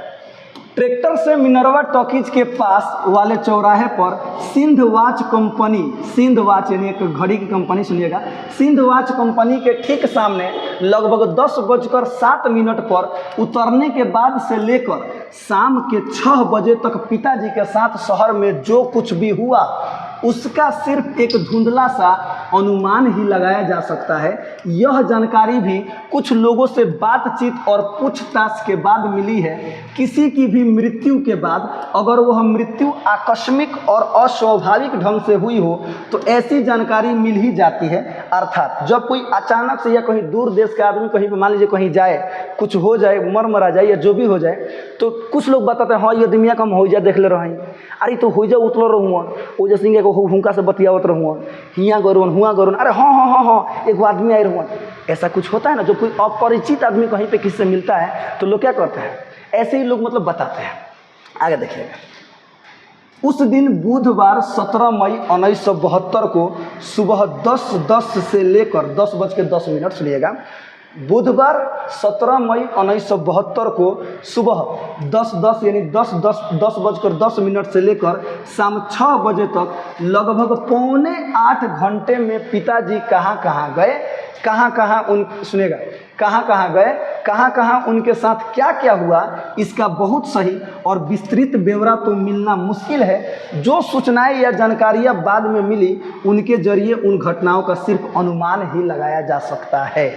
ट्रैक्टर से मिनरवा टॉकीज के पास वाले चौराहे पर Sindh watch company, Sindh watch यानी एक घड़ी की कंपनी, सुनिएगा, सिंध वॉच कंपनी के ठीक सामने लगभग 10:07 पर उतरने के बाद से लेकर शाम के 6 बजे तक पिताजी के साथ शहर में जो कुछ भी हुआ उसका सिर्फ एक धुंधला सा अनुमान ही लगाया जा सकता है। यह जानकारी भी कुछ लोगों से बातचीत और पूछताछ के बाद मिली है। किसी की भी मृत्यु के बाद अगर वह मृत्यु आकस्मिक और अस्वाभाविक ढंग से हुई हो तो ऐसी जानकारी मिल ही जाती है। अर्थात जब कोई अचानक से या कहीं दूर देश का आदमी कहीं पर मान लीजिए कहीं जाए, कुछ हो जाए, मरा जाए या जो भी हो जाए, तो कुछ लोग बताते हैं हाँ ये दुनिया कम हो जाए, देख ले रही, अरे तो हो जाए उतलो रहूँ, वो जैसे सिंह को हुंका से बतियावत रहूँ, हियाँ गरुन हुआ गरुन, अरे हाँ हाँ हाँ हाँ एक आदमी आए रहूँ। ऐसा कुछ होता है ना, जो कोई अपरिचित आदमी कहीं पे किसी से मिलता है तो लोग क्या करते हैं, ऐसे ही लोग मतलब बताते हैं। आगे देखिएगा, उस दिन बुधवार 17 मई 1972 को सुबह 10:10 से लेकर 10:10, सुनिएगा, बुधवार 17 मई 1972 को सुबह 10:10 यानी 10:10 से लेकर शाम 6 बजे तक लगभग 7.25 घंटे में पिताजी कहाँ कहाँ गए, सुनिएगा, कहाँ गए, कहाँ उनके साथ क्या क्या हुआ, इसका बहुत सही और विस्तृत ब्यौरा तो मिलना मुश्किल है। जो सूचनाएं या जानकारियां बाद में मिली उनके जरिए उन घटनाओं का सिर्फ अनुमान ही लगाया जा सकता है,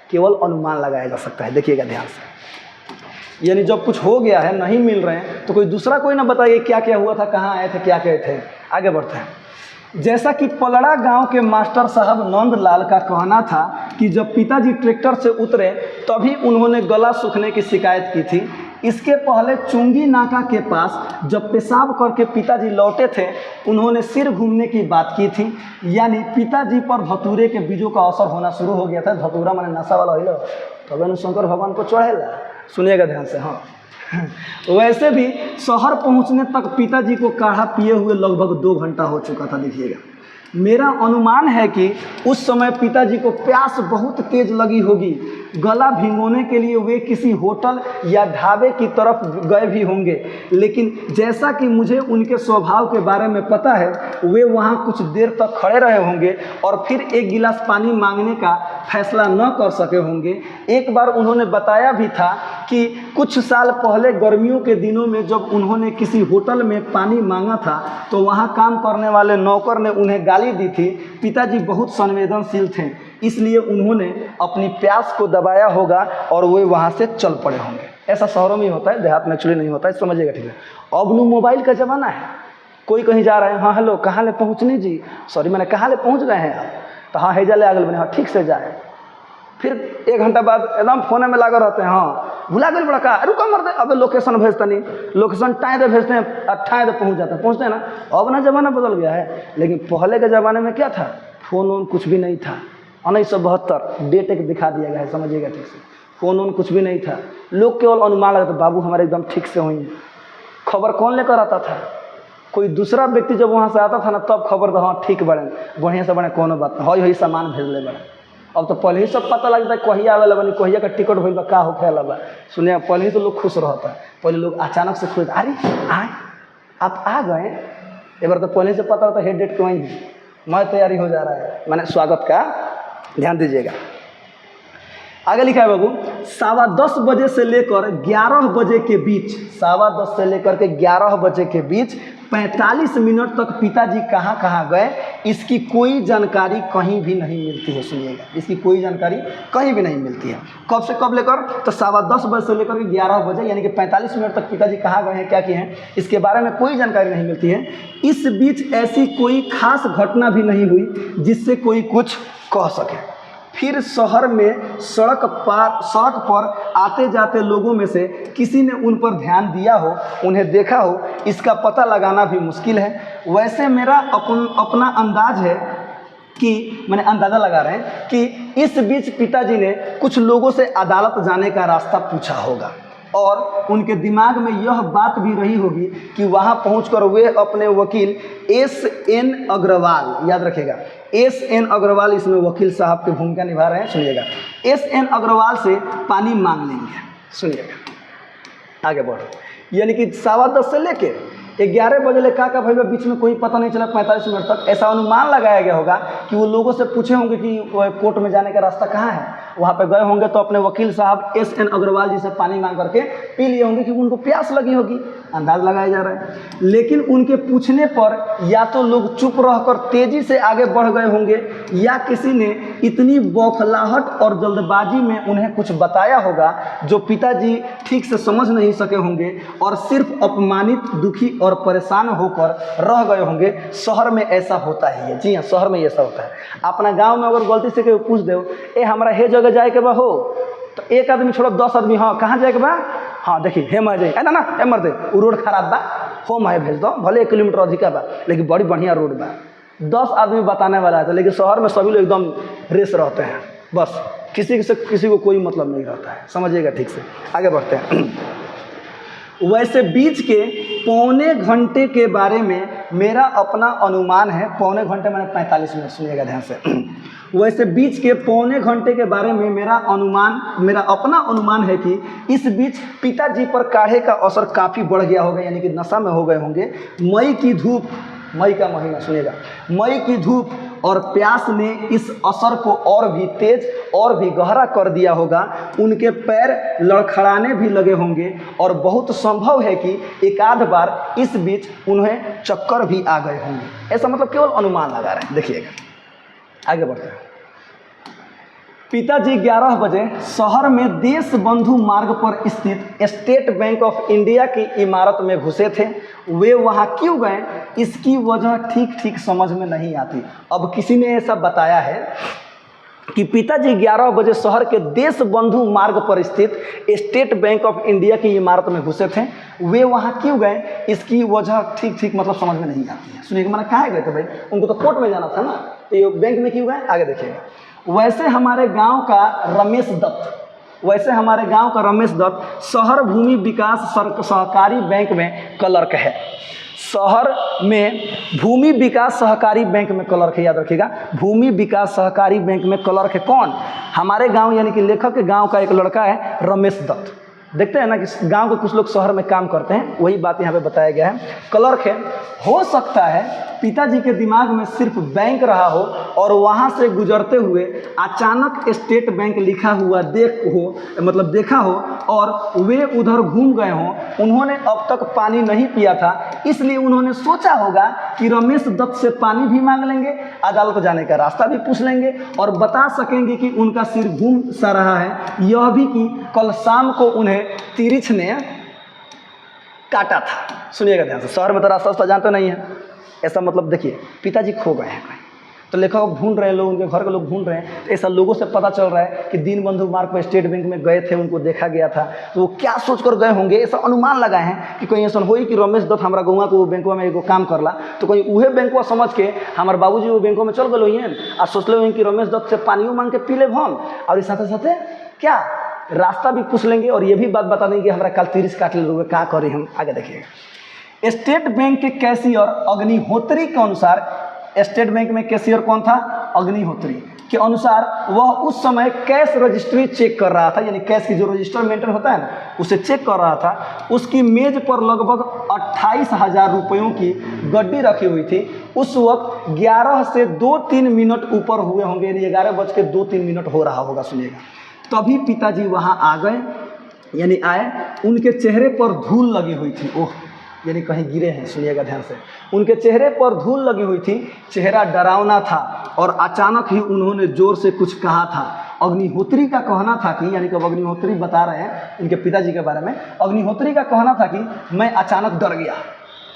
केवल अनुमान लगाया जा सकता है। देखिएगा ध्यान से, यानी जब कुछ हो गया है, नहीं मिल रहे हैं, तो कोई दूसरा कोई ना बताइए क्या क्या हुआ था, कहाँ आए थे, क्या क्या थे। आगे बढ़ते हैं। जैसा कि पलड़ा गांव के मास्टर साहब नंदलाल का कहना था कि जब पिताजी ट्रैक्टर से उतरे तभी उन्होंने गला सूखने की शिकायत की थी। इसके पहले चुंगी नाका के पास जब पेशाब करके पिताजी लौटे थे, उन्होंने सिर घूमने की बात की थी, यानी पिताजी पर धतूरे के बीजों का असर होना शुरू हो गया था। धतूरा माने नशा वाला हो, तब शंकर भगवान को चढ़ेला। सुनिएगा ध्यान से, हाँ वैसे भी शहर पहुंचने तक पिताजी को काढ़ा पिए हुए लगभग 2 घंटा हो चुका था। देखिएगा, मेरा अनुमान है कि उस समय पिताजी को प्यास बहुत तेज लगी होगी। गला भिगोने के लिए वे किसी होटल या ढाबे की तरफ गए भी होंगे, लेकिन जैसा कि मुझे उनके स्वभाव के बारे में पता है, वे वहां कुछ देर तक खड़े रहे होंगे और फिर एक गिलास पानी मांगने का फैसला न कर सके होंगे। एक बार उन्होंने बताया भी था कि कुछ साल पहले गर्मियों के दिनों में जब उन्होंने किसी होटल में पानी मांगा था तो वहां काम करने वाले नौकर ने उन्हें गाली दी थी। पिताजी बहुत संवेदनशील थे, इसलिए उन्होंने अपनी प्यास को दबाया होगा और वे वहाँ से चल पड़े होंगे। ऐसा शहरों में ही होता है, देहात में एक्चुअली नहीं होता है, समझिएगा, ठीक है। अब नो मोबाइल का ज़माना है, कोई कहीं जा रहे हैं, हाँ हेलो, कहाँ ले पहुँचनी जी, सॉरी मैंने कहाँ ले पहुँच गए हैं आप, तो हाँ हेजा ले आगल बने, हाँ ठीक से जाए। फिर 1 घंटा बाद एकदम फोने में लगा रहते हैं, हाँ भुला गए बड़ा का, रुका मर दे, अब लोकेशन भेजता नहीं, लोकेशन टाइम दे भेजते हैं, 28 दे पहुँचते हैं ना। अब ना ज़माना बदल गया है, लेकिन पहले के ज़माने में क्या था, फ़ोन वोन कुछ भी नहीं था। 1972 डेट एक दिखा दिया गया है, समझिएगा ठीक से। फ़ोन वोन कुछ भी नहीं था, लोग केवल अनुमान लगाते, बाबू हमारे एकदम ठीक से हुई। खबर कौन लेकर आता था, कोई दूसरा व्यक्ति जब वहाँ से आता था ना, तब खबर था, हाँ ठीक बड़े बढ़िया से बड़े, कोनो बात नहीं, हई सामान भेज ले बड़े। अब तो पहले ही सब पता लगता है, कहिया आवेला बनी, कहिया का टिकट भइल बा, का होखे वाला। सुनिए, पहले ही तो लोग खुश रहता है। पहले लोग अचानक से खुश, अरे आए आप आ गए, एक बार तो पहले से पता रहता, हेड डेट क्यों ही मैं तैयारी हो जा रहा है, मैंने स्वागत का ध्यान दीजिएगा। आगे लिखा है बाबू, 10:15 बजे से लेकर 11 बजे के बीच, 10:15 से लेकर के 11 बजे के बीच 45 मिनट तक पिताजी कहाँ कहाँ गए, इसकी कोई जानकारी कहीं भी नहीं मिलती है। सुनिएगा, इसकी कोई जानकारी कहीं भी नहीं मिलती है। कब से कब लेकर, तो 10:15 बजे से लेकर के 11 बजे, यानी कि 45 मिनट तक पिताजी कहाँ गए हैं, क्या किए हैं, इसके बारे में कोई जानकारी नहीं मिलती है। इस बीच ऐसी कोई खास घटना भी नहीं हुई जिससे कोई कुछ कह सके। फिर शहर में सड़क पर आते जाते लोगों में से किसी ने उन पर ध्यान दिया हो, उन्हें देखा हो, इसका पता लगाना भी मुश्किल है। वैसे मेरा अपना अंदाज है कि मैंने अंदाज़ा लगा रहे हैं कि इस बीच पिताजी ने कुछ लोगों से अदालत जाने का रास्ता पूछा होगा और उनके दिमाग में यह बात भी रही होगी कि वहां पहुंचकर वे अपने वकील S.N. अग्रवाल, याद रखिएगा S.N. अग्रवाल इसमें वकील साहब की भूमिका निभा रहे हैं। सुनिएगा, S.N. अग्रवाल से पानी मांग लेंगे। सुनिएगा, आगे बढ़ो, यानी कि 10:15 से लेके 11 बजे ले का भाई बीच में कोई पता नहीं चला, 45 मिनट तक ऐसा अनुमान लगाया गया होगा कि वो लोगों से पूछे होंगे कि कोर्ट में जाने का रास्ता कहाँ है, वहाँ पे गए होंगे तो अपने वकील साहब S.N. अग्रवाल जी से पानी मांग करके पी लिए होंगे कि उनको प्यास लगी होगी, अंदाज लगाया जा रहा है। लेकिन उनके पूछने पर या तो लोग चुप रहकर तेजी से आगे बढ़ गए होंगे या किसी ने इतनी बौखलाहट और जल्दबाजी में उन्हें कुछ बताया होगा जो पिताजी ठीक से समझ नहीं सके होंगे और सिर्फ अपमानित, दुखी और परेशान होकर रह गए होंगे। शहर में ऐसा होता है, जी हाँ, शहर में ऐसा होता है। अपना गांव में अगर गलती से कोई पूछ दो, ए हमारा हे जगह जाए के बा हो, तो एक आदमी छोड़ो 10 आदमी, हाँ कहाँ जाए के बा, हाँ देखिए हे मैं जाए, ना हे मर दे, वो रोड खराब बा, हो मैं भेज दो, भले 1 किलोमीटर अधिका बा लेकिन बड़ी बढ़िया रोड बा। 10 आदमी बताने वाला है, लेकिन शहर में सभी लोग एकदम रेस रहते हैं, बस किसी से किसी को कोई मतलब नहीं रहता है। समझिएगा ठीक से, आगे बढ़ते हैं। वैसे बीच के 1.25 घंटे के बारे में मेरा अपना अनुमान है, 1.25 घंटे मैंने 45 मिनट, सुनिएगा ध्यान से। वैसे बीच के 1.25 घंटे के बारे में मेरा अपना अनुमान है कि इस बीच पिताजी पर काढ़े का असर काफ़ी बढ़ गया होगा, यानी कि नशा में हो गए होंगे। मई का महीना, सुनिएगा, मई की धूप और प्यास ने इस असर को और भी तेज और भी गहरा कर दिया होगा। उनके पैर लड़खड़ाने भी लगे होंगे और बहुत संभव है कि एक आध बार इस बीच उन्हें चक्कर भी आ गए होंगे। ऐसा मतलब केवल अनुमान लगा रहे हैं। देखिएगा, आगे बढ़ते हैं। पिताजी 11 बजे शहर में देश बंधु मार्ग पर स्थित स्टेट बैंक ऑफ इंडिया की इमारत में घुसे थे। वे वहां क्यों गए, इसकी वजह ठीक समझ में नहीं आती। अब किसी ने ऐसा बताया है कि पिताजी 11 बजे शहर के देश बंधु मार्ग पर स्थित स्टेट बैंक ऑफ इंडिया की इमारत में घुसे थे। वे वहां क्यों गए, इसकी वजह ठीक मतलब समझ में नहीं आती है। सुनिए, मैंने कहा गए थे भाई, उनको तो कोर्ट में जाना था ना, तो ये बैंक में क्यों गए, आगे देखिएगा। वैसे हमारे गांव का रमेश दत्त, वैसे हमारे गांव का रमेश दत्त शहर भूमि विकास सहकारी बैंक में क्लर्क है। शहर में भूमि विकास सहकारी बैंक में क्लर्क है, याद रखिएगा, भूमि विकास सहकारी बैंक में क्लर्क है कौन? हमारे गांव यानी कि लेखक के गांव का एक लड़का है रमेश दत्त। देखते हैं ना कि गांव के कुछ लोग शहर में काम करते हैं, वही बात यहाँ पे बताया गया है। क्लर्क है। हो सकता है पिताजी के दिमाग में सिर्फ बैंक रहा हो और वहाँ से गुजरते हुए अचानक स्टेट बैंक लिखा हुआ देखा हो और वे उधर घूम गए हों। उन्होंने अब तक पानी नहीं पिया था, इसलिए उन्होंने सोचा होगा कि रमेश दत्त से पानी भी मांग लेंगे, अदालत जाने का रास्ता भी पूछ लेंगे और बता सकेंगे कि उनका सिर घूम सा रहा है। यह भी कि कल शाम को उन्हें तिरिछ ने काटा था। सुनिएगा ध्यान से, शहर में तो रास्ता जानते नहीं है, ऐसा मतलब देखिए पिताजी खो गए हैं, तो लेखक ढूंढ रहे हैं, लोग उनके घर के लोग ढूंढ रहे हैं। तो ऐसा लोगों से पता चल रहा है कि दीनबंधु मार्ग पर स्टेट बैंक में गए थे, उनको देखा गया था, तो वो क्या सोच कर गए होंगे, ऐसा अनुमान लगाए हैं कि कहीं ऐसा हो कि रमेश दत्त हमारा गौवा को वो बैंकों में एगो काम करला, तो कहीं वह बैंकों समझ के हमारे बाबूजी वो बैंकों में चल गए हैं और सोचले हुए कि रमेश दत्त से पानियों मांग के पी ले हम, और साथ साथ क्या रास्ता भी पूछ लेंगे और ये भी बात बता देंगे कि हमारा कल 30 काट ले लोगे, क्या करें हम आगे देखिएगा। स्टेट बैंक के कैशियर अग्निहोत्री के अनुसार, स्टेट बैंक में कैशियर कौन था? अग्निहोत्री के अनुसार वह उस समय कैश रजिस्ट्री चेक कर रहा था, यानी कैश की जो रजिस्टर मेंटेन होता है ना, उसे चेक कर रहा था। उसकी मेज पर लगभग 28,000 रुपयों की गड्डी रखी हुई थी। उस वक्त 11 से 2-3 मिनट ऊपर हुए होंगे, यानी 11:02-3 हो रहा होगा, सुनिएगा। तभी पिताजी वहाँ आ गए, यानी आए। उनके चेहरे पर धूल लगी हुई थी, ओह यानी कहीं गिरे हैं, सुनिएगा ध्यान से। उनके चेहरे पर धूल लगी हुई थी, चेहरा डरावना था और अचानक ही उन्होंने जोर से कुछ कहा था। अग्निहोत्री का कहना था कि, यानी कि अग्निहोत्री बता रहे हैं इनके पिताजी के बारे में, अग्निहोत्री का कहना था कि मैं अचानक डर गया।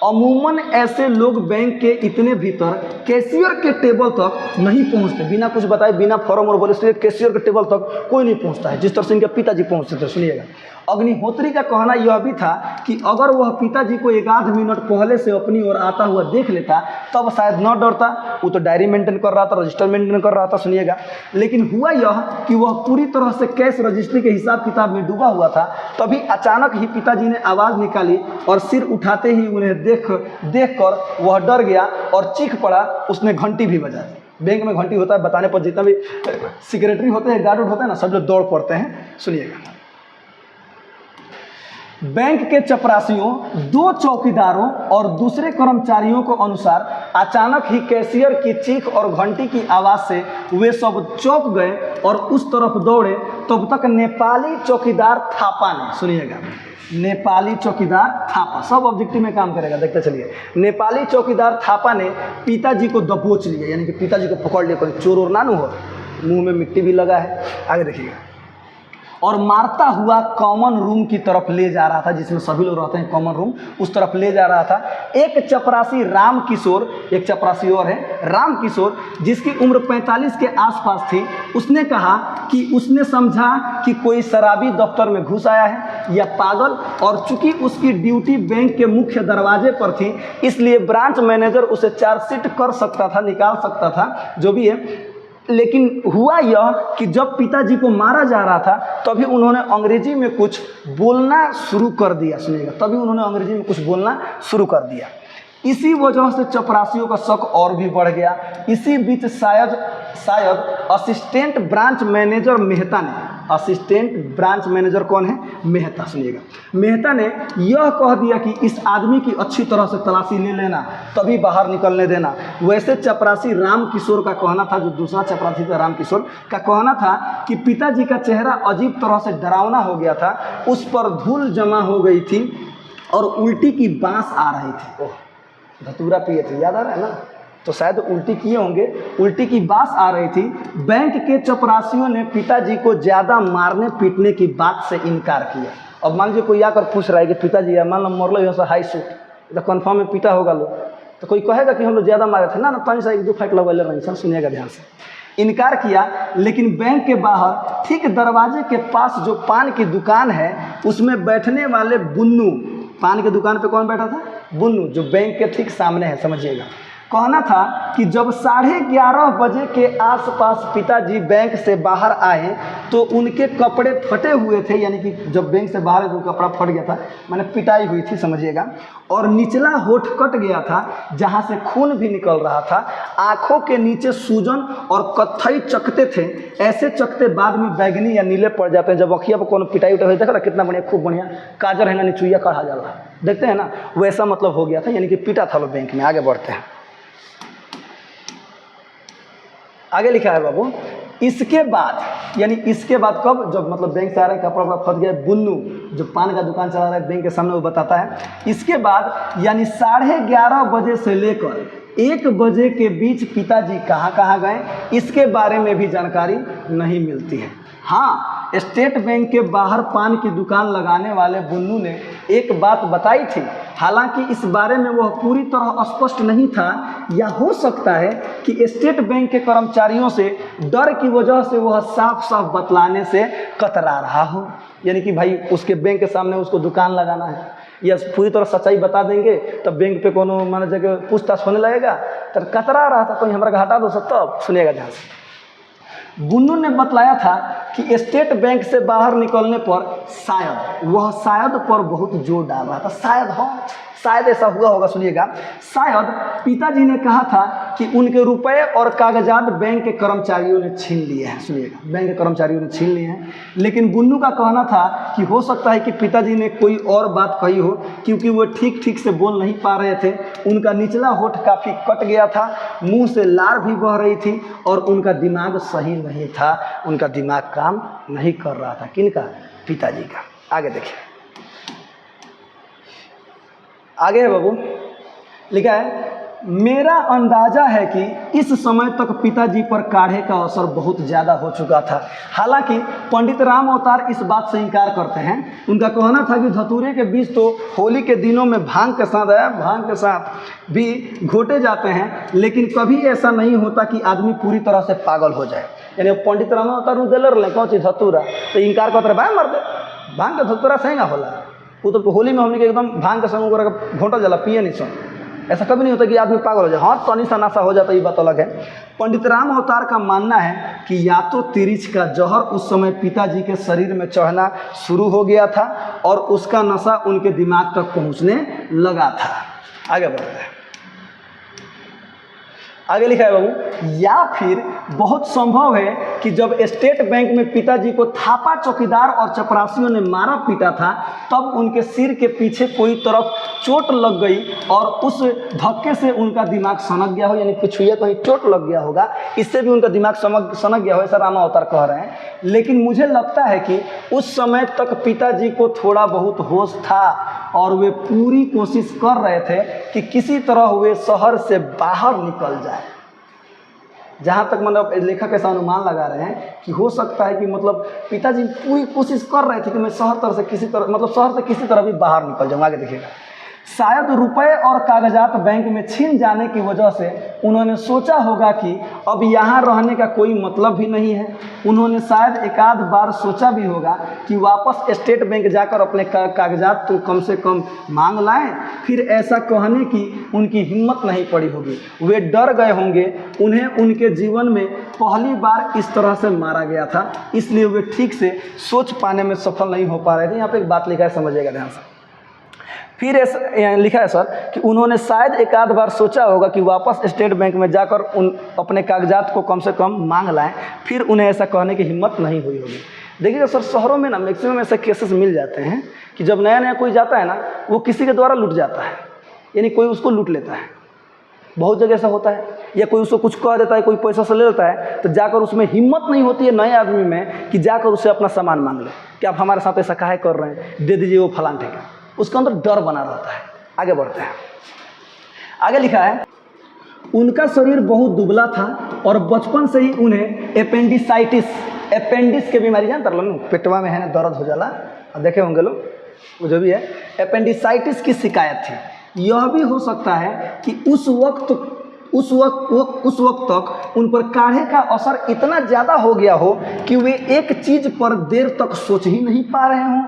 अमूमन ऐसे लोग बैंक के इतने भीतर कैशियर के टेबल तक नहीं पहुंचते, बिना कुछ बताए, बिना फॉर्म और बोले कैशियर के टेबल तक कोई नहीं पहुंचता है, जिस तरह से इनके पिताजी पहुंचते थे। सुनिएगा, अग्निहोत्री का कहना यह भी था कि अगर वह पिताजी को 1-8 मिनट पहले से अपनी ओर आता हुआ देख लेता तब शायद न डरता, वो तो डायरी मेंटेन कर रहा था, रजिस्टर मेंटेन कर रहा था, सुनिएगा। लेकिन हुआ यह कि वह पूरी तरह से कैश रजिस्ट्री के हिसाब किताब में डूबा हुआ था। तभी अचानक ही पिताजी ने आवाज़ निकाली और सिर उठाते ही उन्हें देख कर वह डर गया और चीख पड़ा। उसने घंटी भी बजा दी। बैंक में घंटी होता है, बताने पर जितना भी सेक्रेटरी होते हैं, गार्ड होते हैं ना, सब लोग दौड़ पड़ते हैं। सुनिएगा, बैंक के चपरासियों, 2 चौकीदारों और दूसरे कर्मचारियों को अनुसार अचानक ही कैशियर की चीख और घंटी की आवाज़ से वे सब चौंक गए और उस तरफ दौड़े। तब तक नेपाली चौकीदार थापा ने, सुनिएगा, नेपाली चौकीदार थापा, सब ऑब्जेक्टिव में काम करेगा, देखते चलिए। नेपाली चौकीदार थापा ने पिताजी को दबोच लिया, यानी कि पिताजी को पकड़ लिया, कोई चोर और ना हो, मुंह में मिट्टी भी लगा है, आगे देखिएगा, और मारता हुआ कॉमन रूम की तरफ ले जा रहा था, जिसमें सभी लोग रहते हैं, कॉमन रूम, उस तरफ ले जा रहा था। एक चपरासी राम किशोर, एक चपरासी और है राम किशोर, जिसकी उम्र 45 के आसपास थी, उसने कहा कि उसने समझा कि कोई शराबी दफ्तर में घुस आया है या पागल, और चूंकि उसकी ड्यूटी बैंक के मुख्य दरवाजे पर थी, इसलिए ब्रांच मैनेजर उसे चार्जशीट कर सकता था, निकाल सकता था, जो भी है। लेकिन हुआ यह कि जब पिताजी को मारा जा रहा था तभी उन्होंने अंग्रेजी में कुछ बोलना शुरू कर दिया, सुनिएगा, तभी उन्होंने अंग्रेजी में कुछ बोलना शुरू कर दिया। इसी वजह से चपरासियों का शक और भी बढ़ गया। इसी बीच शायद असिस्टेंट ब्रांच मैनेजर मेहता ने, असिस्टेंट ब्रांच मैनेजर कौन है? मेहता, सुनिएगा, मेहता ने यह कह दिया कि इस आदमी की अच्छी तरह से तलाशी ले लेना, तभी बाहर निकलने देना। वैसे चपरासी राम किशोर का कहना था, जो दूसरा चपरासी था राम किशोर का कहना था कि पिताजी का चेहरा अजीब तरह से डरावना हो गया था, उस पर धूल जमा हो गई थी और उल्टी की बांस आ रही थी। ओह, धतूरा पिए थे, याद आ रहा है ना, तो शायद उल्टी किए होंगे, उल्टी की बात आ रही थी। बैंक के चपरासियों ने पिताजी को ज़्यादा मारने पीटने की बात से इनकार किया। अब मान लीजिए कोई आकर पूछ रहा है कि पिताजी मान लो मरलो यहाँ से हाई सूट, तो कन्फर्म में पीटा होगा लोग, तो कोई कहेगा कि हम लोग ज़्यादा मारे थे ना, तन से 1-2 फाइट लगवा ले रहे हैं। सुनिएगा ध्यान से, इनकार किया। लेकिन बैंक के बाहर ठीक दरवाजे के पास जो पान की दुकान है, उसमें बैठने वाले बुन्नू, पान की दुकान पे कौन बैठा था? बुन्नू, जो बैंक के ठीक सामने है, समझिएगा, कहना था कि जब 11:30 बजे के आसपास पिताजी बैंक से बाहर आए तो उनके कपड़े फटे हुए थे, यानी कि जब बैंक से बाहर आए तो कपड़ा फट गया था, मैंने पिटाई हुई थी समझिएगा, और निचला होठ कट गया था जहाँ से खून भी निकल रहा था। आँखों के नीचे सूजन और कत्थई चकते थे, ऐसे चकते बाद में बैगनी या नीले पड़ जाते हैं। जब अखिया पर कोनो पिटाई उठाई देखा था कितना बढ़िया, खूब बढ़िया काजर है ना निचुइया कढ़ा जाला, देखते हैं ना, वैसा मतलब हो गया था, यानी कि पीटा था लोग बैंक में। आगे बढ़ते हैं, आगे लिखा है बाबू, इसके बाद, यानी इसके बाद कब, जब मतलब बैंक से आ रहे हैं, कपड़ा वपड़ा फट गया। बुन्नू जो पान का दुकान चला रहा है बैंक के सामने, वो बताता है इसके बाद यानी 11:30 बजे से लेकर 1 बजे के बीच पिताजी कहाँ कहाँ गए, इसके बारे में भी जानकारी नहीं मिलती है। हाँ, स्टेट बैंक के बाहर पान की दुकान लगाने वाले बुन्नू ने एक बात बताई थी, हालांकि इस बारे में वह पूरी तरह स्पष्ट नहीं था, या हो सकता है कि स्टेट बैंक के कर्मचारियों से डर की वजह से वह साफ साफ बतलाने से कतरा रहा हो, यानी कि भाई उसके बैंक के सामने उसको दुकान लगाना है, या पूरी तरह सच्चाई बता देंगे तब बैंक पे कोनो मान जगह पूछताछ होने लगेगा, तो कतरा रहा था, कहीं हमारा घाटा दो सब। तब सुनिएगा ध्यान से, बुन्नू ने बतलाया था कि स्टेट बैंक से बाहर निकलने पर शायद, वह शायद पर बहुत जोर डाल रहा था, शायद, हाँ शायद ऐसा हुआ होगा। सुनिएगा, शायद पिताजी ने कहा था कि उनके रुपए और कागजात बैंक के कर्मचारियों ने छीन लिए हैं। सुनिएगा, बैंक के कर्मचारियों ने छीन लिए हैं, लेकिन बुन्नू का कहना था कि हो सकता है कि पिताजी ने कोई और बात कही हो, क्योंकि वो ठीक ठीक से बोल नहीं पा रहे थे। उनका निचला होठ काफ़ी कट गया था, मुंह से लार भी बह रही थी, और उनका दिमाग सही नहीं था, उनका दिमाग काम नहीं कर रहा था। किनका? पिताजी का। आगे देखिए, आगे है बाबू, लिखा है, मेरा अंदाजा है कि इस समय तक पिताजी पर काढ़े का असर बहुत ज़्यादा हो चुका था। हालांकि पंडित राम अवतार इस बात से इनकार करते हैं। उनका कहना था कि धतूरे के बीज तो होली के दिनों में भांग के साथ भी घोटे जाते हैं, लेकिन कभी ऐसा नहीं होता कि आदमी पूरी तरह से पागल हो जाए। यानी पंडित राम अवतार दिलर ले कौन चीज धतूरा, तो इनकार करते रहे, भाई मर दे, भांग के धतूरा सही ना होला, वो तो होली में हमने के एकदम भांग के संग घोटा जला पिए नहीं सुन, ऐसा कभी नहीं होता कि आदमी पागल हो जाए। हाँ, तनी सा नशा हो जाता है, ये बात अलग है। पंडित राम अवतार का मानना है कि या तो तिरिच का जहर उस समय पिताजी के शरीर में चढ़ना शुरू हो गया था और उसका नशा उनके दिमाग तक पहुंचने लगा था। आगे बढ़ते हैं, आगे लिखा है बाबू, या फिर बहुत संभव है कि जब स्टेट बैंक में पिताजी को थापा चौकीदार और चपरासियों ने मारा पीटा था, तब उनके सिर के पीछे कोई तरफ चोट लग गई और उस धक्के से उनका दिमाग सनक गया हो, यानी पिछुए कहीं चोट लग गया होगा, इससे भी उनका दिमाग सनक गया हो, ऐसा रामा अवतार कह रहे हैं। लेकिन मुझे लगता है कि उस समय तक पिताजी को थोड़ा बहुत होश था और वे पूरी कोशिश कर रहे थे कि किसी तरह वे शहर से बाहर निकल जाए। जहाँ तक मतलब लेखक ऐसा अनुमान लगा रहे हैं कि हो सकता है कि मतलब पिताजी पूरी कोशिश कर रहे थे कि मैं शहर से किसी तरह भी बाहर निकल जाऊँ। आगे देखिएगा, शायद रुपए और कागजात बैंक में छीन जाने की वजह से उन्होंने सोचा होगा कि अब यहाँ रहने का कोई मतलब भी नहीं है। उन्होंने शायद एक आध बार सोचा भी होगा कि वापस स्टेट बैंक जाकर अपने कागजात तो कम से कम मांग लाएं। फिर ऐसा कहने की उनकी हिम्मत नहीं पड़ी होगी, वे डर गए होंगे। उन्हें उनके जीवन में पहली बार इस तरह से मारा गया था, इसलिए वे ठीक से सोच पाने में सफल नहीं हो पा रहे थे। यहाँ पर एक बात लिखा है, समझिएगा ध्यान से। फिर ऐसा लिखा है सर कि उन्होंने शायद एक आध बार सोचा होगा कि वापस स्टेट बैंक में जाकर अपने कागजात को कम से कम मांग लाएं। फिर उन्हें ऐसा कहने की हिम्मत नहीं हुई होगी। देखिएगा सर, शहरों में ना मैक्सिमम ऐसे केसेस मिल जाते हैं कि जब नया नया कोई जाता है ना, वो किसी के द्वारा लूट जाता है, यानी कोई उसको लूट लेता है। बहुत जगह ऐसा होता है, या कोई उसको कुछ कह देता है, कोई पैसा से ले लेता है, तो जाकर उसमें हिम्मत नहीं होती है नए आदमी में कि जाकर उसे अपना सामान मांग ले कि आप हमारे साथ ऐसा काहे कर रहे हैं, दे दीजिए वो फलान ठेका। उसके अंदर डर बना रहता है। आगे बढ़ते हैं, आगे लिखा है, उनका शरीर बहुत दुबला था और बचपन से ही उन्हें अपेंडिक्स की बीमारी, जानते लो, पेटवा में है ना दर्द हो जाला, देखे होंगे लोग, वो जो भी है अपेंडिसाइटिस की शिकायत थी। यह भी हो सकता है कि उस वक्त तक उन पर काढ़े का असर इतना ज़्यादा हो गया हो कि वे एक चीज़ पर देर तक सोच ही नहीं पा रहे हों।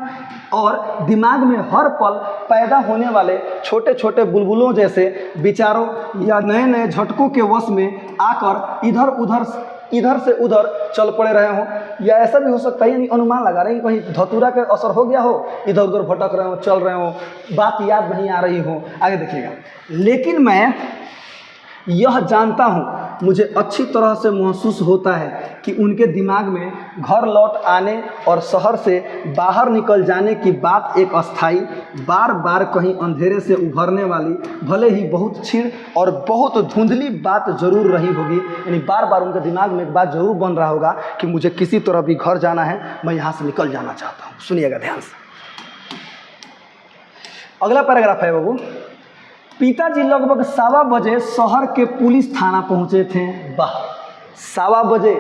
और दिमाग में हर पल पैदा होने वाले छोटे छोटे बुलबुलों जैसे विचारों या नए नए झटकों के वश में आकर इधर से उधर चल पड़े रहे हों। या ऐसा भी हो सकता है, यानी अनुमान लगा रहे हैं कि कहीं धतूरा का असर हो गया हो, इधर उधर भटक रहे हो, चल रहे हो, बात याद नहीं आ रही हो। आगे देखिएगा, लेकिन मैं यह जानता हूँ, मुझे अच्छी तरह से महसूस होता है कि उनके दिमाग में घर लौट आने और शहर से बाहर निकल जाने की बात एक अस्थाई, बार बार कहीं अंधेरे से उभरने वाली, भले ही बहुत क्षीण और बहुत धुंधली बात जरूर रही होगी। यानी बार बार उनके दिमाग में एक बात जरूर बन रहा होगा कि मुझे किसी तरह भी घर जाना है, मैं यहाँ से निकल जाना चाहता हूँ। सुनिएगा ध्यान से, अगला पैराग्राफ है बाबू। पिताजी लगभग 1:15 बजे शहर के पुलिस थाना पहुंचे थे। वाह, 1:15 बजे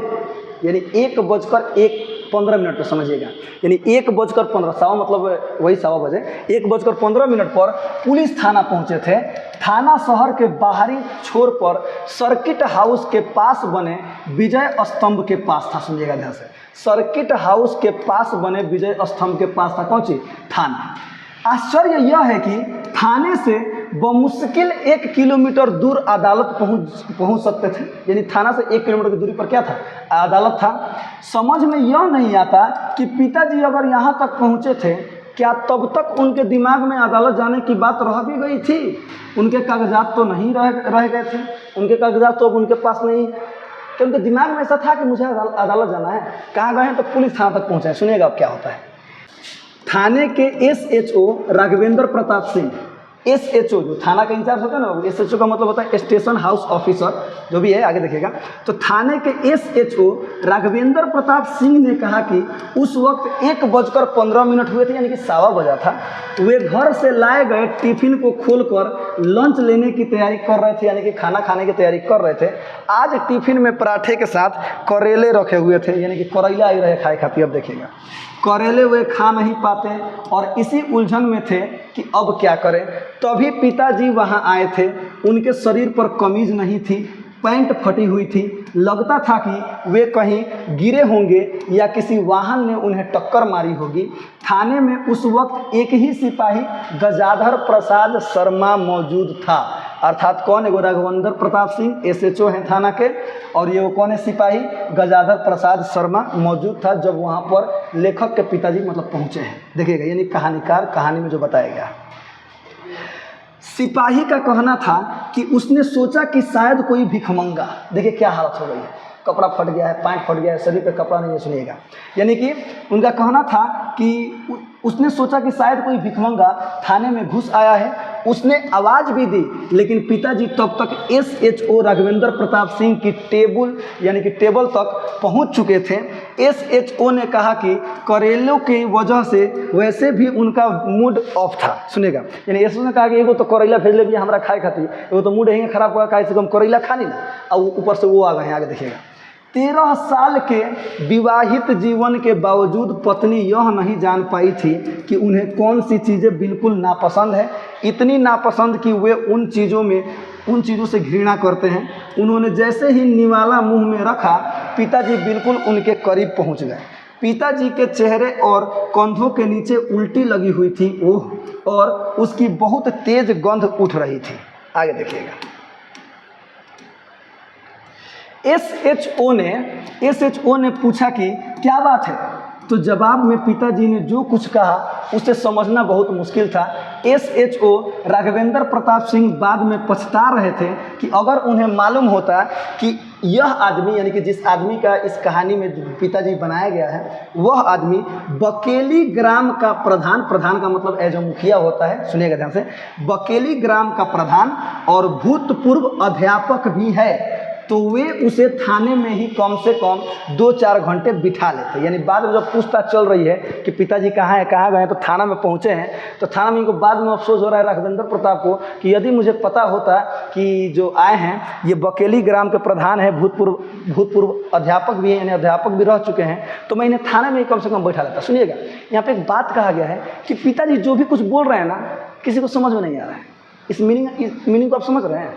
यानी 1:15 पर समझिएगा, यानी 1:15, 1:15 मतलब वही 1:15 बजे, 1:15 पर पुलिस थाना पहुंचे थे। थाना शहर के बाहरी छोर पर सर्किट हाउस के पास बने विजय स्तंभ के पास था। सुनिएगा ध्यान से, सर्किट हाउस के पास बने विजय स्तंभ के पास था। कौन सी? थाना। आश्चर्य यह है कि थाने से बमुश्किल 1 किलोमीटर दूर अदालत पहुंच सकते थे। यानी थाना से 1 किलोमीटर की दूरी पर क्या था? अदालत था। समझ में यह नहीं आता कि पिताजी अगर यहाँ तक पहुँचे थे, क्या तब तक उनके दिमाग में अदालत जाने की बात रह भी गई थी? उनके कागजात तो नहीं रह गए थे, उनके कागजात तो अब उनके पास नहीं है, तो उनके दिमाग में ऐसा था कि मुझे अदालत जाना है। कहाँ गए हैं? तो पुलिस थाना तक पहुँचे। सुनिएगा अब क्या होता है। थाने के SHO राघवेंद्र प्रताप सिंह, SHO जो थाना का इंचार्ज होता है ना, SHO का मतलब होता है स्टेशन हाउस ऑफिसर, जो भी है आगे देखिएगा। तो थाने के SHO राघवेंद्र प्रताप सिंह ने कहा कि उस वक्त 1:15 हुए थे, यानी कि 1:15 बजा था। वे घर से लाए गए टिफिन को खोलकर लंच लेने की तैयारी कर रहे थे, यानी कि खाना खाने की तैयारी कर रहे थे। आज टिफिन में पराठे के साथ करेले रखे हुए थे, यानी कि करेला आई रहे खाए खाती। अब देखिएगा, करेले वे खा नहीं पाते और इसी उलझन में थे कि अब क्या करें। तभी पिताजी वहां आए थे। उनके शरीर पर कमीज नहीं थी, पैंट फटी हुई थी। लगता था कि वे कहीं गिरे होंगे या किसी वाहन ने उन्हें टक्कर मारी होगी। थाने में उस वक्त एक ही सिपाही गजाधर प्रसाद शर्मा मौजूद था। अर्थात कौन है? वो राघवेंद्र प्रताप सिंह SHO हैं थाना के, और ये वो कौन है? सिपाही गजाधर प्रसाद शर्मा मौजूद था जब वहाँ पर लेखक के पिताजी मतलब पहुँचे हैं। देखिएगा, यानी कहानीकार कहानी में जो बताया गया। सिपाही का कहना था कि उसने सोचा कि शायद कोई भिखमंगा, देखिए क्या हालत हो गई है, कपड़ा फट गया है, पैंट फट गया है, शरीर पे कपड़ा नहीं है। सुनिएगा, यानी कि उनका कहना था कि उसने सोचा कि शायद कोई भिखमंगा थाने में घुस आया है। उसने आवाज़ भी दी, लेकिन पिताजी तब तक SHO राघवेंद्र प्रताप सिंह की टेबल तक पहुंच चुके थे। SHO ने कहा कि करेलों की वजह से वैसे भी उनका मूड ऑफ था। सुनेगा, यानी SHO ने कहा कि एगो तो करेला भेज ले भी हमारा खाए खाती, एगो तो मूड यहीं खराब हुआ, खाए से कम करेला खा नहीं ना, और ऊपर से वो आ गए हैं। आगे देखिएगा, 13 साल के विवाहित जीवन के बावजूद पत्नी यह नहीं जान पाई थी कि उन्हें कौन सी चीज़ें बिल्कुल नापसंद है। इतनी नापसंद कि वे उन चीज़ों से घृणा करते हैं। उन्होंने जैसे ही निवाला मुंह में रखा, पिताजी बिल्कुल उनके करीब पहुंच गए। पिताजी के चेहरे और कंधों के नीचे उल्टी लगी हुई थी, ओह, और उसकी बहुत तेज गंध उठ रही थी। आगे देखिएगा, SHO ने पूछा कि क्या बात है, तो जवाब में पिताजी ने जो कुछ कहा उसे समझना बहुत मुश्किल था। SHO राघवेंद्र प्रताप सिंह बाद में पछता रहे थे कि अगर उन्हें मालूम होता कि यह आदमी, यानी कि जिस आदमी का इस कहानी में पिताजी बनाया गया है, वह आदमी बकेली ग्राम का प्रधान का मतलब जो मुखिया होता है, सुनिएगा ध्यान से, बकेली ग्राम का प्रधान और भूतपूर्व अध्यापक भी है, तो वे उसे थाने में ही कम से कम 2-4 घंटे बिठा लेते। यानी बाद में जब पूछताछ चल रही है कि पिताजी कहाँ हैं, कहाँ गए हैं, तो थाना में पहुँचे हैं, तो थाना में इनको बाद में अफसोस हो रहा है राघवेंद्र प्रताप को कि यदि मुझे पता होता कि जो आए हैं ये बकेली ग्राम के प्रधान हैं, भूतपूर्व अध्यापक भी हैं, यानी अध्यापक भी रह चुके हैं, तो मैं इन्हें थाने में ही कम से कम बैठा लेता। सुनिएगा, यहाँ पर एक बात कहा गया है कि पिताजी जो भी कुछ बोल रहे हैं ना, किसी को समझ में नहीं आ रहा है। इस मीनिंग को आप समझ रहे हैं?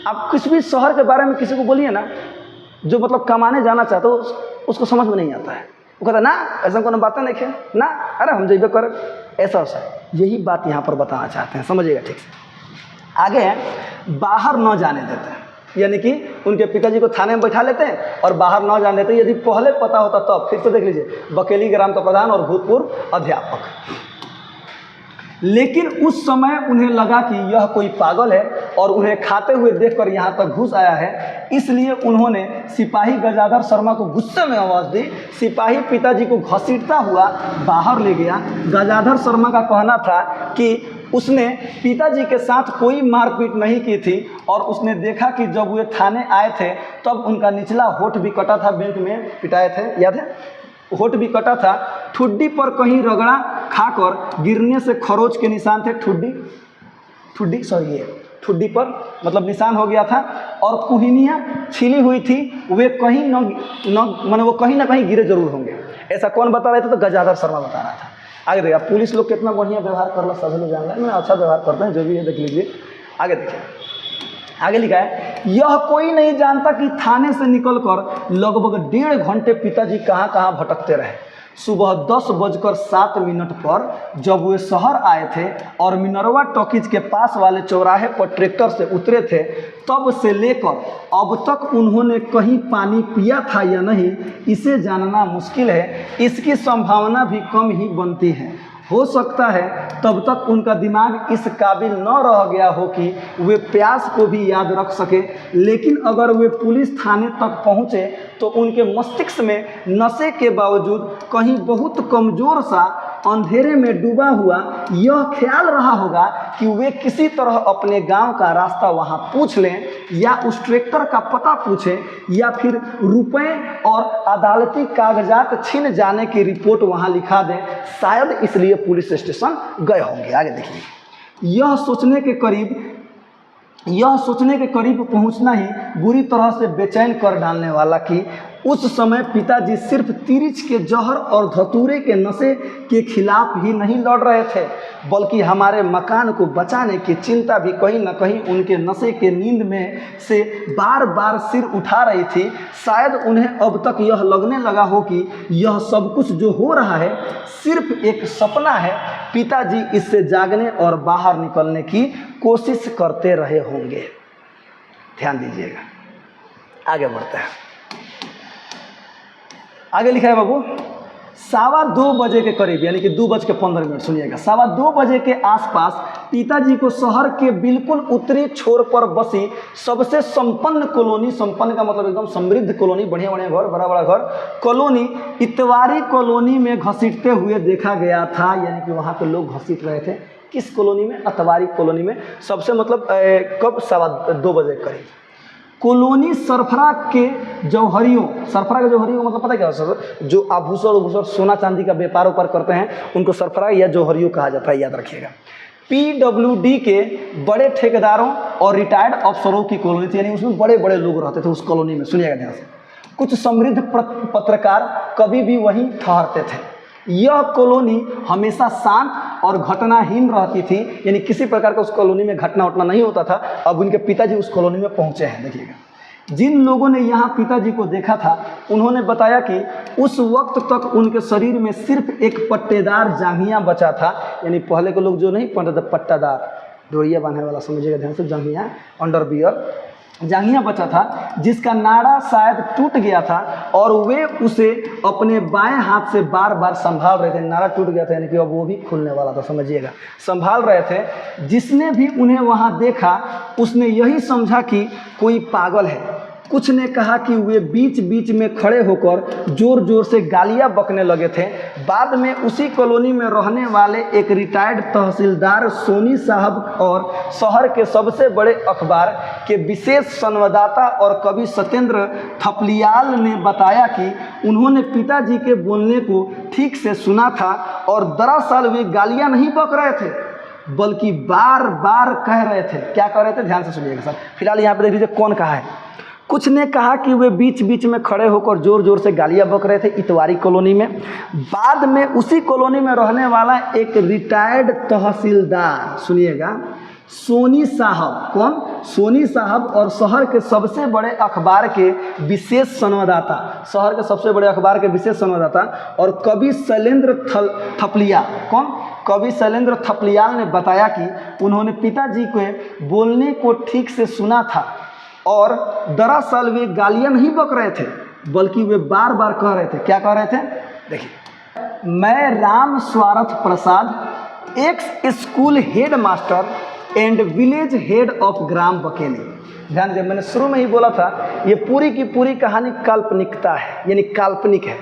आप कुछ भी शहर के बारे में किसी को बोलिए ना, जो मतलब कमाने जाना चाहते हो, उसको समझ में नहीं आता है। वो कहता है ना, ऐसा कोनो बातें नहीं है ना, अरे हम जैबे कर, ऐसा ऐसा यही बात यहाँ पर बताना चाहते हैं, समझिएगा ठीक से। आगे है बाहर न जाने देते हैं, यानी कि उनके पिताजी को थाने में बैठा लेते हैं और बाहर न जाने देते। यदि पहले पता होता तब, फिर से देख लीजिए, बकेली ग्राम का प्रधान और भूतपूर्व अध्यापक। लेकिन उस समय उन्हें लगा कि यह कोई पागल है और उन्हें खाते हुए देखकर यहाँ तक घुस आया है, इसलिए उन्होंने सिपाही गजाधर शर्मा को गुस्से में आवाज़ दी। सिपाही पिताजी को घसीटता हुआ बाहर ले गया। गजाधर शर्मा का कहना था कि उसने पिताजी के साथ कोई मारपीट नहीं की थी और उसने देखा कि जब वे थाने आए थे तब उनका निचला होठ भी कटा था, बैंक में पिटाए थे, याद है, होठ भी कटा था। ठुड्डी पर कहीं रगड़ा खाकर गिरने से खरोच के निशान थे, ठुड्डी पर मतलब निशान हो गया था। और कुहनियाँ छिली हुई थी, वे कहीं माने वो कहीं ना कहीं गिरे जरूर होंगे। ऐसा कौन बता रहे थे? तो गजाधर शर्मा बता रहा था। आगे देखिए, पुलिस लोग कितना बढ़िया व्यवहार कर रहा, सभी लोग जान रहे हैं, अच्छा व्यवहार करते हैं, जो भी है देख लीजिए। आगे देखिए, आगे लिखा है, यह कोई नहीं जानता कि थाने से निकलकर लगभग 1.5 घंटे पिताजी कहाँ कहाँ भटकते रहे। सुबह 10:07 पर जब वे शहर आए थे और मिनरवा टॉकीज के पास वाले चौराहे पर ट्रैक्टर से उतरे थे, तब से लेकर अब तक उन्होंने कहीं पानी पिया था या नहीं, इसे जानना मुश्किल है। इसकी संभावना भी कम ही बनती है। हो सकता है तब तक उनका दिमाग इस काबिल न रह गया हो कि वे प्यास को भी याद रख सके। लेकिन अगर वे पुलिस थाने तक पहुँचे तो उनके मस्तिष्क में नशे के बावजूद कहीं बहुत कमज़ोर सा अंधेरे में डूबा हुआ यह ख्याल रहा होगा कि वे किसी तरह अपने गांव का रास्ता वहां पूछ लें, या उस ट्रैक्टर का पता पूछें, या फिर रुपए और अदालती कागजात छिन जाने की रिपोर्ट वहां लिखा दें। शायद इसलिए पुलिस स्टेशन गए होंगे। आगे देखिए, यह सोचने के करीब पहुंचना ही बुरी तरह से बेचैन कर डालने वाला कि उस समय पिताजी सिर्फ तिरिच के जहर और धतूरे के नशे के खिलाफ ही नहीं लड़ रहे थे, बल्कि हमारे मकान को बचाने की चिंता भी कहीं न कहीं उनके नशे के नींद में से बार बार सिर उठा रही थी। शायद उन्हें अब तक यह लगने लगा हो कि यह सब कुछ जो हो रहा है सिर्फ एक सपना है। पिताजी इससे जागने और बाहर निकलने की कोशिश करते रहे होंगे। ध्यान दीजिएगा, आगे बढ़ते हैं। आगे लिखा है बाबू, 2:15 बजे के करीब, यानी कि 2:15, सुनिएगा, 2:15 बजे के आसपास पिताजी को शहर के बिल्कुल उत्तरी छोर पर बसी सबसे संपन्न कॉलोनी, संपन्न का मतलब एकदम समृद्ध कॉलोनी, बढ़िया बढ़िया घर, बड़ा बड़ा घर, कॉलोनी इतवारी कॉलोनी में घसीटते हुए देखा गया था। यानी कि वहाँ पे लोग घसीट रहे थे। किस कॉलोनी में? अतवारी कॉलोनी में। सबसे मतलब कब? 2:15 बजे करीब। कॉलोनी सरफरा के जौहरियों, सरफरा के जौहरियों का मतलब पता क्या है सर? जो आभूषण सोना चांदी का व्यापार करते हैं उनको सरफरा या जौहरियों कहा जाता है, याद रखिएगा। PWD के बड़े ठेकेदारों और रिटायर्ड अफसरों की कॉलोनी थी, यानी उसमें बड़े बड़े लोग रहते थे उस कॉलोनी में। सुनिएगा ध्यान से। कुछ समृद्ध पत्रकार कभी भी वहीं ठहरते थे। यह कॉलोनी हमेशा शांत और घटनाहीन रहती थी, यानी किसी प्रकार का उस कॉलोनी में घटना उठना नहीं होता था। अब उनके पिताजी उस कॉलोनी में पहुंचे हैं। देखिएगा, जिन लोगों ने यहाँ पिताजी को देखा था उन्होंने बताया कि उस वक्त तक उनके शरीर में सिर्फ एक पट्टेदार जांघिया बचा था। यानी पहले के लोग जो नहीं पहनते थे पट्टादार, डोरिया बांधने वाला, समझिएगा ध्यान से, जांघिया, अंडरवियर, जांघिया बचा था, जिसका नाड़ा शायद टूट गया था और वे उसे अपने बाएं हाथ से बार बार संभाल रहे थे। नाड़ा टूट गया था, यानी कि अब वो भी खुलने वाला था, समझिएगा, संभाल रहे थे। जिसने भी उन्हें वहां देखा उसने यही समझा कि कोई पागल है। कुछ ने कहा कि वे बीच बीच में खड़े होकर जोर जोर से गालियां बकने लगे थे। बाद में उसी कॉलोनी में रहने वाले एक रिटायर्ड तहसीलदार सोनी साहब और शहर के सबसे बड़े अखबार के विशेष संवाददाता और कवि सत्येंद्र थपलियाल ने बताया कि उन्होंने पिताजी के बोलने को ठीक से सुना था और दरअसल वे गालियां नहीं बक रहे थे बल्कि बार बार कह रहे थे। क्या कह रहे थे? ध्यान से सुनिएगा सर। फिलहाल यहाँ पे देख लीजिए कौन कहा है। कुछ ने कहा कि वे बीच बीच में खड़े होकर जोर जोर से गालियां बक रहे थे इतवारी कॉलोनी में। बाद में उसी कॉलोनी में रहने वाला एक रिटायर्ड तहसीलदार, सुनिएगा, सोनी साहब, कौन? सोनी साहब और शहर के सबसे बड़े अखबार के विशेष संवाददाता, शहर के सबसे बड़े अखबार के विशेष संवाददाता और कवि शैलेंद्र थपलिया, कौन? कवि शैलेंद्र थपलियाल ने बताया कि उन्होंने पिताजी के बोलने को ठीक से सुना था और दरअसल वे गालियाँ नहीं बक रहे थे, बल्कि वे बार बार कह रहे थे। क्या कह रहे थे? देखिए, मैं Ram Swarth Prasad, ex school headmaster and village head of ग्राम बकेली। ध्यान दीजिए, मैंने शुरू में ही बोला था ये पूरी की पूरी कहानी काल्पनिकता है, यानी काल्पनिक है।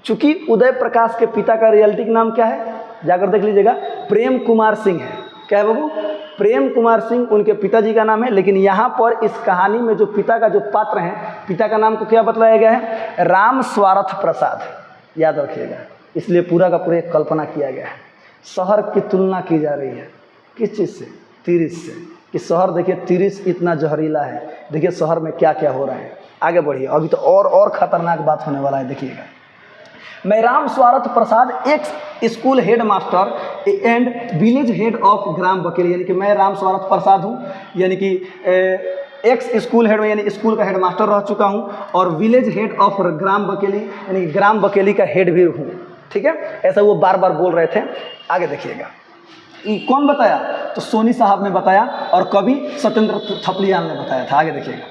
चूंकि उदय प्रकाश के पिता का रियलिटी नाम क्या है, जाकर देख लीजिएगा, प्रेम कुमार सिंह है। क्या है बाबू? प्रेम कुमार सिंह उनके पिताजी का नाम है। लेकिन यहाँ पर इस कहानी में जो पिता का जो पात्र है, पिता का नाम को क्या बतलाया गया है? राम स्वार्थ प्रसाद। याद रखिएगा, इसलिए पूरा का पूरा कल्पना किया गया है। शहर की तुलना की जा रही है किस चीज़ से? तिरिस से, कि शहर देखिए तिरिस इतना जहरीला है, देखिए शहर में क्या क्या हो रहा है। आगे बढ़िए, अभी तो और खतरनाक बात होने वाला है। देखिएगा, मैं Ram Swarth Prasad, ex school headmaster and village head of ग्राम बकेली, यानी कि मैं राम स्वार्थ प्रसाद हूँ, यानी कि एक्स स्कूल हेड में, यानी स्कूल का हेड मास्टर रह चुका हूँ, और विलेज हेड ऑफ ग्राम बकेली, यानी कि ग्राम बकेली का हेड भी हूँ। ठीक है, ऐसा वो बार बार बोल रहे थे। आगे देखिएगा, ये कौन बताया? तो सोनी साहब ने बताया और कवि सत्येंद्र थपलियाल ने बताया था। आगे देखिएगा,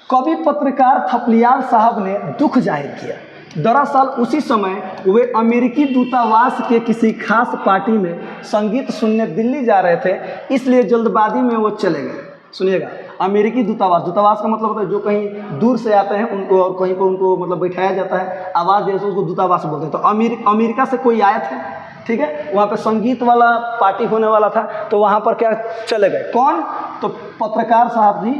कवि पत्रकार थपलियाल साहब ने दुख जाहिर किया। दरअसल उसी समय वे अमेरिकी दूतावास के किसी खास पार्टी में संगीत सुनने दिल्ली जा रहे थे, इसलिए जल्दबाजी में वो चले गए। सुनिएगा, अमेरिकी दूतावास, दूतावास का मतलब होता है जो कहीं दूर से आते हैं उनको और कहीं पर उनको मतलब बैठाया जाता है, आवाज़ जैसे उसको दूतावास बोलते हैं। तो अमेरिका से कोई आए थे, ठीक है, वहाँ पे संगीत वाला पार्टी होने वाला था, तो वहाँ पर क्या चले गए? कौन? तो पत्रकार साहब जी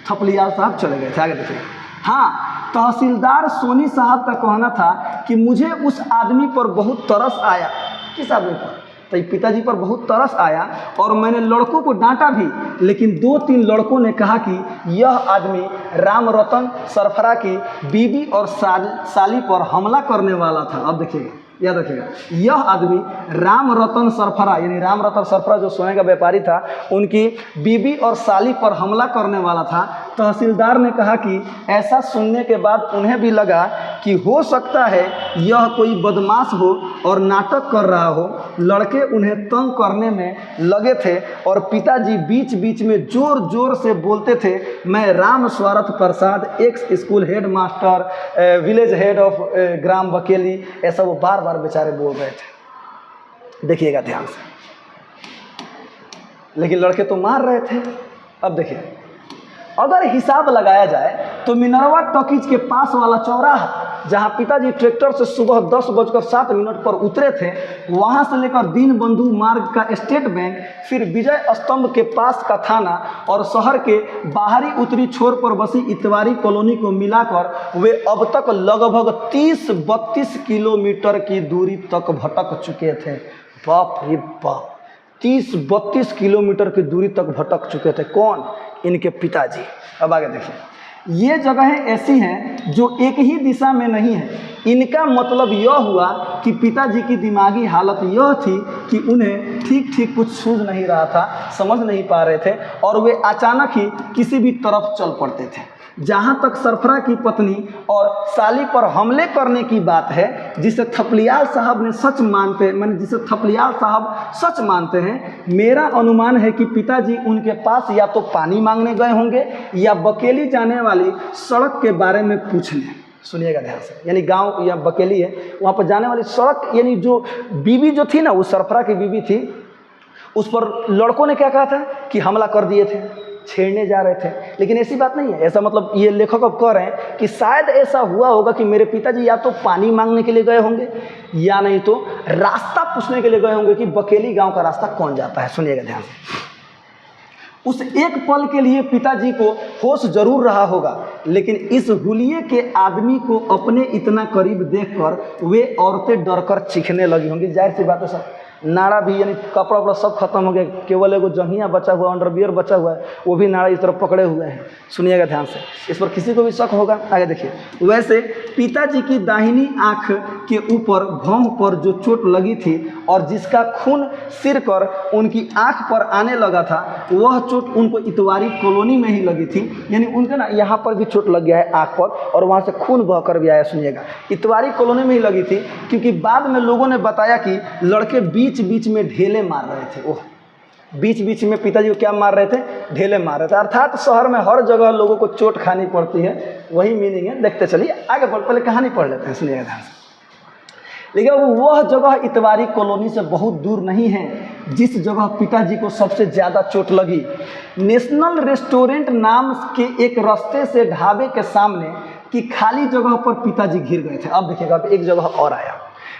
थपलियाल साहब चले गए थे। आगे देखिए, हाँ, तहसीलदार सोनी साहब का कहना था कि मुझे उस आदमी पर बहुत तरस आया। किस आदमी पर? तो पिताजी पर बहुत तरस आया और मैंने लड़कों को डांटा भी, लेकिन 2-3 लड़कों ने कहा कि यह आदमी राम रतन सरफरा की बीबी और साली पर हमला करने वाला था। अब देखिएगा, याद रखिएगा, यह आदमी राम रतन सरफरा, यानी राम रतन सरफरा जो सोने का व्यापारी था, उनकी बीबी और साली पर हमला करने वाला था। तहसीलदार ने कहा कि ऐसा सुनने के बाद उन्हें भी लगा कि हो सकता है यह कोई बदमाश हो और नाटक कर रहा हो। लड़के उन्हें तंग करने में लगे थे और पिताजी बीच बीच में जोर जोर से बोलते थे, मैं Ram Swarth Prasad, ex school headmaster, village head of ग्राम बकेली, ऐसा वो बार बार बेचारे बोल रहे थे। देखिएगा ध्यान से, लेकिन लड़के तो मार रहे थे। अब देखिए, अगर हिसाब लगाया जाए तो मिनरवा टॉकीज के पास वाला चौराहा, जहां पिताजी ट्रैक्टर से सुबह 10:07 पर उतरे थे, वहां से लेकर दीनबंधु मार्ग का स्टेट बैंक, फिर विजय स्तंभ के पास का थाना और शहर के बाहरी उत्तरी छोर पर बसी इतवारी कॉलोनी को मिलाकर वे अब तक लगभग 30-32 किलोमीटर की दूरी तक भटक चुके थे। बाप रे बाप, 30-32 किलोमीटर की दूरी तक भटक चुके थे। कौन? इनके पिताजी। अब आगे देखिए, ये जगहें ऐसी हैं जो एक ही दिशा में नहीं है। इनका मतलब यह हुआ कि पिताजी की दिमागी हालत यह थी कि उन्हें ठीक कुछ सूझ नहीं रहा था, समझ नहीं पा रहे थे और वे अचानक ही किसी भी तरफ चल पड़ते थे। जहाँ तक सरफरा की पत्नी और साली पर हमले करने की बात है, जिसे थपलियाल साहब ने सच मानते हैं, मेरा अनुमान है कि पिताजी उनके पास या तो पानी मांगने गए होंगे या बकेली जाने वाली सड़क के बारे में पूछने। सुनिएगा ध्यान से, यानी गांव या बकेली है, वहाँ पर जाने वाली सड़क, यानी जो बीवी जो थी ना, वो सरफरा की बीवी थी, उस पर लड़कों ने क्या कहा था कि हमला कर दिए थे, छेड़ने जा रहे थे। लेकिन ऐसी बात नहीं है। ऐसा मतलब ये लेखक अब कह रहे हैं कि शायद ऐसा हुआ होगा कि मेरे पिताजी या तो पानी मांगने के लिए गए होंगे या नहीं तो रास्ता पूछने के लिए गए होंगे कि बकेली गांव का रास्ता कौन जाता है। सुनिएगा ध्यान से, उस एक पल के लिए पिताजी को होश जरूर रहा होगा, लेकिन इस हुलिये के आदमी को अपने इतना करीब देखकर वे औरतें डरकर चीखने लगी होंगी। जाहिर सी बात है सर, नाड़ा भी यानी कपड़ा वपड़ा सब खत्म हो गया, केवल एगो जंघिया बचा हुआ, अंडरवियर बचा हुआ है, वो भी नाड़ा इस तरफ पकड़े हुए हैं। सुनिएगा ध्यान से, इस पर किसी को भी शक होगा। आगे देखिए, वैसे पिताजी की दाहिनी आंख के ऊपर भौं पर जो चोट लगी थी और जिसका खून सिर कर उनकी आंख पर आने लगा था, वह चोट उनको इतवारी कॉलोनी में ही लगी थी। यानी उनके ना यहाँ पर भी चोट लग गया है आंख पर और वहाँ से खून बहकर भी आया। सुनिएगा, इतवारी कॉलोनी में ही लगी थी, क्योंकि बाद में लोगों ने बताया कि लड़के बीच बीच बीच में ढेले मार रहे थे। ओह, बीच बीच में पिताजी को क्या मार रहे थे? ढेले मार रहे थे। अर्थात शहर में हर जगह लोगों को चोट खानी पड़ती है, वही मीनिंग है। देखते चलिए आगे बढ़, पहले कहानी पढ़ लेते हैं, सुनिएगा ध्यान से। लेकिन वह जगह इतवारी कॉलोनी से बहुत दूर नहीं है जिस जगह पिताजी को सबसे ज़्यादा चोट लगी। नेशनल रेस्टोरेंट नाम के एक रास्ते से ढाबे के सामने की खाली जगह पर पिताजी गिर गए थे। अब देखिएगा, अब एक जगह और आया।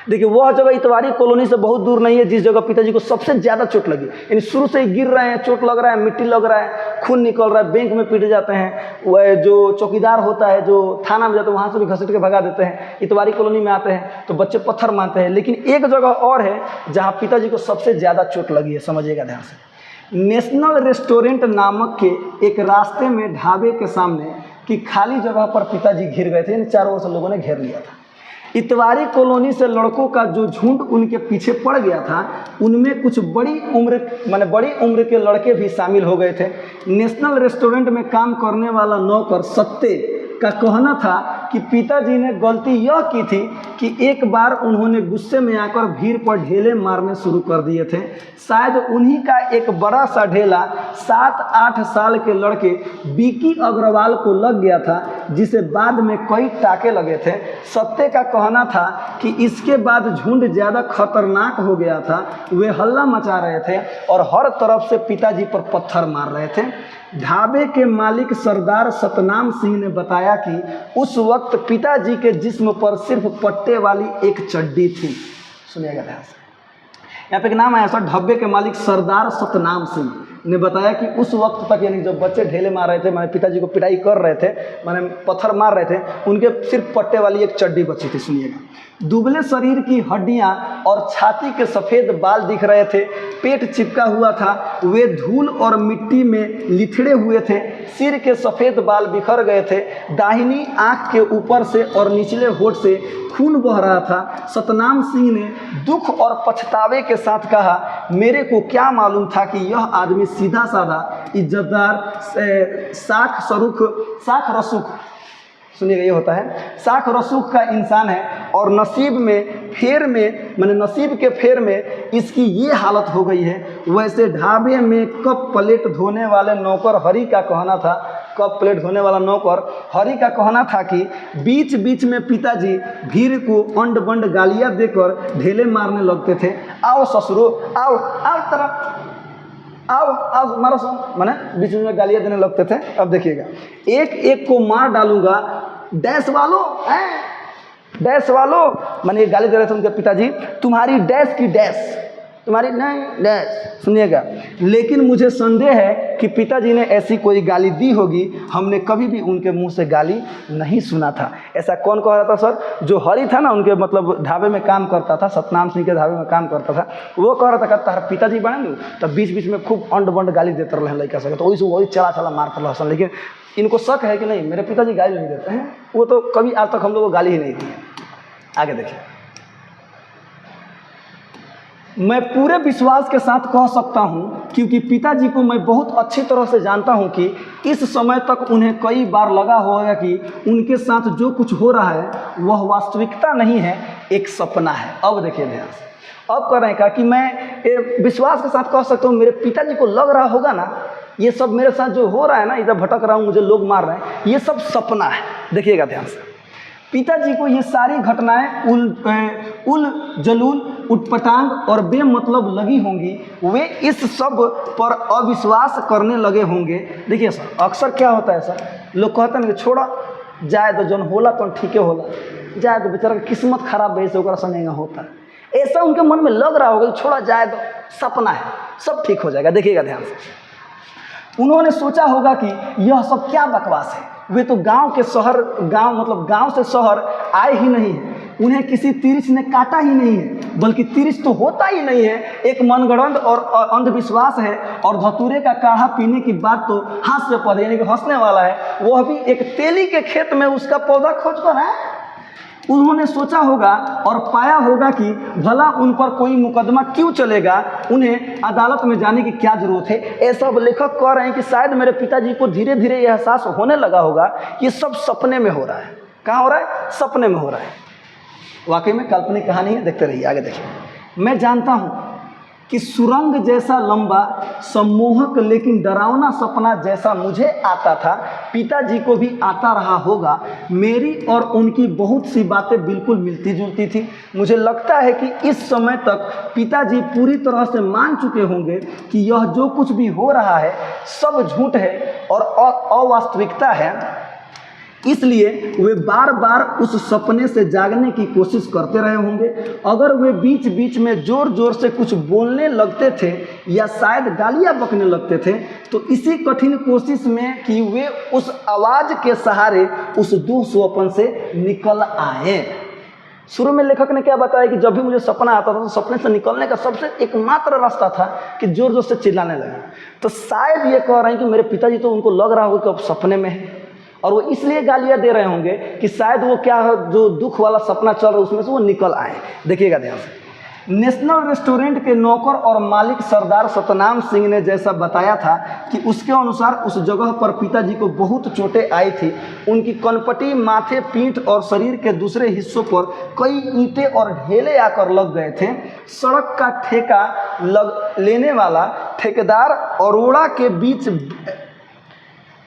देखिए, वह जगह इतवारी कॉलोनी से बहुत दूर नहीं है जिस जगह पिताजी को सबसे ज़्यादा चोट लगी। यानी शुरू से ही गिर रहे हैं, चोट लग रहा है, मिट्टी लग रहा है, खून निकल रहा है, बैंक में पीटे जाते हैं, वह जो चौकीदार होता है, जो थाना में जाते हैं, वहाँ से भी घसीट के भगा देते हैं। इतवारी कॉलोनी में आते हैं तो बच्चे पत्थर मारते हैं। लेकिन एक जगह और है जहाँ पिताजी को सबसे ज़्यादा चोट लगी है, समझिएगा ध्यान से। नेशनल रेस्टोरेंट नामक के एक रास्ते में ढाबे के सामने की खाली जगह पर पिताजी घिर गए थे। यानी चारों ओर से लोगों ने घेर लिया था। इतवारी कॉलोनी से लड़कों का जो झुंड उनके पीछे पड़ गया था, उनमें कुछ बड़ी उम्र के लड़के भी शामिल हो गए थे। नेशनल रेस्टोरेंट में काम करने वाला नौकर सत्ते का कहना था कि पिताजी ने गलती यह की थी कि एक बार उन्होंने गुस्से में आकर भीड़ पर ढेले मारने शुरू कर दिए थे। शायद उन्हीं का एक बड़ा सा ढेला 7-8 साल के लड़के विकी अग्रवाल को लग गया था, जिसे बाद में कई टाके लगे थे। सत्ते का कहना था कि इसके बाद झुंड ज़्यादा खतरनाक हो गया था। वे हल्ला मचा रहे थे और हर तरफ से पिताजी पर पत्थर मार रहे थे। ढाबे के मालिक सरदार सतनाम सिंह ने बताया कि उस वक्त पिताजी के जिस्म पर सिर्फ पट्टे वाली एक चड्डी थी। सुनिएगा ध्यान से, यहाँ पे एक नाम आया सर, ढाबे के मालिक सरदार सतनाम सिंह ने बताया कि उस वक्त तक, यानी जब बच्चे ढेले मार रहे थे, माने पिताजी को पिटाई कर रहे थे, माने पत्थर मार रहे थे, उनके सिर्फ पट्टे वाली एक चड्डी बची थी। सुनिएगा, दुबले शरीर की हड्डियां और छाती के सफ़ेद बाल दिख रहे थे। पेट चिपका हुआ था। वे धूल और मिट्टी में लिथड़े हुए थे। सिर के सफ़ेद बाल बिखर गए थे। दाहिनी आंख के ऊपर से और निचले होठ से खून बह रहा था। सतनाम सिंह ने दुख और पछतावे के साथ कहा, मेरे को क्या मालूम था कि यह आदमी सीधा साधा इज्जतदार साख रसूख, सुनिएगा, ये होता है साख रसूख का इंसान है और नसीब के फेर में इसकी ये हालत हो गई है। वैसे ढाबे में कप प्लेट धोने वाले नौकर हरी का कहना था कि बीच बीच में पिताजी भीड़ को अंड बंड गालियाँ देकर ढेले मारने लगते थे। आओ ससुरो, आओ मारो सो, माने बीच में गालियाँ देने लगते थे। अब देखिएगा, एक एक को मार डालूंगा, डैश वालों, माने गाली दे रहे थे उनके पिताजी, तुम्हारी डैश की डैश, तुम्हारी नहीं डैश। सुनिएगा, लेकिन मुझे संदेह है कि पिताजी ने ऐसी कोई गाली दी होगी। हमने कभी भी उनके मुंह से गाली नहीं सुना था। ऐसा कौन कह रहा था सर? जो हरी था ना, उनके मतलब ढाबे में काम करता था, सतनाम सिंह के ढाबे में काम करता था, वो कह रहा था कि तार पिताजी बने न, तब बीच बीच में खूब अंड बंड गाली देते रहे लड़का सके, तो वही चला मारता रहा। लेकिन इनको शक है कि नहीं, मेरे पिताजी गाली नहीं देते हैं, वो तो कभी आज तक हम लोग को गाली ही नहीं दी है। आगे देखिए, मैं पूरे विश्वास के साथ कह सकता हूं, क्योंकि पिताजी को मैं बहुत अच्छी तरह से जानता हूं कि इस समय तक उन्हें कई बार लगा होगा कि उनके साथ जो कुछ हो रहा है वह वास्तविकता नहीं है, एक सपना है। अब देखिए ध्यान से, अब कह रहे हैं कि मैं विश्वास के साथ कह सकता हूँ, मेरे पिताजी को लग रहा होगा ना, ये सब मेरे साथ जो हो रहा है ना, इधर भटक रहा हूँ, मुझे लोग मार रहे हैं, ये सब सपना है। देखिएगा ध्यान से, पिताजी को ये सारी घटनाएं उल जलूल, उटपटांग और बेमतलब लगी होंगी। वे इस सब पर अविश्वास करने लगे होंगे। देखिए सर, अक्सर क्या होता है सर, लोग कहते हैं कि छोड़ा जाए तो जौन होला तो ठीक होला, जाए तो बेचारा किस्मत खराब है, ओकरा संगे होता है। ऐसा उनके मन में लग रहा होगा, छोड़ा जाए तो सपना है, सब ठीक हो जाएगा। देखिएगा ध्यान से, उन्होंने सोचा होगा कि यह सब क्या बकवास है, वे तो गांव से शहर आए ही नहीं है, उन्हें किसी तिरिछ ने काटा ही नहीं है, बल्कि तिरिछ तो होता ही नहीं है, एक मनगढ़ंत और अंधविश्वास है। और धतूरे का काढ़ा पीने की बात तो हास्यास्पद है, यानी कि हंसने वाला है, वह भी एक तेली के खेत में उसका पौधा खोज कर है। उन्होंने सोचा होगा और पाया होगा कि भला उन पर कोई मुकदमा क्यों चलेगा, उन्हें अदालत में जाने की क्या जरूरत है। ऐसा लेखक कह रहे हैं कि शायद मेरे पिताजी को धीरे धीरे यह एहसास होने लगा होगा कि सब सपने में हो रहा है। कहाँ हो रहा है? सपने में हो रहा है। वाकई में काल्पनिक कहानी है, देखते रहिए, आगे देखिए। मैं जानता हूँ कि सुरंग जैसा लंबा सम्मोहक लेकिन डरावना सपना जैसा मुझे आता था, पिताजी को भी आता रहा होगा। मेरी और उनकी बहुत सी बातें बिल्कुल मिलती जुलती थी। मुझे लगता है कि इस समय तक पिताजी पूरी तरह से मान चुके होंगे कि यह जो कुछ भी हो रहा है सब झूठ है और अवास्तविकता है। इसलिए वे बार बार उस सपने से जागने की कोशिश करते रहे होंगे। अगर वे बीच बीच में ज़ोर ज़ोर से कुछ बोलने लगते थे या शायद गालियाँ बकने लगते थे, तो इसी कठिन कोशिश में कि वे उस आवाज़ के सहारे उस दुःस्वप्न से निकल आए। शुरू में लेखक ने क्या बताया कि जब भी मुझे सपना आता था तो सपने से निकलने का सबसे एकमात्र रास्ता था कि जोर जोर से चिल्लाने लगे। तो शायद ये कह रहे हैं कि मेरे पिताजी तो उनको लग रहा होगा कि अब सपने में है और वो इसलिए गालियाँ दे रहे होंगे कि शायद वो क्या है, जो दुख वाला सपना चल रहा है उसमें से वो निकल आए। देखिएगा ध्यान से। नेशनल रेस्टोरेंट के नौकर और मालिक सरदार सतनाम सिंह ने जैसा बताया था कि उसके अनुसार उस जगह पर पिताजी को बहुत चोटें आई थी। उनकी कनपटी, माथे, पीठ और शरीर के दूसरे हिस्सों पर कई ईंटें और ढेले आकर लग गए थे। सड़क का ठेका लेने वाला ठेकेदार अरोड़ा के बीच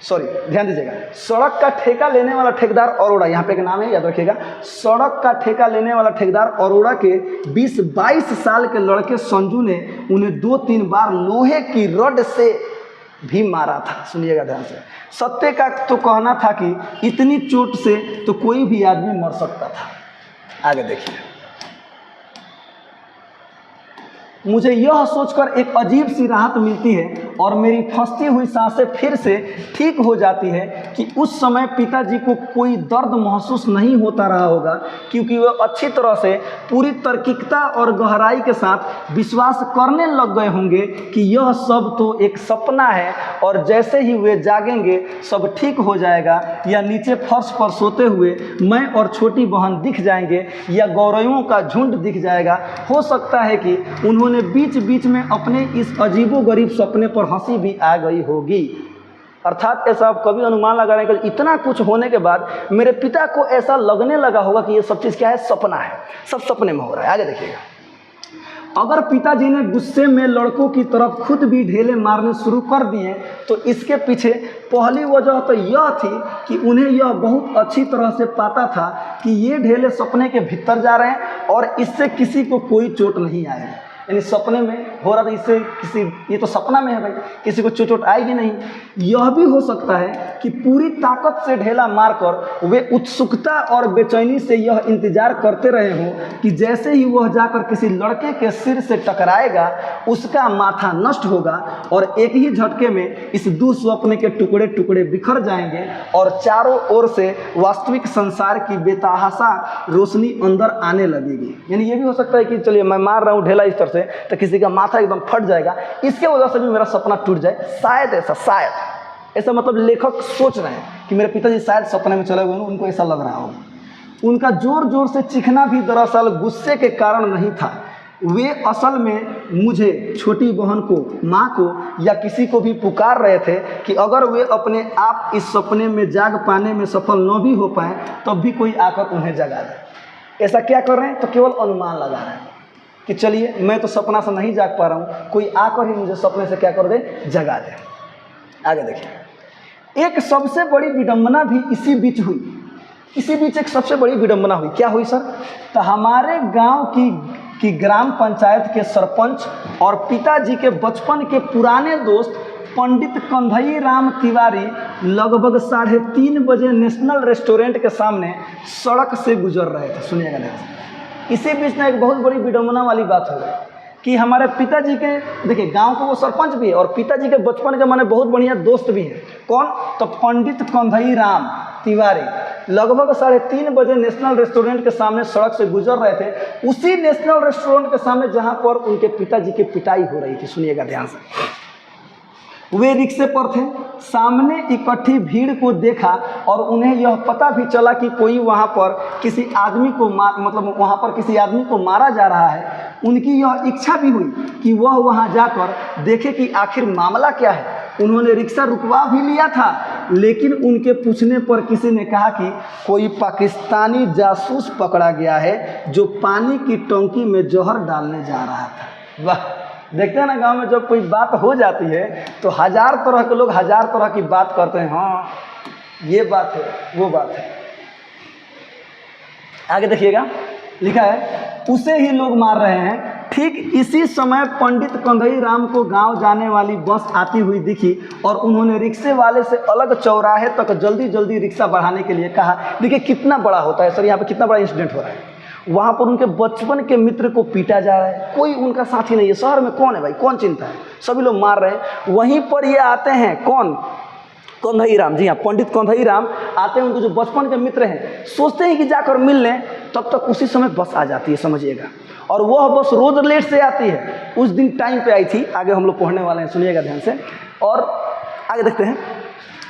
ध्यान दीजिएगा, सड़क का ठेका लेने वाला ठेकेदार अरोड़ा, यहाँ पे एक नाम है याद रखिएगा। सड़क का ठेका लेने वाला ठेकेदार अरोड़ा के 20-22 साल के लड़के संजू ने उन्हें 2-3 बार लोहे की रड से भी मारा था। सुनिएगा ध्यान से। सत्य का तो कहना था कि इतनी चोट से तो कोई भी आदमी मर सकता था। आगे देखिए। मुझे यह सोचकर एक अजीब सी राहत मिलती है और मेरी फंसती हुई सांसें फिर से ठीक हो जाती है कि उस समय पिताजी को कोई दर्द महसूस नहीं होता रहा होगा, क्योंकि वे अच्छी तरह से पूरी तार्किकता और गहराई के साथ विश्वास करने लग गए होंगे कि यह सब तो एक सपना है और जैसे ही वे जागेंगे सब ठीक हो जाएगा, या नीचे फर्श पर सोते हुए मैं और छोटी बहन दिख जाएंगे, या गौरवों का झुंड दिख जाएगा। हो सकता है कि उन्होंने बीच बीच में अपने इस अजीबोगरीब सपने पर हंसी भी आ गई होगी। अर्थात ऐसा आप कभी अनुमान लगा रहे हैं कि इतना कुछ होने के बाद मेरे पिता को ऐसा लगने लगा होगा कि ये सब चीज़ क्या है, सपना है, सब सपने में हो रहा है। आगे देखिएगा। अगर पिताजी ने गुस्से में लड़कों की तरफ खुद भी ढेले मारने शुरू कर दिए तो इसके पीछे पहली वजह तो यह थी कि उन्हें यह बहुत अच्छी तरह से पता था कि ये ढेले सपने के भीतर जा रहे हैं और इससे किसी को कोई चोट नहीं आएगी। यानी सपने में हो रहा था, इससे किसी, ये तो सपना में है भाई, किसी को चोट आएगी नहीं। यह भी हो सकता है कि पूरी ताकत से ढेला मारकर वे उत्सुकता और बेचैनी से यह इंतजार करते रहे हों कि जैसे ही वह जाकर किसी लड़के के सिर से टकराएगा उसका माथा नष्ट होगा और एक ही झटके में इस दुःस्वप्न के टुकड़े टुकड़े बिखर जाएंगे और चारों ओर से वास्तविक संसार की बेतहाशा रोशनी अंदर आने लगेगी। यानी ये भी हो सकता है कि चलिए मैं मार रहा हूँ ढेला इस तरह से तो किसी का माथा एकदम फट जाएगा, इसके वजह से भी मेरा सपना टूट जाए। शायद ऐसा मतलब लेखक सोच रहे हैं कि मेरे पिताजी शायद सपने में चले गए, उनको ऐसा लग रहा होगा। उनका जोर जोर से चीखना भी दरअसल गुस्से के कारण नहीं था। वे असल में मुझे, छोटी बहन को, माँ को या किसी को भी पुकार रहे थे कि अगर वे अपने आप इस सपने में जाग पाने में सफल न भी हो पाए तब भी कोई आकर उन्हें जगा दे। ऐसा क्या कर रहे हैं? तो केवल अनुमान लगा रहे हैं कि चलिए मैं तो सपना से नहीं जाग पा रहा हूँ, कोई आकर ही मुझे सपने से क्या कर दे, जगा दे। आगे देखिए। एक सबसे बड़ी विडंबना भी इसी बीच एक सबसे बड़ी विडंबना हुई। क्या हुई सर? तो हमारे गांव की ग्राम पंचायत के सरपंच और पिताजी के बचपन के पुराने दोस्त पंडित कंधई राम तिवारी लगभग 3:30 बजे नेशनल रेस्टोरेंट के सामने सड़क से गुजर रहे थे। सुनिएगा ध्यान से। इसी बीच में एक बहुत बड़ी विडंबना वाली बात हो गई कि हमारे पिताजी के, देखिए गांव को वो सरपंच भी है और पिताजी के बचपन के माने बहुत बढ़िया दोस्त भी हैं। कौन? तो पंडित कंधई राम तिवारी लगभग 3:30 बजे नेशनल रेस्टोरेंट के सामने सड़क से गुजर रहे थे, उसी नेशनल रेस्टोरेंट के सामने जहां पर उनके पिताजी की पिटाई हो रही थी। सुनिएगा ध्यान से। वे रिक्शे पर थे, सामने इकट्ठी भीड़ को देखा और उन्हें यह पता भी चला कि कोई वहां पर किसी आदमी को मारा जा रहा है। उनकी यह इच्छा भी हुई कि वह वहां जाकर देखे कि आखिर मामला क्या है। उन्होंने रिक्शा रुकवा भी लिया था, लेकिन उनके पूछने पर किसी ने कहा कि कोई पाकिस्तानी जासूस पकड़ा गया है जो पानी की टंकी में जहर डालने जा रहा था। वाह, देखते हैं ना गांव में जब कोई बात हो जाती है तो हजार तरह के लोग हजार तरह की बात करते हैं। हाँ ये बात है, वो बात है। आगे देखिएगा, लिखा है उसे ही लोग मार रहे हैं। ठीक इसी समय पंडित कंधई राम को गांव जाने वाली बस आती हुई दिखी और उन्होंने रिक्शे वाले से अलग चौराहे तक जल्दी जल्दी रिक्शा बढ़ाने के लिए कहा। देखिए कितना बड़ा होता है सर, यहाँ पे कितना बड़ा इंसिडेंट हो रहा है। वहाँ पर उनके बचपन के मित्र को पीटा जा रहा है, कोई उनका साथी नहीं है। शहर में कौन है भाई, कौन चिंता है, सभी लोग मार रहे हैं। वहीं पर ये आते हैं कौन, कंधई राम। जी हाँ, पंडित कंधई राम आते हैं, उनको जो बचपन के मित्र हैं सोचते हैं कि जाकर मिल लें, तब तक उसी समय बस आ जाती है, समझिएगा। और वह बस रोज लेट से आती है, उस दिन टाइम पे आई थी। आगे हम लोग पढ़ने वाले हैं, सुनिएगा ध्यान से। और आगे देखते हैं,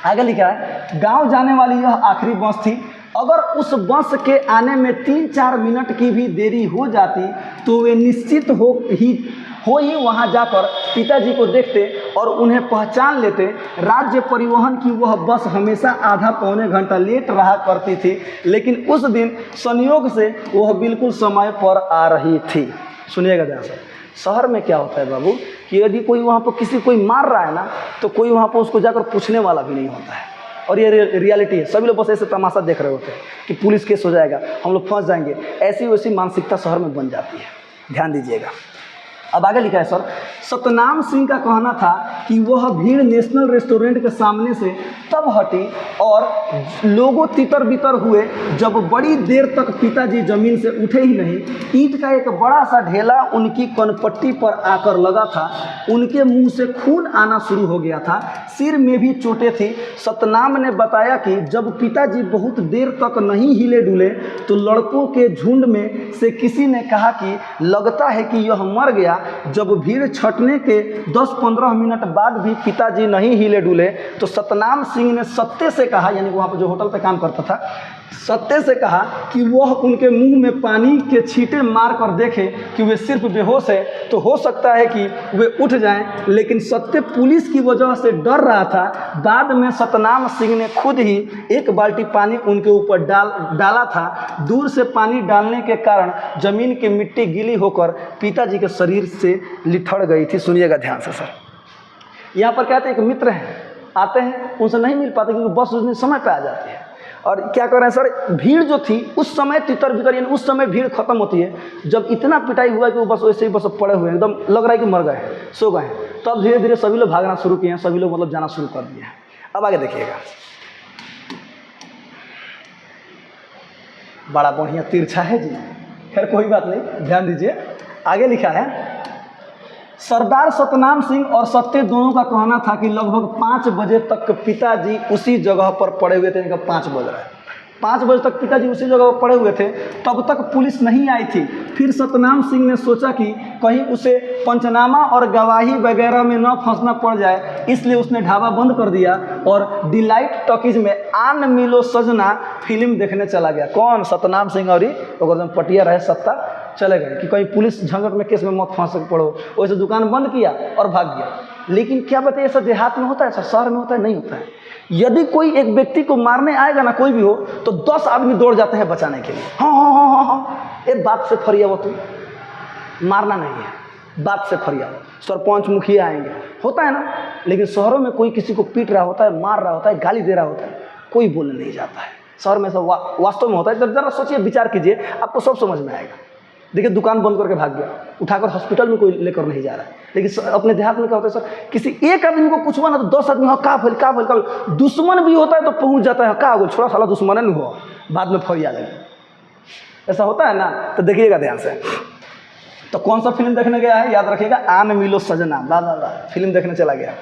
आगे लिखा है गांव जाने वाली यह आखिरी बस थी। अगर उस बस के आने में 3-4 मिनट की भी देरी हो जाती तो वे निश्चित हो ही वहां जाकर पिताजी को देखते और उन्हें पहचान लेते। राज्य परिवहन की वह बस हमेशा आधा पौने घंटा लेट रहा करती थी, लेकिन उस दिन संयोग से वह बिल्कुल समय पर आ रही थी। सुनिएगा ध्यान से। शहर में क्या होता है बाबू कि यदि कोई वहाँ पर किसी कोई मार रहा है ना, तो कोई वहाँ पर उसको जाकर पूछने वाला भी नहीं होता है। और ये रियलिटी है, सभी लोग बस ऐसे तमाशा देख रहे होते हैं कि पुलिस केस हो जाएगा, हम लोग फंस जाएंगे। ऐसी वैसी मानसिकता शहर में बन जाती है, ध्यान दीजिएगा। अब आगे लिखा है सर, सतनाम सिंह का कहना था कि वह भीड़ नेशनल रेस्टोरेंट के सामने से तब हटी और लोगों तितर बितर हुए जब बड़ी देर तक पिताजी जमीन से उठे ही नहीं। ईंट का एक बड़ा सा ढेला उनकी कनपट्टी पर आकर लगा था। उनके मुंह से खून आना शुरू हो गया था, सिर में भी चोटें थी। सतनाम ने बताया कि जब पिताजी बहुत देर तक नहीं हिले डुले तो लड़कों के झुंड में से किसी ने कहा कि लगता है कि यह मर गया। जब भीड़ छटने के 10-15 मिनट बाद भी पिताजी नहीं हिले डुले तो सतनाम सिंह ने सत्ते से कहा, यानी वहाँ पर जो होटल पे काम करता था, सत्ते से कहा कि वह उनके मुंह में पानी के छींटे मार कर देखे कि वे सिर्फ बेहोश है तो हो सकता है कि वे उठ जाएं। लेकिन सत्ते पुलिस की वजह से डर रहा था। बाद में सतनाम सिंह ने खुद ही एक बाल्टी पानी उनके ऊपर डाला था। दूर से पानी डालने के कारण जमीन की मिट्टी गीली होकर पिताजी के शरीर से लिथड़ गई थी। सुनिएगा ध्यान से सर, यहाँ पर कहते हैं एक मित्र हैं, आते हैं, उनसे नहीं मिल पाते क्योंकि बस उस दिन समय पर आ जाती है। और क्या कर रहे हैं सर, भीड़ जो थी उस समय तितर बितर, यानी उस समय भीड़ खत्म होती है जब इतना पिटाई हुआ कि वो बस वैसे ही बस पड़े हुए हैं, एकदम लग रहा है कि मर गए हैं, सो गए हैं। तो अब धीरे धीरे सभी लोग भागना शुरू किए हैं, सभी लोग मतलब जाना शुरू कर दिए हैं। अब आगे देखिएगा, बड़ा बढ़िया तिरछा है जी, खैर कोई बात नहीं, ध्यान दीजिए। आगे लिखा है सरदार सतनाम सिंह और सत्ते दोनों का कहना था कि लगभग 5 बजे तक पिताजी उसी जगह पर पड़े हुए थे। 5 बज रहा है, 5 बजे तक पिताजी उसी जगह पर पड़े हुए थे, तब तक पुलिस नहीं आई थी। फिर सतनाम सिंह ने सोचा कि कहीं उसे पंचनामा और गवाही वगैरह में न फंसना पड़ जाए, इसलिए उसने ढाबा बंद कर दिया और डिलाइट टॉकीज में आन मिलो सजना फिल्म देखने चला गया। कौन, सतनाम सिंह और ही पटिया रहे सत्ता, चले गए कि कहीं पुलिस झंझट में केस में मत फंस पड़ो। वैसे दुकान बंद किया और भाग गया। लेकिन क्या बताइए, ऐसा देहात में होता है, ऐसा शहर में होता है, नहीं होता है। यदि कोई एक व्यक्ति को मारने आएगा ना, कोई भी हो, तो 10 आदमी दौड़ जाते हैं बचाने के लिए। हाँ, एक बात से फरिया वो, तुम मारना नहीं है, बात से फरिया, सरपंच मुखिया आएंगे, होता है ना। लेकिन शहरों में कोई किसी को पीट रहा होता है, मार रहा होता है, गाली दे रहा होता है, कोई बोलने नहीं जाता है। शहर में सब वास्तव में होता है। जरा सोचिए, विचार कीजिए, आपको सब समझ में आएगा। देखिए दुकान बंद करके भाग गया, उठाकर हॉस्पिटल में कोई लेकर नहीं जा रहा है। लेकिन अपने देहात में क्या होता है सर, किसी एक आदमी को कुछ हुआ ना तो 10 आदमी हाँ का फल, दुश्मन भी होता है तो पहुंच जाता है, का बोल छोड़ा साला दुश्मन नहीं हुआ, बाद में फरिया लगे, ऐसा होता है ना। तो देखिएगा ध्यान से। तो कौन सा फिल्म देखने गया है, याद रखिएगा, आन मिलो सजना, ला फिल्म देखने चला गया।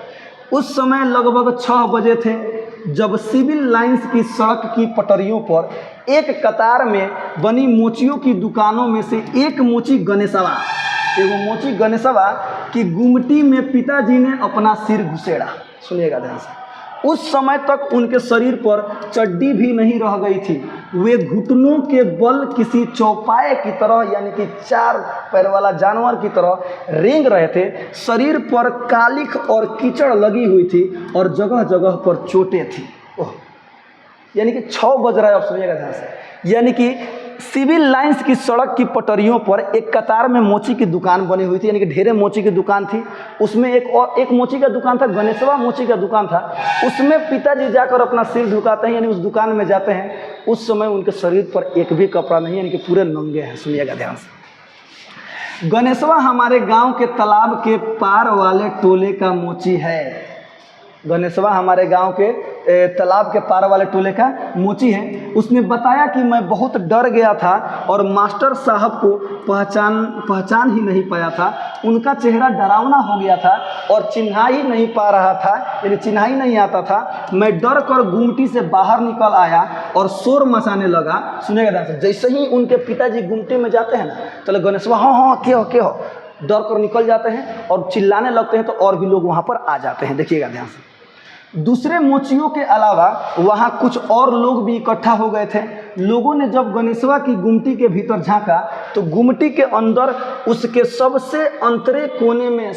उस समय लगभग 6 बजे थे जब सिविल लाइंस की सड़क की पटरियों पर एक कतार में बनी मोचियों की दुकानों में से एक मोची गणेशवा की गुमटी में पिताजी ने अपना सिर घुसेड़ा। सुनिएगा ध्यान से। उस समय तक उनके शरीर पर चड्डी भी नहीं रह गई थी। वे घुटनों के बल किसी चौपाए की तरह, यानी कि 4 पैर वाला जानवर की तरह रेंग रहे थे। शरीर पर कालिख और कीचड़ लगी हुई थी और जगह जगह पर चोटें थी। ओह, यानी कि 6 बज रहा है, अब सुनिएगा ध्यान से, यानी कि सिविल लाइंस की सड़क की पटरियों पर एक कतार में मोची की दुकान बनी हुई थी, यानी कि ढेरे मोची की दुकान थी। उसमें एक मोची का दुकान था, गणेशवा मोची का दुकान था। उसमें पिताजी जाकर अपना सिर झुकाते हैं, यानी उस दुकान में जाते हैं। उस समय उनके शरीर पर एक भी कपड़ा नहीं, यानी कि पूरे नंगे हैं। सुनिएगा ध्यान से। गणेशवा हमारे गांव के तालाब के पार वाले टोले का मोची है। गणेशवा हमारे गांव के तालाब के पार वाले टोले का मोची है। उसने बताया कि मैं बहुत डर गया था और मास्टर साहब को पहचान ही नहीं पाया था। उनका चेहरा डरावना हो गया था और चिन्हा ही नहीं पा रहा था, यानी चिन्हा ही नहीं आता था। मैं डर कर गुमटी से बाहर निकल आया और शोर मचाने लगा। सुनेगा ध्यान से। जैसे ही उनके पिताजी गुमटी में जाते हैं ना, तो गणेशवा हाँ क्या हो डर कर निकल जाते हैं और चिल्लाने लगते हैं, तो और भी लोग वहाँ पर आ जाते हैं। देखिएगा ध्यान से। दूसरे मोचियों के अलावा वहाँ कुछ और लोग भी इकट्ठा हो गए थे। लोगों ने जब गणेशवा की गुमटी के भीतर झांका तो गुमटी के अंदर उसके सबसे अंतरे कोने में,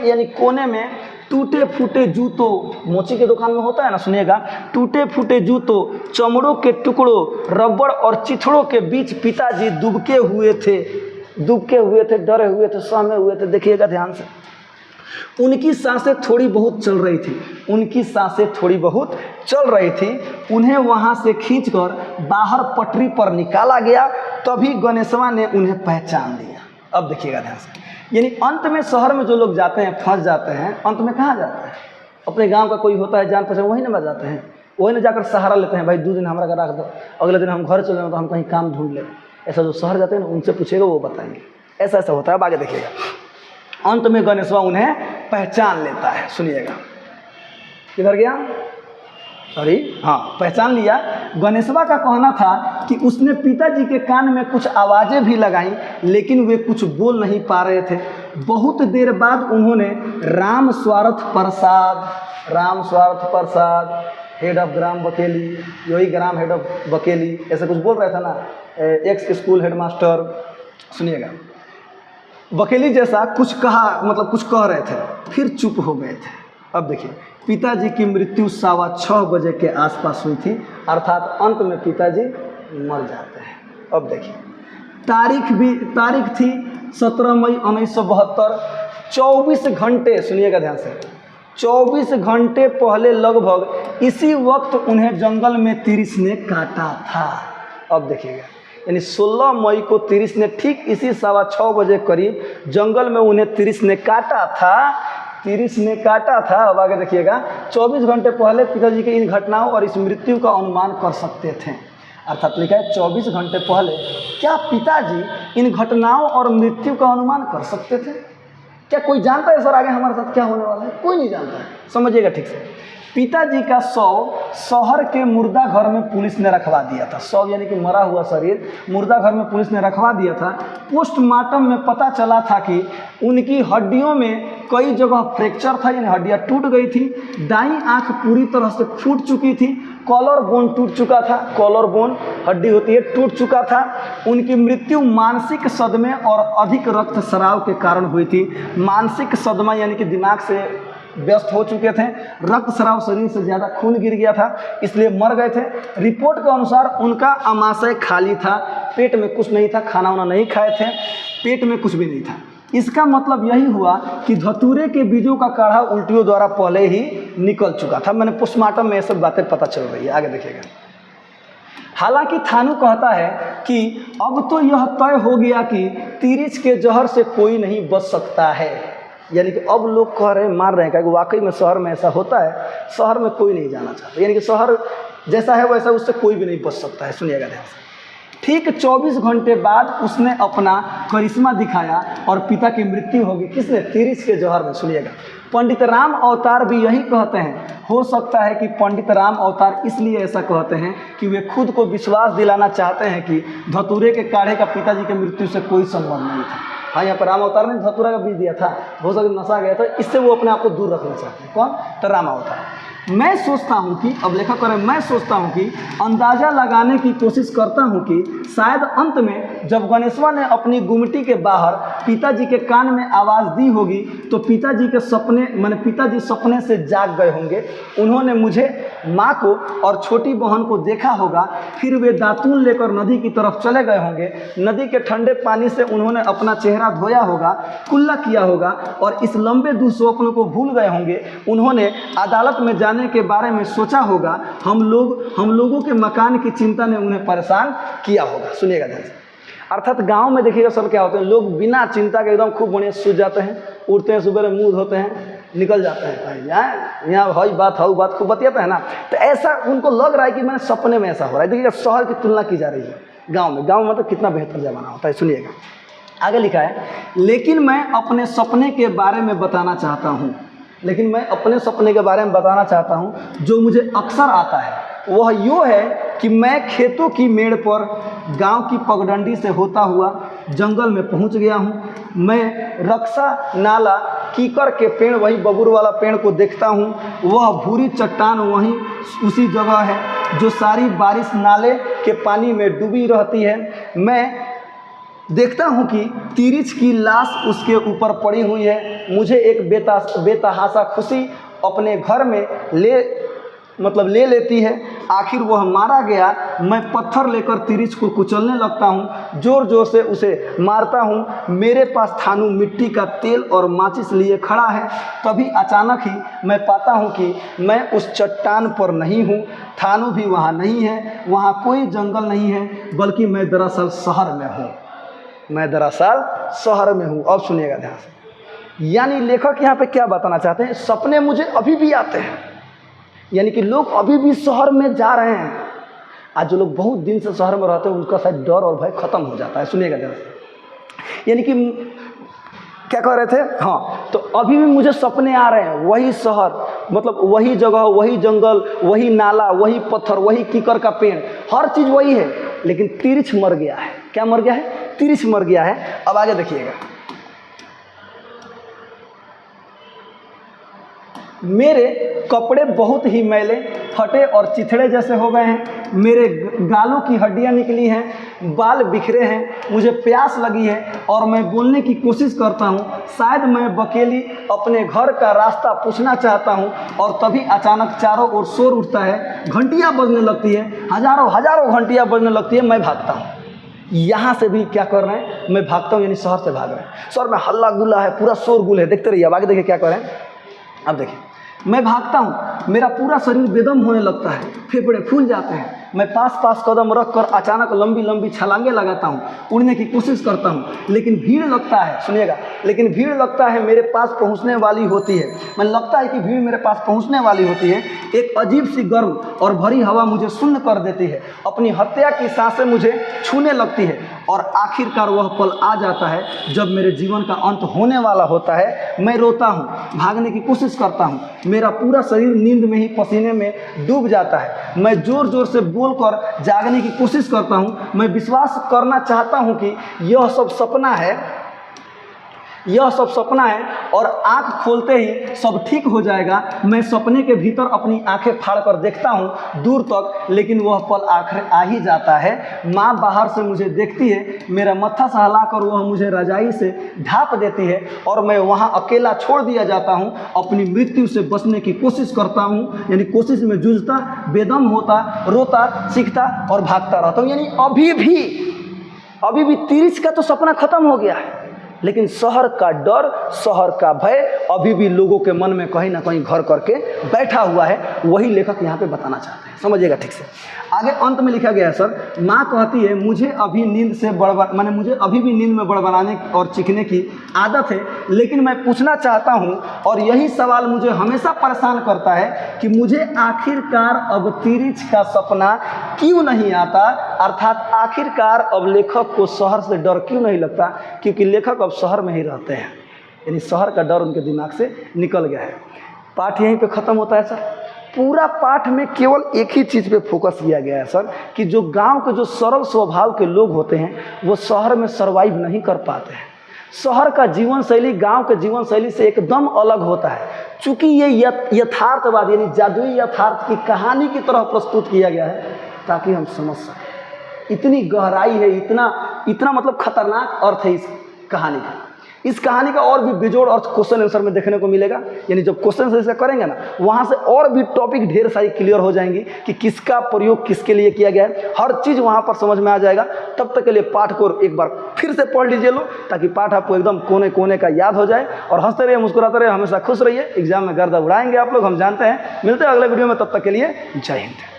यानी कोने में टूटे फूटे जूतों, मोची के दुकान में होता है ना, सुनिएगा, टूटे फूटे जूतों, चमड़ों के टुकड़ों, रबड़ और चिथड़ों के बीच पिताजी दुबके हुए थे, डरे हुए थे, सहमे हुए थे। देखिएगा ध्यान से। उनकी सांसें थोड़ी बहुत चल रही थी। उन्हें वहां से खींचकर बाहर पटरी पर निकाला गया। तभी गणेशवा ने उन्हें पहचान लिया। अब देखिएगा ध्यान से। यानी अंत में शहर में जो लोग जाते हैं, फंस जाते हैं, अंत में कहाँ जाते हैं? अपने गांव का कोई होता है जान पहचान, वही ना जाते हैं, वही ना जाकर सहारा लेते हैं। भाई 2 दिन हमारा घर रख दो, अगले दिन हम घर चले जाओ तो हम कहीं काम ढूंढ लें। ऐसा जो शहर जाते हैं ना, उनसे पूछेगा, वो बताएंगे। ऐसा होता है। अब आगे देखिएगा। अंत में गणेशवा उन्हें पहचान लेता है। सुनिएगा, किधर गया? सॉरी, हाँ, पहचान लिया। गणेशवा का कहना था कि उसने पिताजी के कान में कुछ आवाज़ें भी लगाईं, लेकिन वे कुछ बोल नहीं पा रहे थे। बहुत देर बाद उन्होंने राम स्वार्थ प्रसाद, हेड ऑफ ग्राम बकेली, यही ग्राम हेड ऑफ बकेली, ऐसा कुछ बोल रहा था ना, एक्स स्कूल हेडमास्टर। सुनिएगा, बकेली जैसा कुछ कहा, मतलब कुछ कह रहे थे, फिर चुप हो गए थे। अब देखिए, पिताजी की मृत्यु 6:15 बजे के आसपास हुई थी, अर्थात अंत में पिताजी मर जाते हैं। अब देखिए, तारीख थी 17 मई 1972। 24 घंटे, सुनिएगा ध्यान से, 24 घंटे पहले लगभग इसी वक्त उन्हें जंगल में तिरिस ने काटा था। अब देखिएगा, यानी 16 मई को तिरिस ने ठीक इसी 6:15 बजे करीब जंगल में उन्हें तिरिस ने काटा था। अब आगे देखिएगा, 24 घंटे पहले पिताजी की इन घटनाओं और इस मृत्यु का अनुमान कर सकते थे। अर्थात लिखा है 24 घंटे पहले क्या पिताजी इन घटनाओं और मृत्यु का अनुमान कर सकते थे? क्या कोई जानता है सर आगे हमारे साथ क्या होने वाला है? कोई नहीं जानता है। समझिएगा ठीक से। पिताजी का शव शहर के मुर्दा घर में पुलिस ने रखवा दिया था। शव यानी कि मरा हुआ शरीर मुर्दा घर में पुलिस ने रखवा दिया था। पोस्टमार्टम में पता चला था कि उनकी हड्डियों में कई जगह फ्रैक्चर था, यानी हड्डियाँ टूट गई थी। दाईं आंख पूरी तरह से फूट चुकी थी। कॉलर बोन टूट चुका था, कॉलर बोन हड्डी होती है, टूट चुका था। उनकी मृत्यु मानसिक सदमे और अधिक रक्तस्राव के कारण हुई थी। मानसिक सदमा यानी कि दिमाग से व्यस्त हो चुके थे, रक्तस्राव, शरीर से ज़्यादा खून गिर गया था, इसलिए मर गए थे। रिपोर्ट के अनुसार उनका आमाशय खाली था, पेट में कुछ नहीं था, खाना वाना नहीं खाए थे, पेट में कुछ भी नहीं था। इसका मतलब यही हुआ कि धतूरे के बीजों का काढ़ा उल्टियों द्वारा पहले ही निकल चुका था। मैंने पोस्टमार्टम में ये सब बातें पता चल रही है। आगे देखिएगा। हालांकि थानू कहता है कि अब तो यह तय हो गया कि तिरिच के जहर से कोई नहीं बच सकता है, यानी कि अब लोग कह रहे हैं, मार रहे हैं, क्योंकि वाकई में शहर में ऐसा होता है। शहर में कोई नहीं जाना चाहता, यानी कि शहर जैसा है वैसा उससे कोई भी नहीं बच सकता है। सुनिएगा ध्यान से। ठीक 24 घंटे बाद उसने अपना करिश्मा दिखाया और पिता की मृत्यु होगी। किसने? तिरिच के जहर में। सुनिएगा, पंडित राम अवतार भी यही कहते हैं। हो सकता है कि पंडित राम अवतार इसलिए ऐसा कहते हैं कि वे खुद को विश्वास दिलाना चाहते हैं कि धतूरे के काढ़े का पिताजी की मृत्यु से कोई संबंध नहीं था। हाँ, यहाँ पर राम अवतार ने धतूरा का बीज दिया था, हो सकता नशा गया था, इससे वो अपने आप को दूर रखना चाहते हैं। कौन? तो राम अवतार। मैं सोचता हूँ कि, अब लेखक करें, मैं सोचता हूँ कि अंदाज़ा लगाने की कोशिश करता हूँ कि शायद अंत में जब गणेशवा ने अपनी गुमटी के बाहर पिताजी के कान में आवाज़ दी होगी तो पिताजी के सपने माने पिताजी सपने से जाग गए होंगे। उन्होंने मुझे, माँ को और छोटी बहन को देखा होगा। फिर वे दातून लेकर नदी की तरफ चले गए होंगे। नदी के ठंडे पानी से उन्होंने अपना चेहरा धोया होगा, कुल्ला किया होगा और इस लंबे दुस्वप्न को भूल गए होंगे। उन्होंने अदालत में जाने के बारे में सोचा होगा। हम लोगों के मकान की चिंता ने उन्हें परेशान किया होगा। सुनिएगा ध्यान से। अर्थात गांव में देखिएगा सर क्या होते हैं, लोग बिना चिंता के एकदम खूब बढ़िया सो जाते हैं, उठते हैं सुबह मुँह धोते हैं, निकल जाते हैं। यहाँ हई बात हऊ बात खूब बतियाते हैं ना। तो ऐसा उनको लग रहा है कि मैंने सपने में ऐसा हो रहा है। देखिएगा शहर की तुलना की जा रही है गाँव में मतलब कितना बेहतर ज़माना होता है। सुनिएगा आगे लिखा है, लेकिन मैं अपने सपने के बारे में बताना चाहता हूँ। लेकिन मैं अपने सपने के बारे में बताना चाहता हूँ जो मुझे अक्सर आता है। वह यूँ है कि मैं खेतों की मेड़ पर गांव की पगडंडी से होता हुआ जंगल में पहुंच गया हूँ। मैं रक्षा, नाला, कीकर के पेड़, वही बबूर वाला पेड़ को देखता हूँ। वह भूरी चट्टान वहीं उसी जगह है जो सारी बारिश नाले के पानी में डूबी रहती है। मैं देखता हूँ कि तिरिच की लाश उसके ऊपर पड़ी हुई है। मुझे एक बेतहाशा खुशी अपने घर में ले लेती है। आखिर वह मारा गया। मैं पत्थर लेकर तिरिच को कुचलने लगता हूँ, ज़ोर ज़ोर से उसे मारता हूँ। मेरे पास थानू मिट्टी का तेल और माचिस लिए खड़ा है। तभी अचानक ही मैं पाता हूँ कि मैं उस चट्टान पर नहीं हूँ, थानू भी वहाँ नहीं है, वहाँ कोई जंगल नहीं है, बल्कि मैं दरअसल शहर में हूँ। मैं दरअसल शहर में हूँ। अब सुनिएगा ध्यान से। यानी लेखक यहाँ पे क्या बताना चाहते हैं, सपने मुझे अभी भी आते हैं। यानी कि लोग अभी भी शहर में जा रहे हैं। आज जो लोग बहुत दिन से शहर में रहते हैं उनका शायद डर और भय खत्म हो जाता है। सुनिएगा ध्यान से। यानी कि क्या कह रहे थे, हाँ, तो अभी भी मुझे सपने आ रहे हैं। वही शहर मतलब वही जगह, वही जंगल, वही नाला, वही पत्थर, वही कीकर का पेड़, हर चीज़ वही है। लेकिन तिरिच मर गया है। क्या मर गया है? तिरिच मर गया है। अब आगे देखिएगा, मेरे कपड़े बहुत ही मैले, फटे और चिथड़े जैसे हो गए हैं। मेरे गालों की हड्डियां निकली हैं, बाल बिखरे हैं। मुझे प्यास लगी है और मैं बोलने की कोशिश करता हूँ। शायद मैं बकेली अपने घर का रास्ता पूछना चाहता हूँ और तभी अचानक चारों ओर शोर उठता है, घंटियाँ बजने लगती है, हजारों घंटियाँ बजने लगती है। मैं भागता हूँ। यहाँ से भी क्या कर रहे हैं, मैं भागता हूँ, यानी शहर से भाग रहे हैं। शहर में हल्ला गुल्ला है, पूरा शोर गुल है। देखते रहिए। अब आगे देखिए क्या कर रहे हैं। अब देखिए, मैं भागता हूँ, मेरा पूरा शरीर बेदम होने लगता है, फेफड़े फूल जाते हैं। मैं पास कदम रख कर अचानक लंबी लंबी छलांगे लगाता हूँ, उड़ने की कोशिश करता हूँ। लेकिन भीड़ लगता है, सुनिएगा, लेकिन भीड़ लगता है मेरे पास पहुँचने वाली होती है। मैं लगता है कि भीड़ मेरे पास पहुँचने वाली होती है। एक अजीब सी गर्म और भरी हवा मुझे सुन्न कर देती है। अपनी हत्या की सांसें मुझे छूने लगती है और आखिरकार वह पल आ जाता है जब मेरे जीवन का अंत होने वाला होता है। मैं रोता हूँ, भागने की कोशिश करता हूँ। मेरा पूरा शरीर नींद में ही पसीने में डूब जाता है। मैं ज़ोर ज़ोर से बोलकर जागने की कोशिश करता हूँ। मैं विश्वास करना चाहता हूँ कि यह सब सपना है और आँख खोलते ही सब ठीक हो जाएगा। मैं सपने के भीतर अपनी आंखें फाड़ कर देखता हूँ दूर तक, लेकिन वह पल आखिर आ ही जाता है। माँ बाहर से मुझे देखती है, मेरा मत्था सहलाकर वह मुझे रजाई से ढाँप देती है और मैं वहाँ अकेला छोड़ दिया जाता हूँ। अपनी मृत्यु से बचने की कोशिश करता हूँ, यानी कोशिश में जूझता, बेदम होता, रोता, सीखता और भागता रहता हूँ। यानी अभी भी तिरिच का तो सपना खत्म हो गया है, लेकिन शहर का डर, शहर का भय अभी भी लोगों के मन में कहीं ना कहीं घर करके बैठा हुआ है। वही लेखक यहाँ पे बताना चाहते हैं। समझिएगा ठीक से। आगे अंत में लिखा गया है सर, माँ कहती है मुझे अभी मुझे अभी भी नींद में बड़बड़ाने और चीखने की आदत है, लेकिन मैं पूछना चाहता हूँ और यही सवाल मुझे हमेशा परेशान करता है कि मुझे आखिरकार अब तिरिच का सपना क्यों नहीं आता। अर्थात आखिरकार अब लेखक को शहर से डर क्यों नहीं लगता, क्योंकि लेखक अब शहर में ही रहते हैं। यानी शहर का डर उनके दिमाग से निकल गया है। पाठ यहीं पे ख़त्म होता है सर। पूरा पाठ में केवल एक ही चीज़ पे फोकस किया गया है सर, कि जो गांव के जो सरल स्वभाव के लोग होते हैं वो शहर में सर्वाइव नहीं कर पाते हैं। शहर का जीवन शैली गांव के जीवन शैली से एकदम अलग होता है। चूँकि ये यथार्थवाद यानी जादुई यथार्थ की कहानी की तरह प्रस्तुत किया गया है ताकि हम समझ सकें। इतनी गहराई है, इतना इतना मतलब खतरनाक अर्थ है इस कहानी का। इस कहानी का और भी बेजोड़ अर्थ क्वेश्चन आंसर में देखने को मिलेगा। यानी जब क्वेश्चन आंसर करेंगे ना, वहाँ से और भी टॉपिक ढेर सारी क्लियर हो जाएंगी कि किसका प्रयोग किसके लिए किया गया है, हर चीज़ वहाँ पर समझ में आ जाएगा। तब तक के लिए पाठ को एक बार फिर से पढ़ लीजिए लो, ताकि पाठ आपको एकदम कोने कोने का याद हो जाए। और हंसते रहिए, मुस्कुराते रहिए, हमेशा खुश रहिए। एग्जाम में गर्दा उड़ाएंगे आप लोग, हम जानते हैं। मिलते हैं अगले वीडियो में, तब तक के लिए जय हिंद।